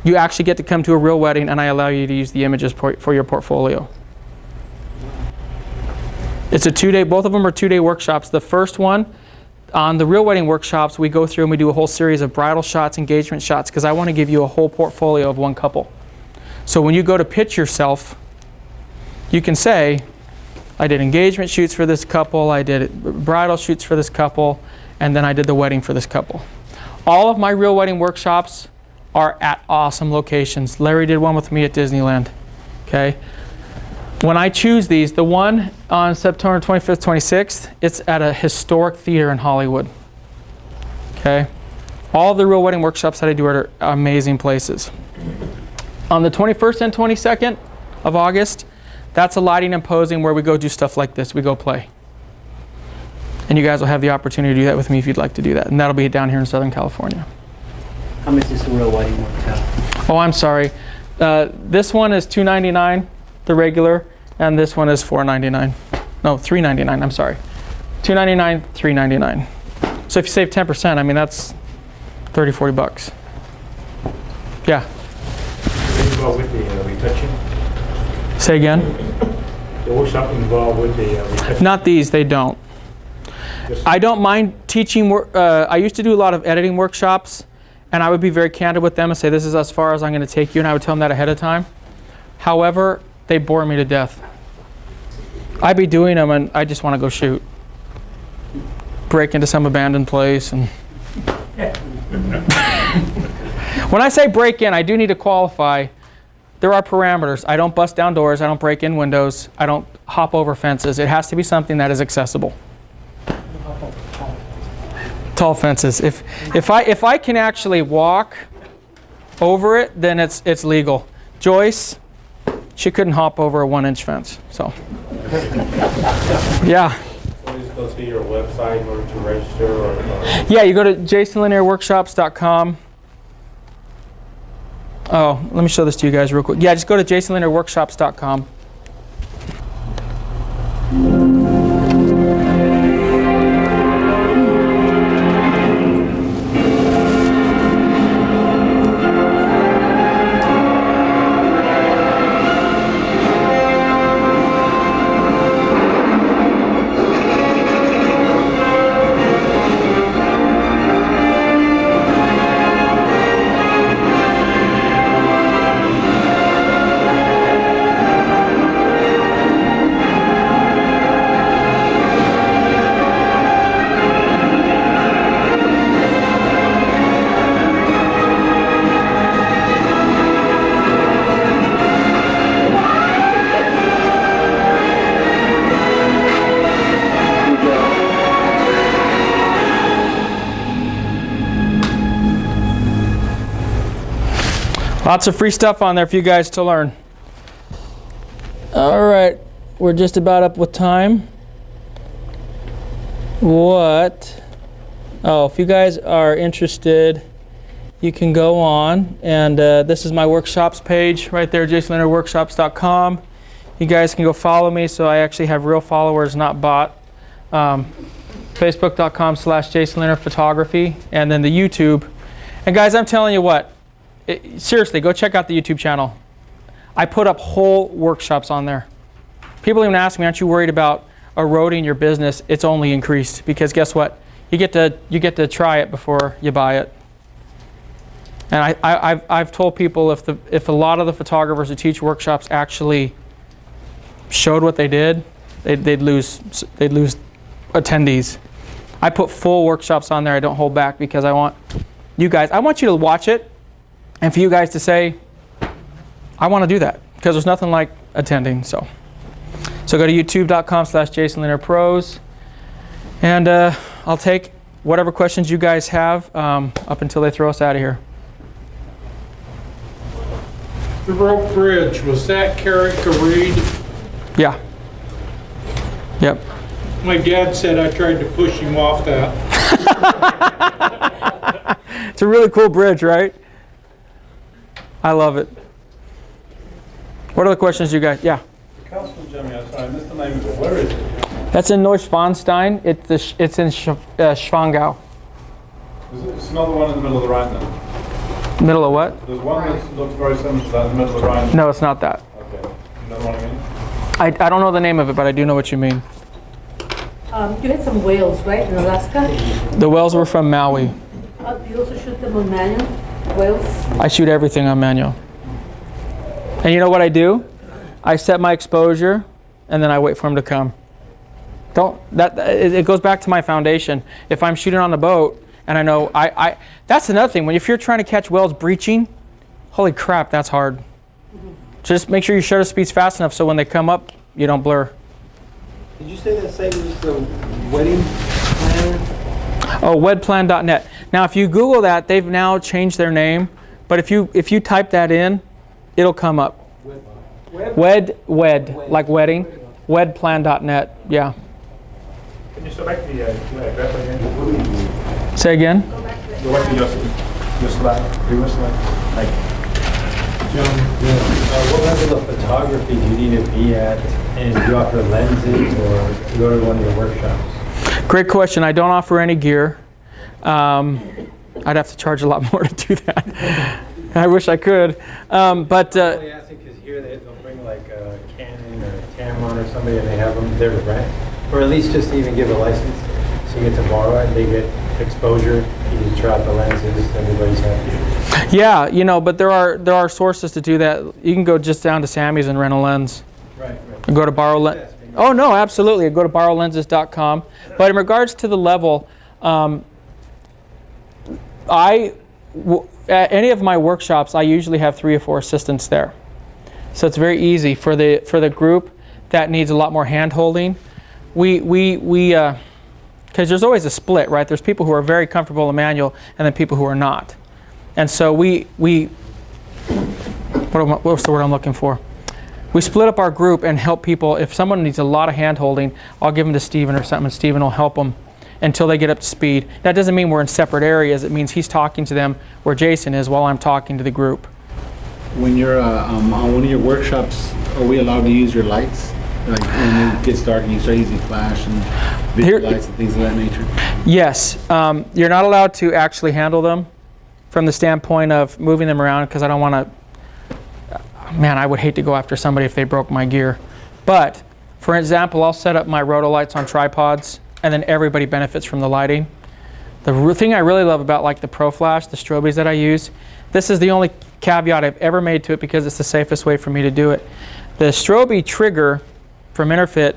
You actually get to come to a real wedding, and I allow you to use the images for your portfolio. It's a 2-day, both of them are 2-day workshops. The first one, on the real wedding workshops, we go through and we do a whole series of bridal shots, engagement shots, because I want to give you a whole portfolio of one couple. So when you go to pitch yourself, you can say, I did engagement shoots for this couple, I did bridal shoots for this couple, and then I did the wedding for this couple. All of my real wedding workshops are at awesome locations. Larry did one with me at Disneyland. Okay. When I choose these, the one on September 25th, 26th, it's at a historic theater in Hollywood. Okay. All of the real wedding workshops that I do are amazing places. On the 21st and 22nd of August, that's a lighting and posing where we go do stuff like this. We go play. And you guys will have the opportunity to do that with me if you'd like to do that. And that'll be down here in Southern California. How much is the real wedding workshop? Oh, I'm sorry. This one is $299, the regular, and this one is $499. No, $399, I'm sorry. $299, $399. So if you save 10%, I mean, that's $30, $40. Yeah. Involved with the retouching? Say again? The workshop involved with the retouching? Not these, they don't. I don't mind teaching. I used to do a lot of editing workshops, and I would be very candid with them and say, this is as far as I'm going to take you, and I would tell them that ahead of time. However, they bore me to death. I'd be doing them, and I just want to go shoot. Break into some abandoned place. And when I say break in, I do need to qualify. There are parameters. I don't bust down doors. I don't break in windows. I don't hop over fences. It has to be something that is accessible. Tall fences. If I can actually walk over it, then it's legal. Joyce, she couldn't hop over a 1-inch fence. So, yeah. Please go see your website in order to register or Yeah, you go to jasonlanierworkshops.com. Oh, let me show this to you guys real quick. Yeah, just go to jasonlanierworkshops.com. Lots of free stuff on there for you guys to learn. All right, we're just about up with time. What? Oh, if you guys are interested, you can go on, and this is my workshops page right there, jasonlanierworkshops.com. You guys can go follow me, so I actually have real followers, not bot. Facebook.com/JasonLanierPhotography, and then the YouTube. And guys, I'm telling you what, seriously, go check out the YouTube channel. I put up whole workshops on there. People even ask me, aren't you worried about eroding your business? It's only increased, because guess what? You get to try it before you buy it. And I've told people if a lot of the photographers who teach workshops actually showed what they did, they'd lose attendees. I put full workshops on there. I don't hold back, because I want you to watch it, and for you guys to say, I want to do that, because there's nothing like attending. So go to youtube.com/JasonLanierPros, and I'll take whatever questions you guys have up until they throw us out of here. The rope bridge, was that Carrick Reed? Yeah. Yep. My dad said I tried to push him off that. It's a really cool bridge, right? I love it. What other questions you guys? Yeah. Castle Jimmy, I'm sorry, I missed the name of it. Where is it? That's in Neuschwanstein. It's in Schwangau. It's not the one in the middle of the Rhine then? Middle of what? There's one that looks very similar to that in the middle of the Rhine. No, it's not that. Okay. You know what I mean? I don't know the name of it, but I do know what you mean. You had some whales, right, in Alaska? The whales were from Maui. You also shoot them on manual, whales? I shoot everything on manual. And you know what I do? I set my exposure, and then I wait for them to come. It goes back to my foundation. If I'm shooting on the boat, and I know that's another thing. If you're trying to catch whales breaching, holy crap, that's hard. Just make sure your shutter speed's fast enough so when they come up, you don't blur. Did you say that site was the wedding planner? Oh, wedplan.net. Now, if you Google that, they've now changed their name. But if you type that in, it'll come up. Wed, like wedding. Wedplan.net. Yeah. Can you select the address again? Say again. Go back to your slide, previous slide. Like, John, what level of photography do you need to be at, and do you offer lenses or to go to one of your workshops? Great question. I don't offer any gear. I'd have to charge a lot more to do that. I wish I could. I'm only asking because here they'll bring like a Canon or a Tamron or somebody, and they have them there to rent, or at least just to even give a license. So you get to borrow it, they get exposure, you can try out the lenses, everybody's happy. Yeah, but there are sources to do that. You can go just down to Sammy's and rent a lens. Right. And go to borrow lens. Oh no, absolutely. Go to borrowlenses.com. But in regards to the level, at any of my workshops, I usually have 3 or 4 assistants there. So it's very easy for the group that needs a lot more hand holding. Because there's always a split, right? There's people who are very comfortable in manual, and then people who are not. And so what's the word I'm looking for? We split up our group and help people. If someone needs a lot of hand holding, I'll give them to Steven or something, and Steven will help them until they get up to speed. That doesn't mean we're in separate areas. It means he's talking to them where Jason is while I'm talking to the group. When you're on one of your workshops, are we allowed to use your lights? Like when it gets dark and you start using flash and visual lights and things of that nature? Yes. You're not allowed to actually handle them from the standpoint of moving them around, because I don't want to, man, I would hate to go after somebody if they broke my gear. But, for example, I'll set up my roto lights on tripods, and then everybody benefits from the lighting. The thing I really love about like the Pro Flash, the strobies that I use, this is the only caveat I've ever made to it because it's the safest way for me to do it. The strobie trigger from Interfit,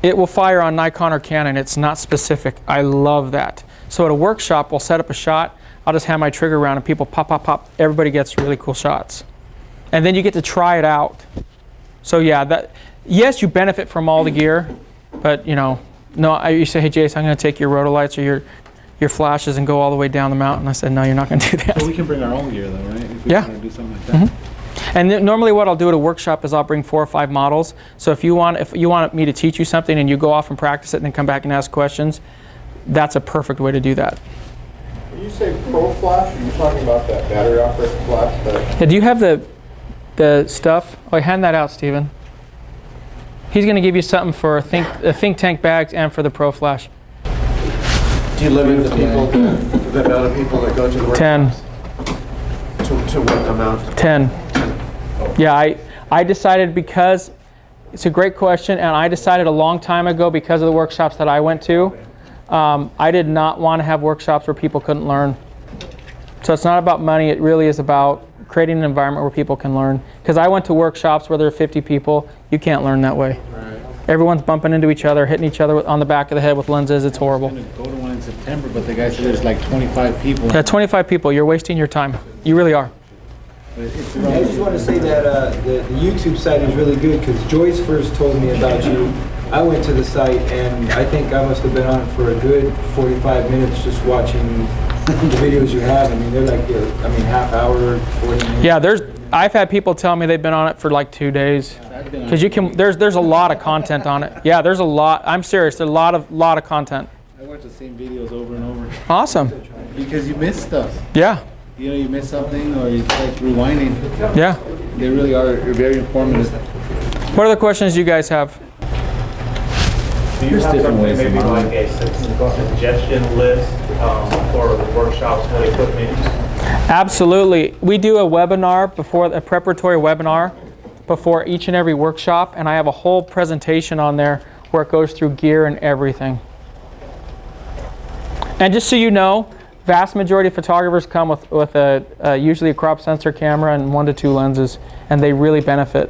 it will fire on Nikon or Canon. It's not specific. I love that. So at a workshop, we'll set up a shot. I'll just have my trigger around and people pop, pop, pop. Everybody gets really cool shots. And then you get to try it out. So yeah, yes, you benefit from all the gear, but you know, no, you say, hey Jason, I'm going to take your roto lights or your flashes and go all the way down the mountain. I said, no, you're not going to do that. So we can bring our own gear though, right? If we want to do something like that. And normally what I'll do at a workshop is I'll bring 4 or 5 models. So if you want me to teach you something and you go off and practice it and then come back and ask questions, that's a perfect way to do that. When you say Pro Flash, are you talking about that battery operated flash? Yeah, do you have the stuff? Oh, hand that out, Steven. He's going to give you something for think tank bags and for the Pro Flash. Do you limit the people, the amount of people that go to the workshops? 10. To what amount? 10. Yeah, I decided, because it's a great question, and I decided a long time ago because of the workshops that I went to, I did not want to have workshops where people couldn't learn. So it's not about money, it really is about creating an environment where people can learn. Because I went to workshops where there are 50 people, you can't learn that way. Right. Everyone's bumping into each other, hitting each other on the back of the head with lenses, it's horrible. I was going to go to one in September, but the guy said there's like 25 people. Yeah, 25 people, you're wasting your time. You really are. I just want to say that the YouTube site is really good, because Joyce first told me about you. I went to the site and I think I must have been on for a good 45 minutes just watching the videos you have. I mean, they're like, half hour, 40 minutes. Yeah, I've had people tell me they've been on it for like 2 days. Because there's a lot of content on it. Yeah, there's a lot. I'm serious. There's a lot of content. I watch the same videos over and over. Awesome. Because you miss stuff. Yeah. You know, you miss something, or it's like rewinding. Yeah. They really are very informative. What other questions do you guys have? Do you have something, maybe like a suggestion list for workshops for equipment? Absolutely. We do a preparatory webinar before each and every workshop, and I have a whole presentation on there where it goes through gear and everything. And just so you know, vast majority of photographers come with usually a crop sensor camera and 1 to 2 lenses, and they really benefit.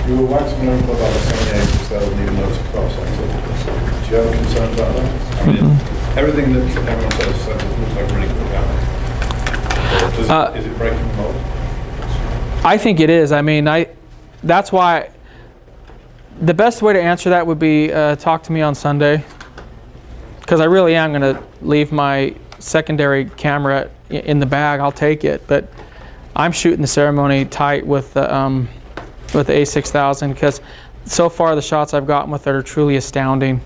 We were waxing lyrical about the 78 that would need a notice of crop sensor. Do you have a concern about that? I mean, everything that everyone says looks like really cool camera. Is it breaking the mold? I think it is. I mean, that's why the best way to answer that would be talk to me on Sunday. Because I really am going to leave my secondary camera in the bag. I'll take it, but I'm shooting the ceremony tight with the A6000, because so far the shots I've gotten with it are truly astounding.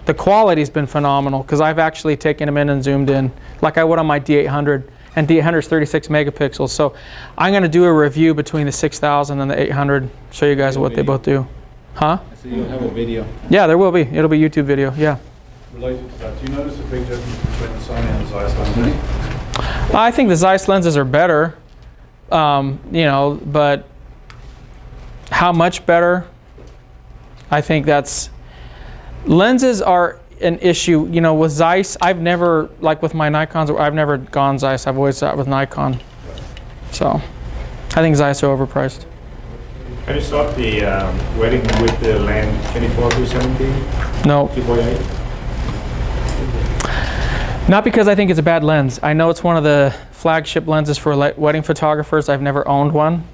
The quality's been phenomenal, because I've actually taken them in and zoomed in like I would on my D800, and D800 is 36 megapixels. So I'm going to do a review between the 6000 and the 800, show you guys what they both do. Huh? So you'll have a video. Yeah, there will be. It'll be YouTube video. Yeah. Related to that, do you notice a big difference between the Sony and the Zeiss lenses? I think the Zeiss lenses are better, but how much better? I think lenses are an issue. With Zeiss, I've never, like with my Nikons, I've never gone Zeiss. I've always sat with Nikon. So I think Zeiss are overpriced. Have you shot the wedding with the lens 24-70? No. 2.8? Not because I think it's a bad lens. I know it's one of the flagship lenses for wedding photographers. I've never owned one.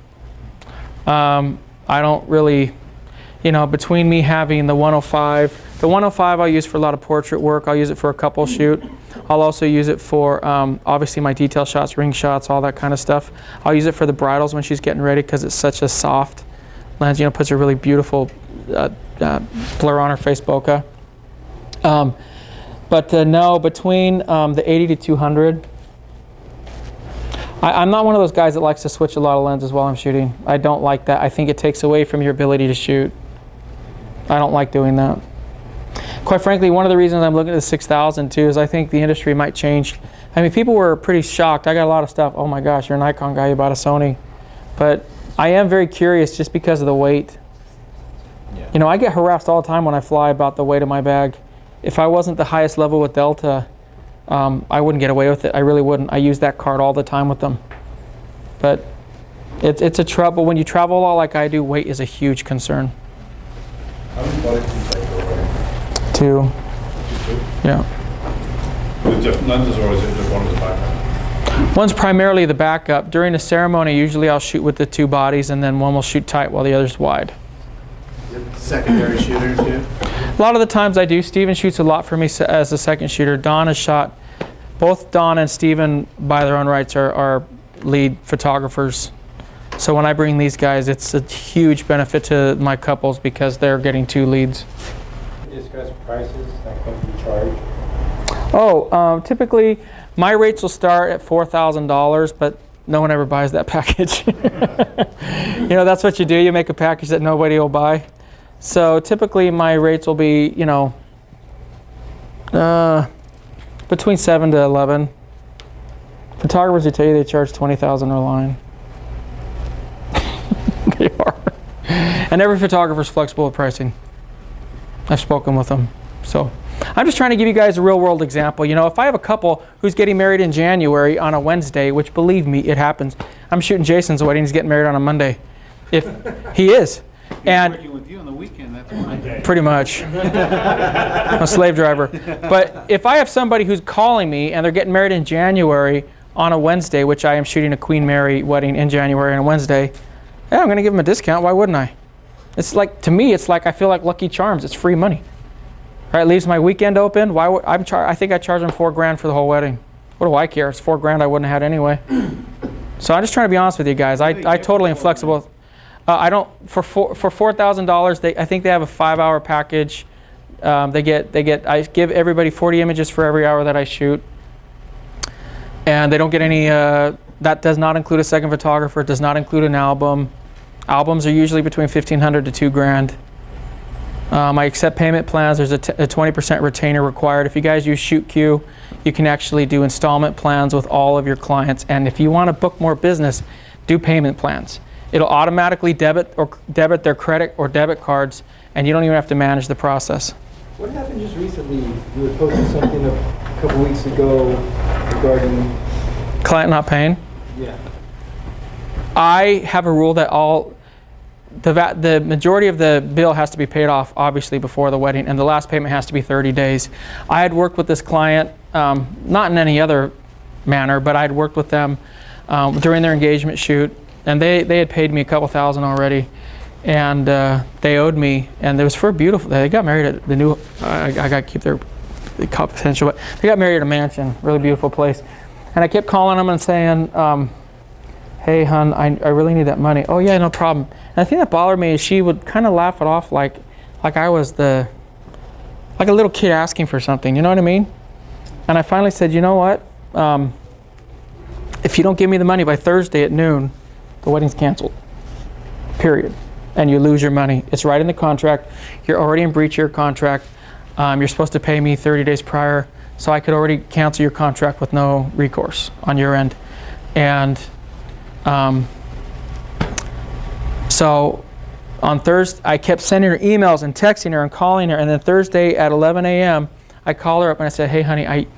I don't really, between me having the 105, The 105 I'll use for a lot of portrait work. I'll use it for a couple shoot. I'll also use it for obviously my detail shots, ring shots, all that kind of stuff. I'll use it for the bridals when she's getting ready because it's such a soft lens. You know, puts a really beautiful blur on her face bokeh. But no, between the 80 to 200, I'm not one of those guys that likes to switch a lot of lenses while I'm shooting. I don't like that. I think it takes away from your ability to shoot. I don't like doing that. Quite frankly, one of the reasons I'm looking at the 6000 too is I think the industry might change. I mean, people were pretty shocked. I got a lot of stuff. Oh my gosh, you're a Nikon guy, you bought a Sony. But I am very curious just because of the weight. Yeah. You know, I get harassed all the time when I fly about the weight of my bag. If I wasn't the highest level with Delta, I wouldn't get away with it. I really wouldn't. I use that card all the time with them. But it's a trouble. When you travel a lot like I do, weight is a huge concern. How many bodies do you take away? 2. Yeah. With different lenses, or is it just one of the backup? One's primarily the backup. During the ceremony, usually I'll shoot with the 2 bodies, and then one will shoot tight while the other's wide. Secondary shooter too? A lot of the times I do. Steven shoots a lot for me as a second shooter. Don has shot, both Don and Steven by their own rights are lead photographers. So when I bring these guys, it's a huge benefit to my couples because they're getting 2 leads. Discuss prices, like what you charge. Oh, typically my rates will start at $4,000, but no one ever buys that package. You know, that's what you do. You make a package that nobody will buy. So typically my rates will be, you know, between 7 to 11. Photographers will tell you they charge $20,000 a line. They are. And every photographer is flexible with pricing. I've spoken with them. So I'm just trying to give you guys a real world example. You know, if I have a couple who's getting married in January on a Wednesday, which believe me, it happens. I'm shooting Jason's wedding, he's getting married on a Monday. If he is. And working with you on the weekend, that's why. Pretty much. I'm a slave driver. But if I have somebody who's calling me and they're getting married in January on a Wednesday, which I am shooting a Queen Mary wedding in January on a Wednesday, yeah, I'm going to give them a discount. Why wouldn't I? It's like, to me, it's like I feel like Lucky Charms. It's free money. Right? It leaves my weekend open. Why would I think I charge them $4,000 for the whole wedding. What do I care? It's $4,000 I wouldn't have had anyway. So I'm just trying to be honest with you guys. I totally am flexible. I don't for $4,000. I think they have a 5-hour package. I give everybody 40 images for every hour that I shoot, and they don't get any. That does not include a second photographer. It does not include an album. Albums are usually between $1,500 to $2,000. I accept payment plans. There's a 20% retainer required. If you guys use ShootQ, you can actually do installment plans with all of your clients. And if you want to book more business, do payment plans. It'll automatically debit their credit or debit cards, and you don't even have to manage the process. What happened just recently? You were posting something a couple weeks ago regarding client not paying? Yeah. I have a rule that the majority of the bill has to be paid off, obviously, before the wedding, and the last payment has to be 30 days. I had worked with this client, not in any other manner, but I had worked with them during their engagement shoot, and they had paid me a couple $1,000 already, and they owed me, and it was for a beautiful. They got married at the new. I got to keep their confidential, but they got married at a mansion, really beautiful place, and I kept calling them and saying. Hey, hon, I really need that money. Oh, yeah, no problem. And the thing that bothered me is she would kind of laugh it off like I was like a little kid asking for something, you know what I mean? And I finally said, you know what? If you don't give me the money by Thursday at noon, the wedding's canceled, period. And you lose your money. It's right in the contract. You're already in breach of your contract. You're supposed to pay me 30 days prior, so I could already cancel your contract with no recourse on your end. And so on Thursday, I kept sending her emails and texting her and calling her, and then Thursday at 11 a.m., I call her up and I said, hey, honey,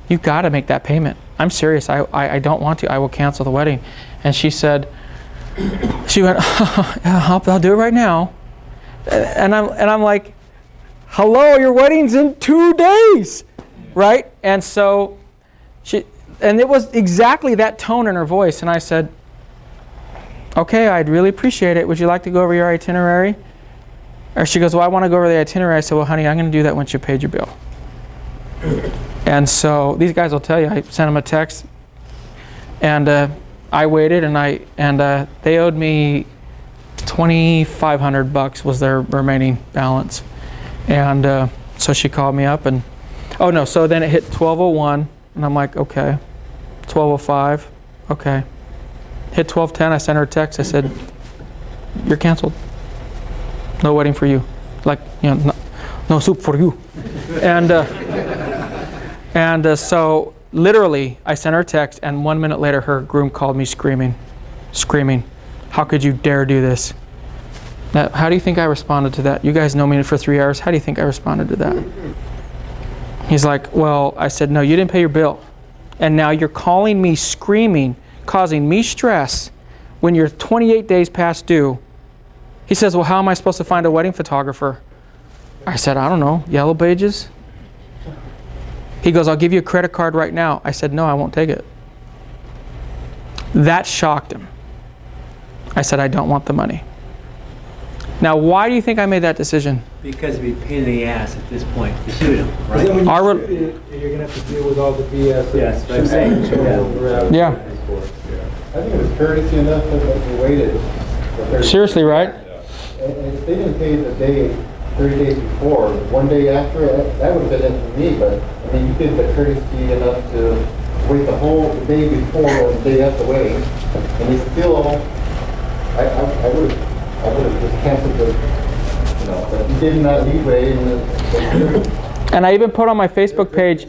you've got to make that payment. I'm serious. I don't want to. I will cancel the wedding. And she went, yeah, I'll do it right now. And I'm like, hello, your wedding's in 2 days, right? And so and it was exactly that tone in her voice. And I said, okay, I'd really appreciate it. Would you like to go over your itinerary? Or she goes, well, I want to go over the itinerary. I said, well, honey, I'm going to do that once you paid your bill. And so these guys will tell you, I sent them a text, and I waited, and they owed me $2,500 was their remaining balance. And so she called me up, and so then it hit 12:01, and I'm like, okay. 12:05, okay. Hit 12:10, I sent her a text. I said, you're canceled. No wedding for you. Like, no soup for you. And so literally, I sent her a text, and 1 minute later, her groom called me screaming. How could you dare do this? Now, how do you think I responded to that? You guys know me for 3 hours. How do you think I responded to that? He's like, well, I said, no, you didn't pay your bill. And now you're calling me screaming, causing me stress when you're 28 days past due. He says, well, how am I supposed to find a wedding photographer? I said, I don't know, Yellow Pages? He goes, I'll give you a credit card right now. I said, no, I won't take it. That shocked him. I said, I don't want the money. Now, why do you think I made that decision? Because it'd be a pain in the ass at this point to shoot him, right? Then when you're going to have to deal with all the BS. Yes, I'm saying. Yeah. I think it was courtesy enough that you waited. Seriously, right? And if they didn't pay the day, 30 days before, 1 day after, that would have been it for me, but I mean, you did the courtesy enough to wait the whole day before and the day after the wedding, and you still, I would have just canceled the, but you gave them that leeway and I even put on my Facebook page,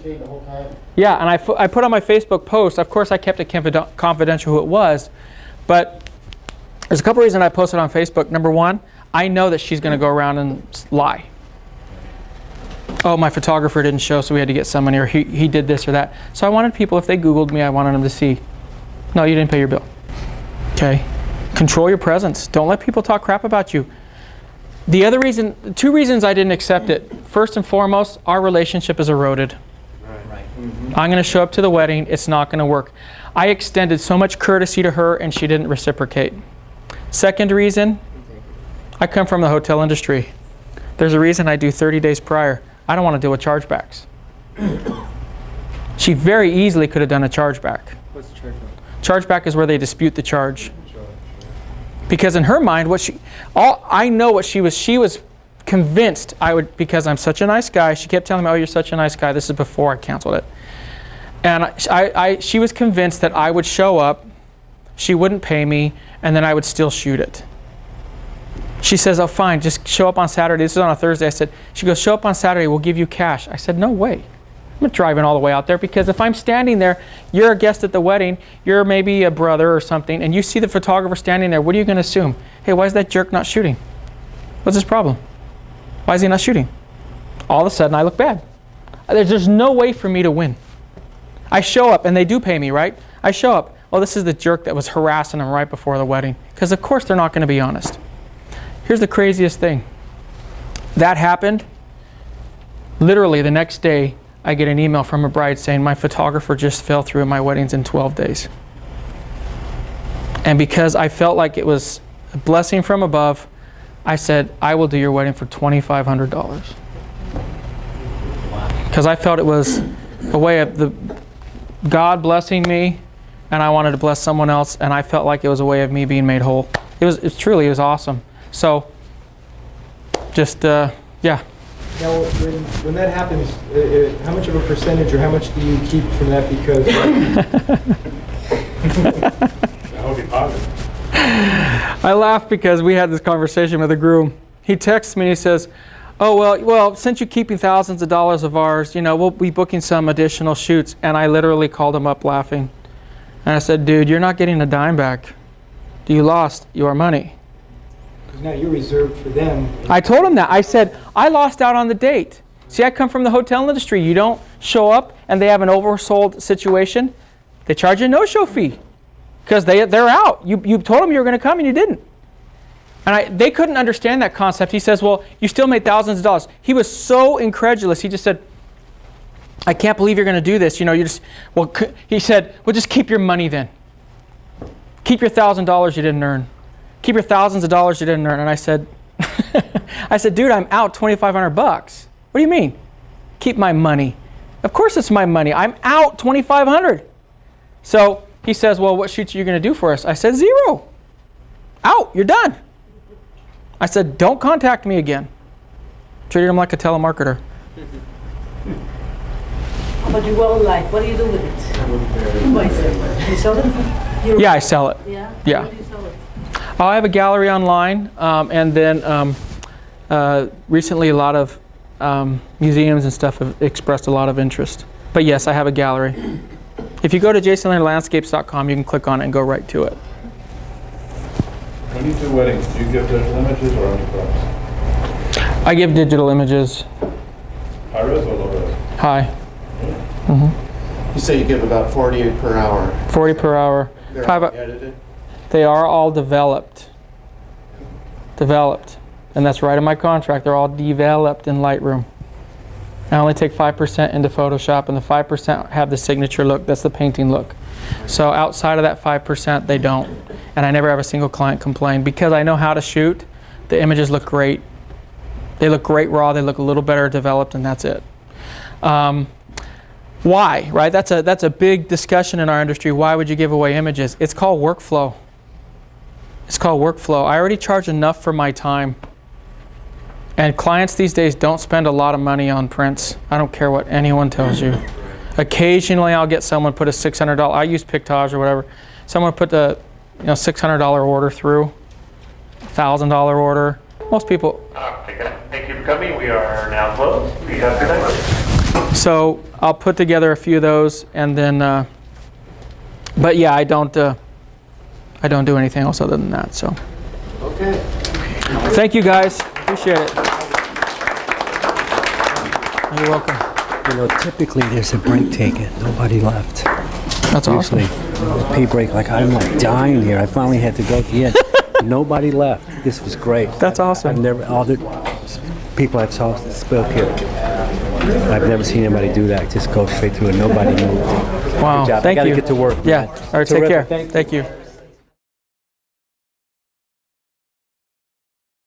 yeah, and I put on my Facebook post, of course I kept it confidential who it was, but there's a couple reasons I posted on Facebook. Number one, I know that she's going to go around and lie. Oh, my photographer didn't show, so we had to get someone here. He did this or that. So I wanted people, if they Googled me, I wanted them to see, no, you didn't pay your bill. Okay? Control your presence. Don't let people talk crap about you. The other reason, 2 reasons I didn't accept it. First and foremost, our relationship is eroded. Right. I'm going to show up to the wedding. It's not going to work. I extended so much courtesy to her, and she didn't reciprocate. Second reason, I come from the hotel industry. There's a reason I do 30 days prior. I don't want to deal with chargebacks. She very easily could have done a chargeback. What's the chargeback? Chargeback is where they dispute the charge. Because in her mind, I know what she was convinced I would, because I'm such a nice guy. She kept telling me, oh, you're such a nice guy. This is before I canceled it. And she was convinced that I would show up, she wouldn't pay me, and then I would still shoot it. She says, oh, fine, just show up on Saturday. This is on a Thursday. She goes, show up on Saturday, we'll give you cash. I said, no way. I'm not driving all the way out there, because if I'm standing there, you're a guest at the wedding, you're maybe a brother or something, and you see the photographer standing there, what are you going to assume? Hey, why is that jerk not shooting? What's his problem? Why is he not shooting? All of a sudden, I look bad. There's no way for me to win. I show up, and they do pay me, right? I show up. Oh, this is the jerk that was harassing them right before the wedding. Because of course they're not going to be honest. Here's the craziest thing. That happened. Literally the next day, I get an email from a bride saying, my photographer just fell through at my weddings in 12 days. And because I felt like it was a blessing from above, I said, I will do your wedding for $2,500. Because I felt it was a way of God blessing me, and I wanted to bless someone else, and I felt like it was a way of me being made whole. It was awesome. So, just, yeah. Now, when that happens, how much of a percentage or how much do you keep from that? Because I'll be positive. I laugh because we had this conversation with a groom. He texts me and he says, oh, well, since you're keeping thousands of dollars of ours, we'll be booking some additional shoots. And I literally called him up laughing. And I said, dude, you're not getting a dime back. You lost your money. now you're reserved for them. I told him that. I said, I lost out on the date. See, I come from the hotel industry. You don't show up and they have an oversold situation, they charge you a no-show fee because they're out. You told them you were going to come and you didn't. And they couldn't understand that concept. He says, well, you still made thousands of dollars. He was so incredulous. He just said, I can't believe you're going to do this. He said, well, just keep your money then. Keep your $1,000 you didn't earn. Keep your thousands of dollars you didn't earn. And I said, I said, dude, I'm out $2,500. What do you mean? Keep my money. Of course it's my money. I'm out $2,500. So he says, well, what shoots are you going to do for us? I said, 0. Out. You're done. I said, don't contact me again. Treated him like a telemarketer. But your wildlife, what do you do with it? Who buys it? You sell it? Yeah, I sell it. Yeah? Yeah. Where do you sell it? I have a gallery online, and then recently a lot of museums and stuff have expressed a lot of interest. But yes, I have a gallery. If you go to jasonlanierlandscapes.com, you can click on it and go right to it. When you do weddings, do you give digital images or enterprise? I give digital images. High res or low res? High. You say you give about 40 per hour. 40 per hour. They're all edited? They are all developed. Developed. And that's right in my contract. They're all developed in Lightroom. I only take 5% into Photoshop, and the 5% have the signature look. That's the painting look. So outside of that 5%, they don't. And I never have a single client complain. Because I know how to shoot, the images look great. They look great raw. They look a little better developed, and that's it. Why, right? That's a big discussion in our industry. Why would you give away images? It's called workflow. It's called workflow. I already charge enough for my time. And clients these days don't spend a lot of money on prints. I don't care what anyone tells you. Occasionally I'll get someone put a $600, I use Pictage or whatever. Someone put the $600 order through, $1,000 order. Most people. Thank you for coming. We are now closed. We have good night. So I'll put together a few of those, and then, but yeah, I don't do anything else other than that. So. Okay. Thank you guys. Appreciate it. You're welcome. You know, typically there's a break taken. Nobody left. That's awesome. Usually, pay break. Like I'm like dying here. I finally had to go to the end. Nobody left. This was great. That's awesome. I've never all the people I've saw spoke here. I've never seen anybody do that. Just go straight through and nobody moved. Wow. Good job. Thank I gotta you. get to work. Yeah. Man. All right. Take Terrific. care. Thank you.